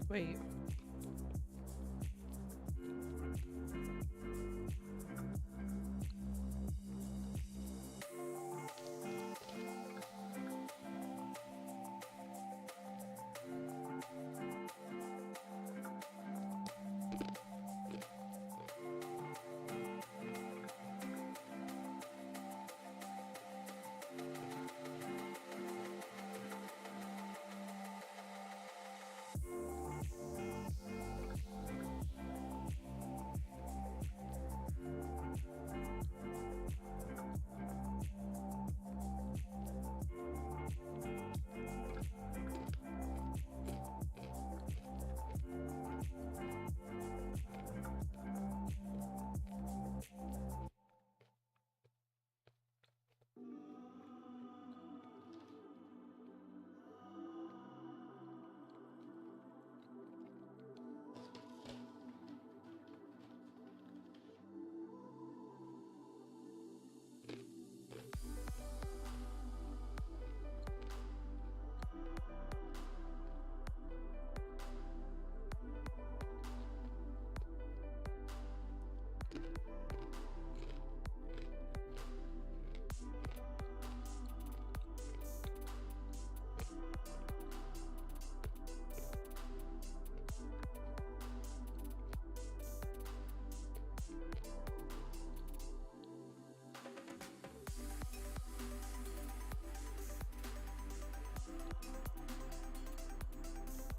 Wait.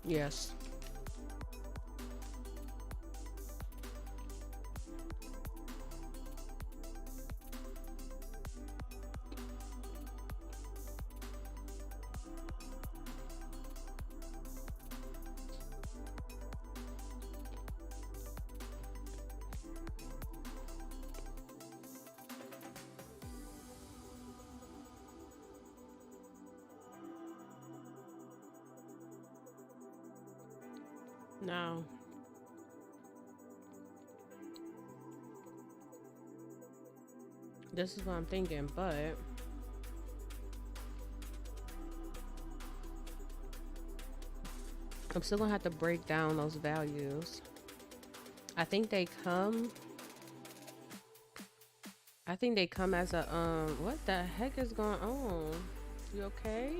Yes. Now, this is what I'm thinking, but I'm still gonna have to break down those values. I think they come as a what the heck is going on? You okay?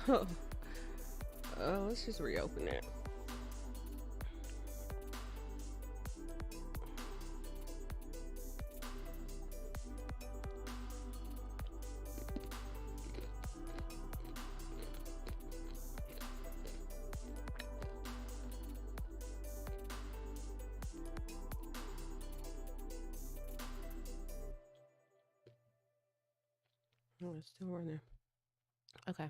Oh, let's just reopen it. Oh, it's still running. Okay.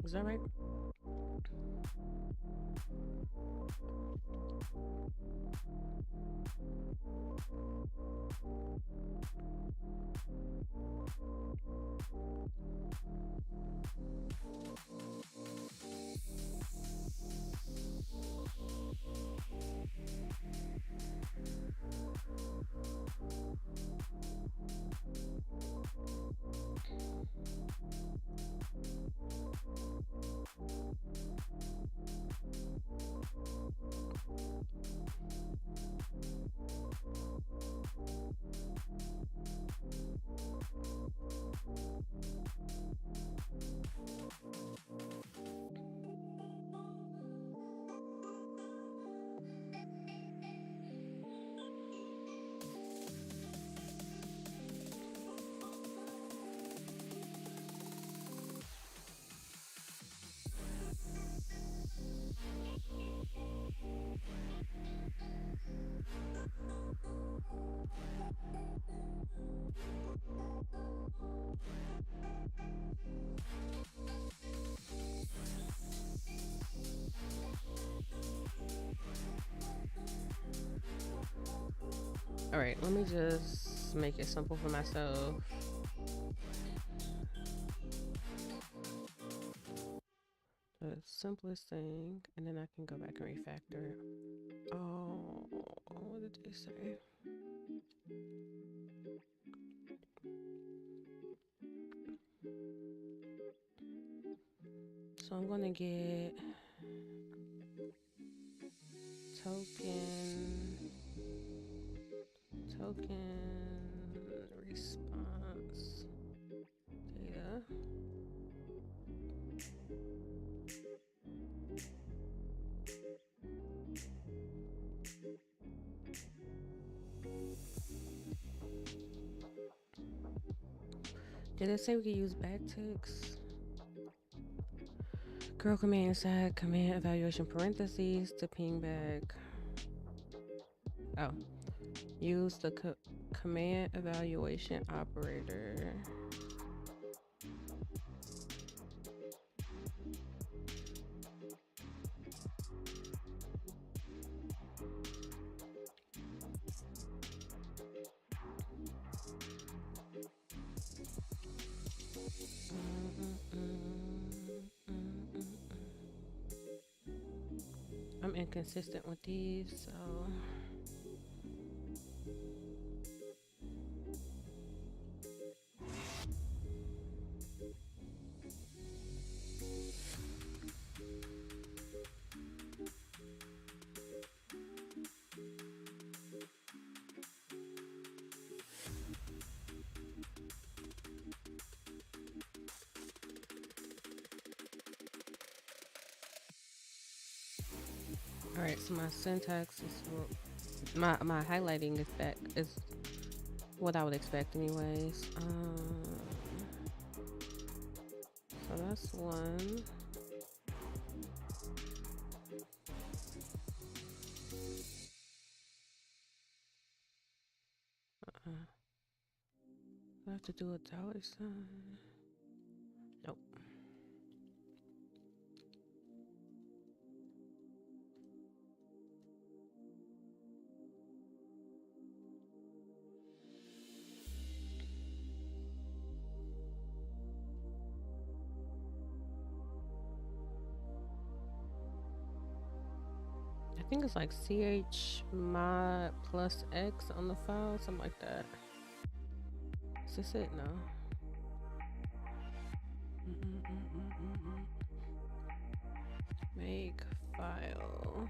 Is that right? All right, let me just make it simple for myself. The simplest thing, and then I can go back and refactor it. Oh, what did they say? So I'm gonna get token response data. Did it say we could use backticks? Girl command inside command evaluation parentheses to ping back. Oh, use the command evaluation operator. I'm inconsistent with these, so all right, so my syntax is My highlighting is back is what I would expect anyways. So that's one. I have to do a dollar sign. Nope. I think it's like ch mod plus x on the file, something like that. Is this it? No. Make file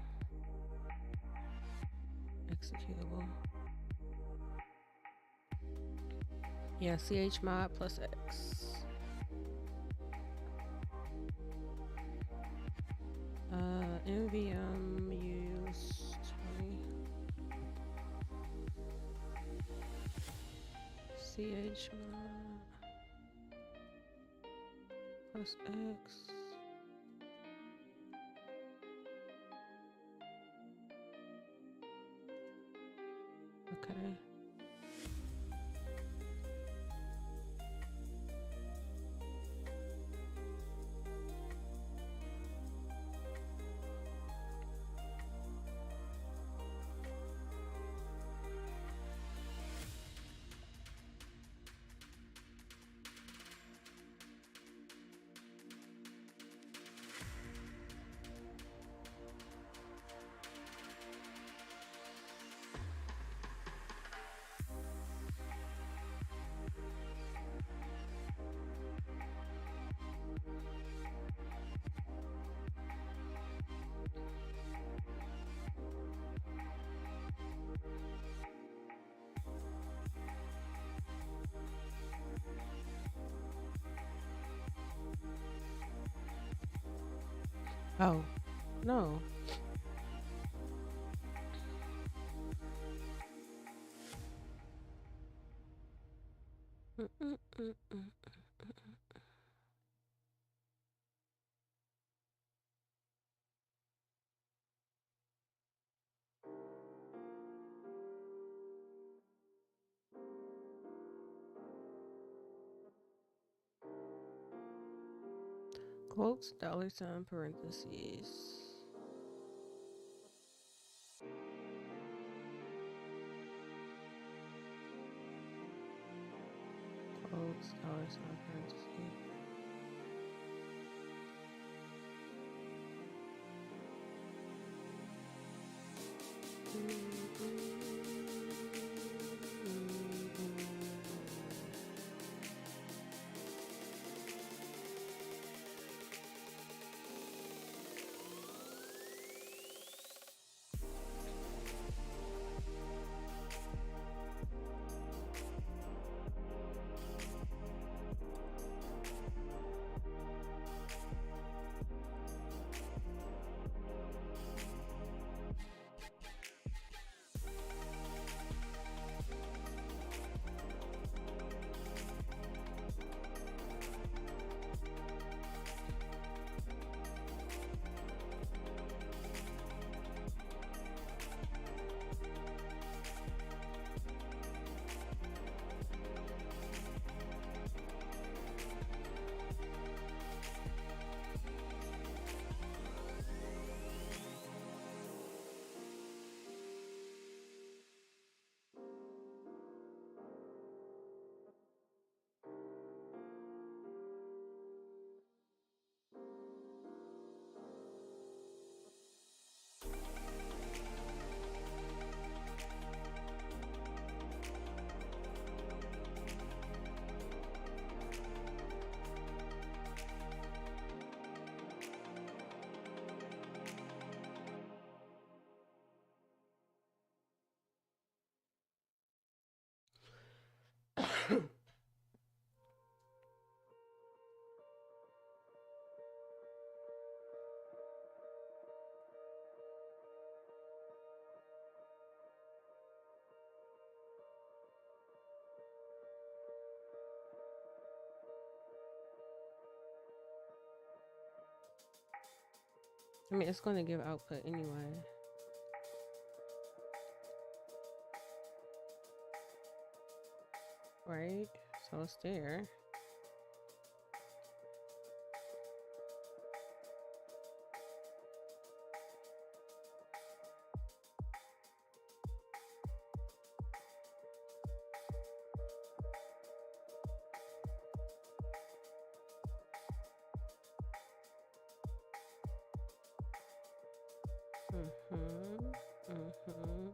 executable. Yeah, ch mod plus x. NVM use 20. Ch mod plus x. Okay. Oh, no. Quotes, dollar sign, parentheses. Quotes, dollar sign, parentheses. I mean, it's going to give output anyway. Right? So it's there. Mm-hmm. Mm-hmm.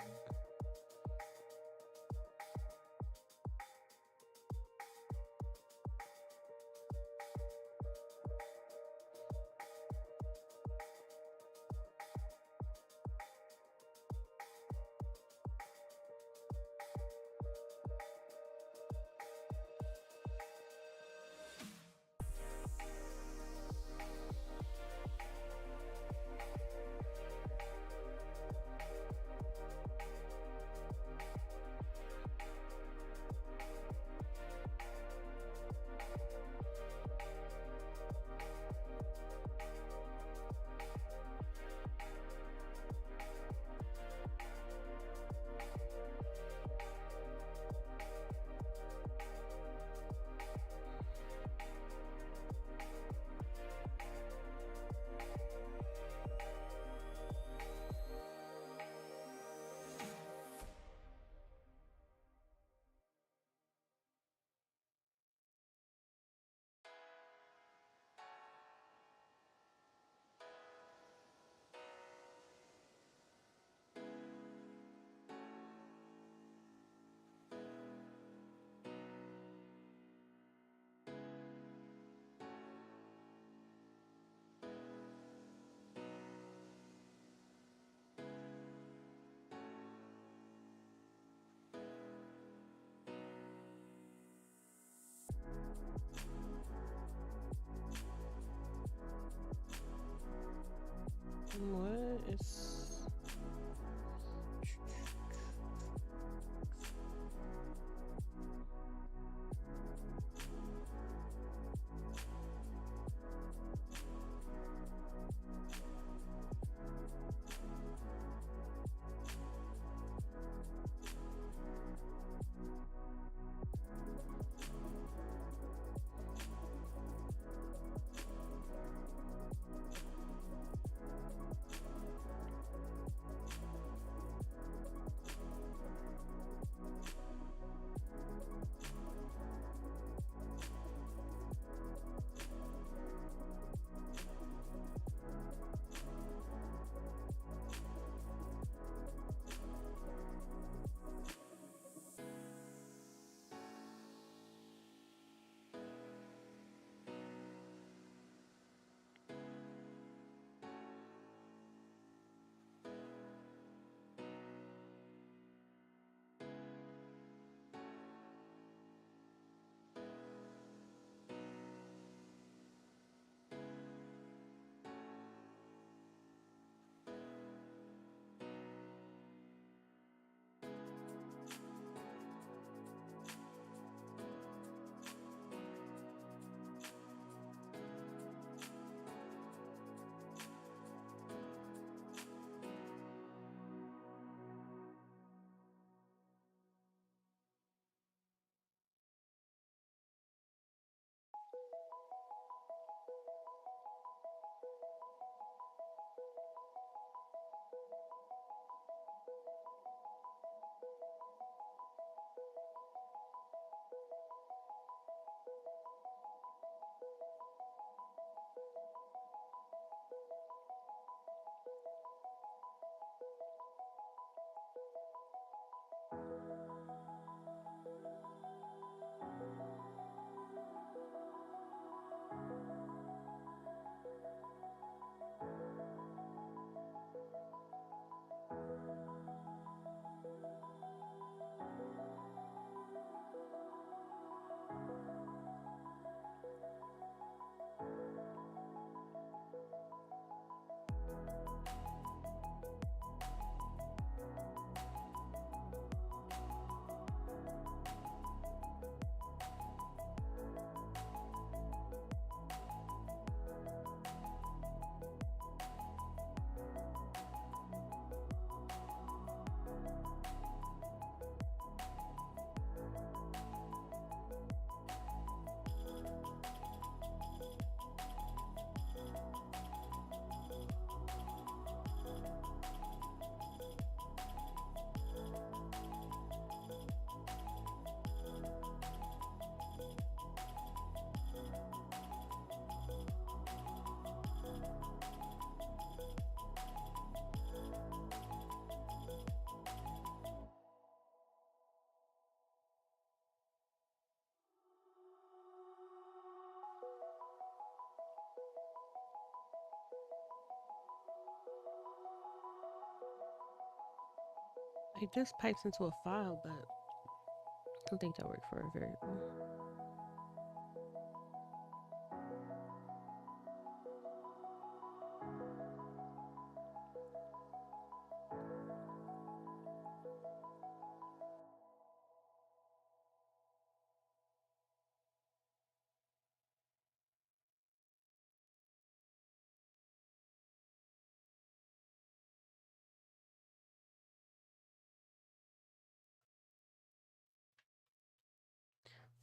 It just pipes into a file, but I don't think that worked for a variable.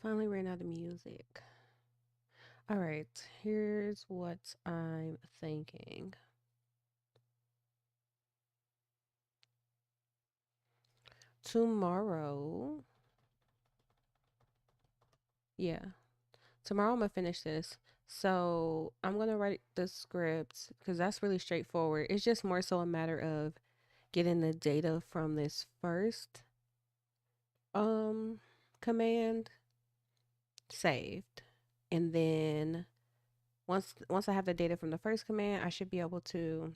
Finally ran out of music. All right, here's what I'm thinking. Tomorrow, yeah, tomorrow I'm gonna finish this. So I'm gonna write the script because that's really straightforward. It's just more so a matter of getting the data from this first um command saved. And then once I have the data from the first command, I should be able to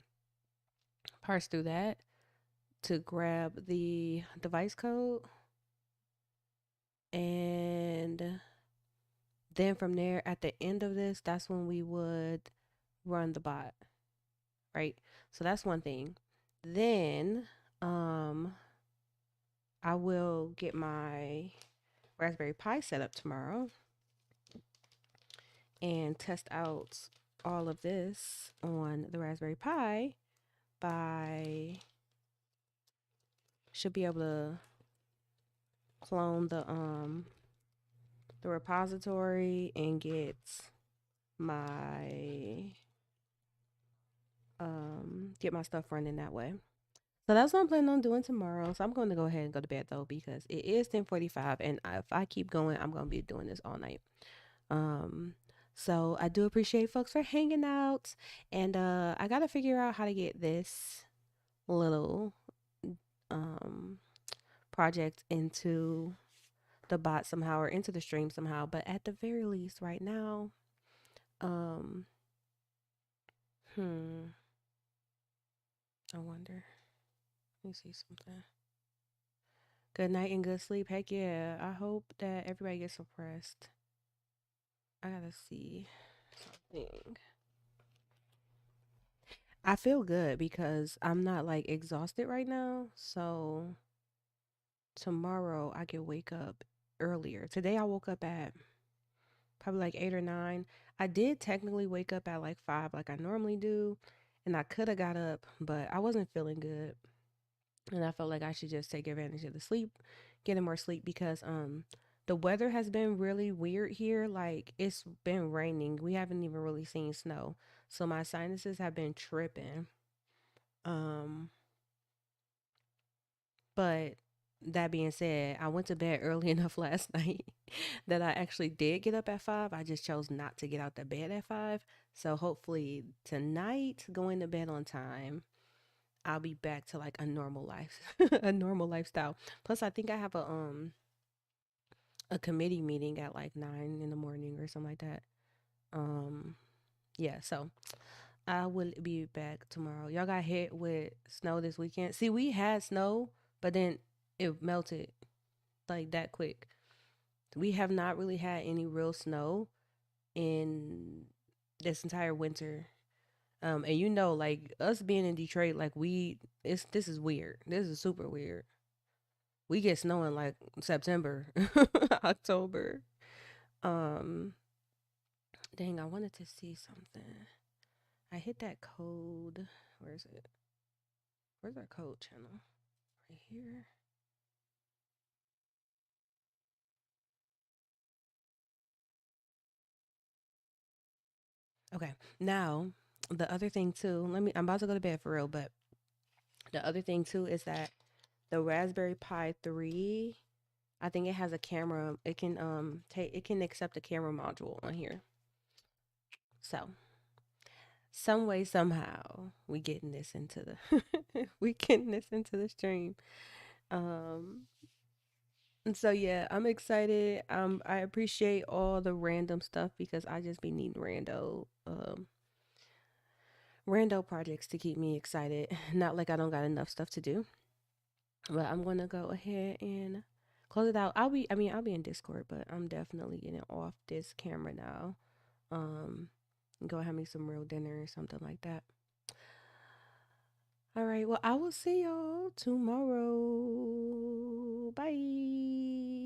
parse through that to grab the device code, and then from there at the end of this, that's when we would run the bot, right? So that's one thing. Then um I will get my Raspberry Pi set up tomorrow and test out all of this on the Raspberry Pi by should be able to clone the repository and my get my stuff running that way. So that's what I'm planning on doing tomorrow. So I'm going to go ahead and go to bed though because it is 10:45, and if I keep going, I'm going to be doing this all night. Um so I do appreciate folks for hanging out, and I got to figure out how to get this little um project into the bot somehow or into the stream somehow, but at the very least right now, um hmm I wonder. Let me see something. Good night and good sleep. Heck yeah. I hope that everybody gets some rest. I gotta see something. I feel good because I'm not like exhausted right now. So tomorrow I can wake up earlier. Today I woke up at probably like 8 or 9. I did technically wake up at like 5 like I normally do. And I could have got up, but I wasn't feeling good. And I felt like I should just take advantage of the sleep, getting more sleep because the weather has been really weird here. Like it's been raining. We haven't even really seen snow. So my sinuses have been tripping. Um but that being said, I went to bed early enough last night that I actually did get up at 5. I just chose not to get out the bed at 5. So hopefully tonight, going to bed on time, I'll be back to like a normal life, a normal lifestyle. Plus, I think I have a committee meeting at like 9 in the morning or something like that. Um, yeah, so I will be back tomorrow. Y'all got hit with snow this weekend. See, we had snow, but then it melted like that quick. We have not really had any real snow in this entire winter. And you know, like us being in Detroit, like this is weird. This is super weird. We get snow in like September, October. Um, dang, I wanted to see something. I hit that code. Where is it? Where's our code channel? Right here. Okay. Now, the other thing too, I'm about to go to bed for real, but the other thing too is that the Raspberry Pi 3, I think it has a camera. It can accept a camera module on here. So, some way somehow we getting this into the stream. Um and so yeah, I'm excited. I appreciate all the random stuff because I just be needing rando projects to keep me excited. Not like I don't got enough stuff to do. But I'm gonna go ahead and close it out. I'll be in Discord, but I'm definitely getting off this camera now. Um, go have me some real dinner or something like that. All right. Well, I will see y'all tomorrow. Bye.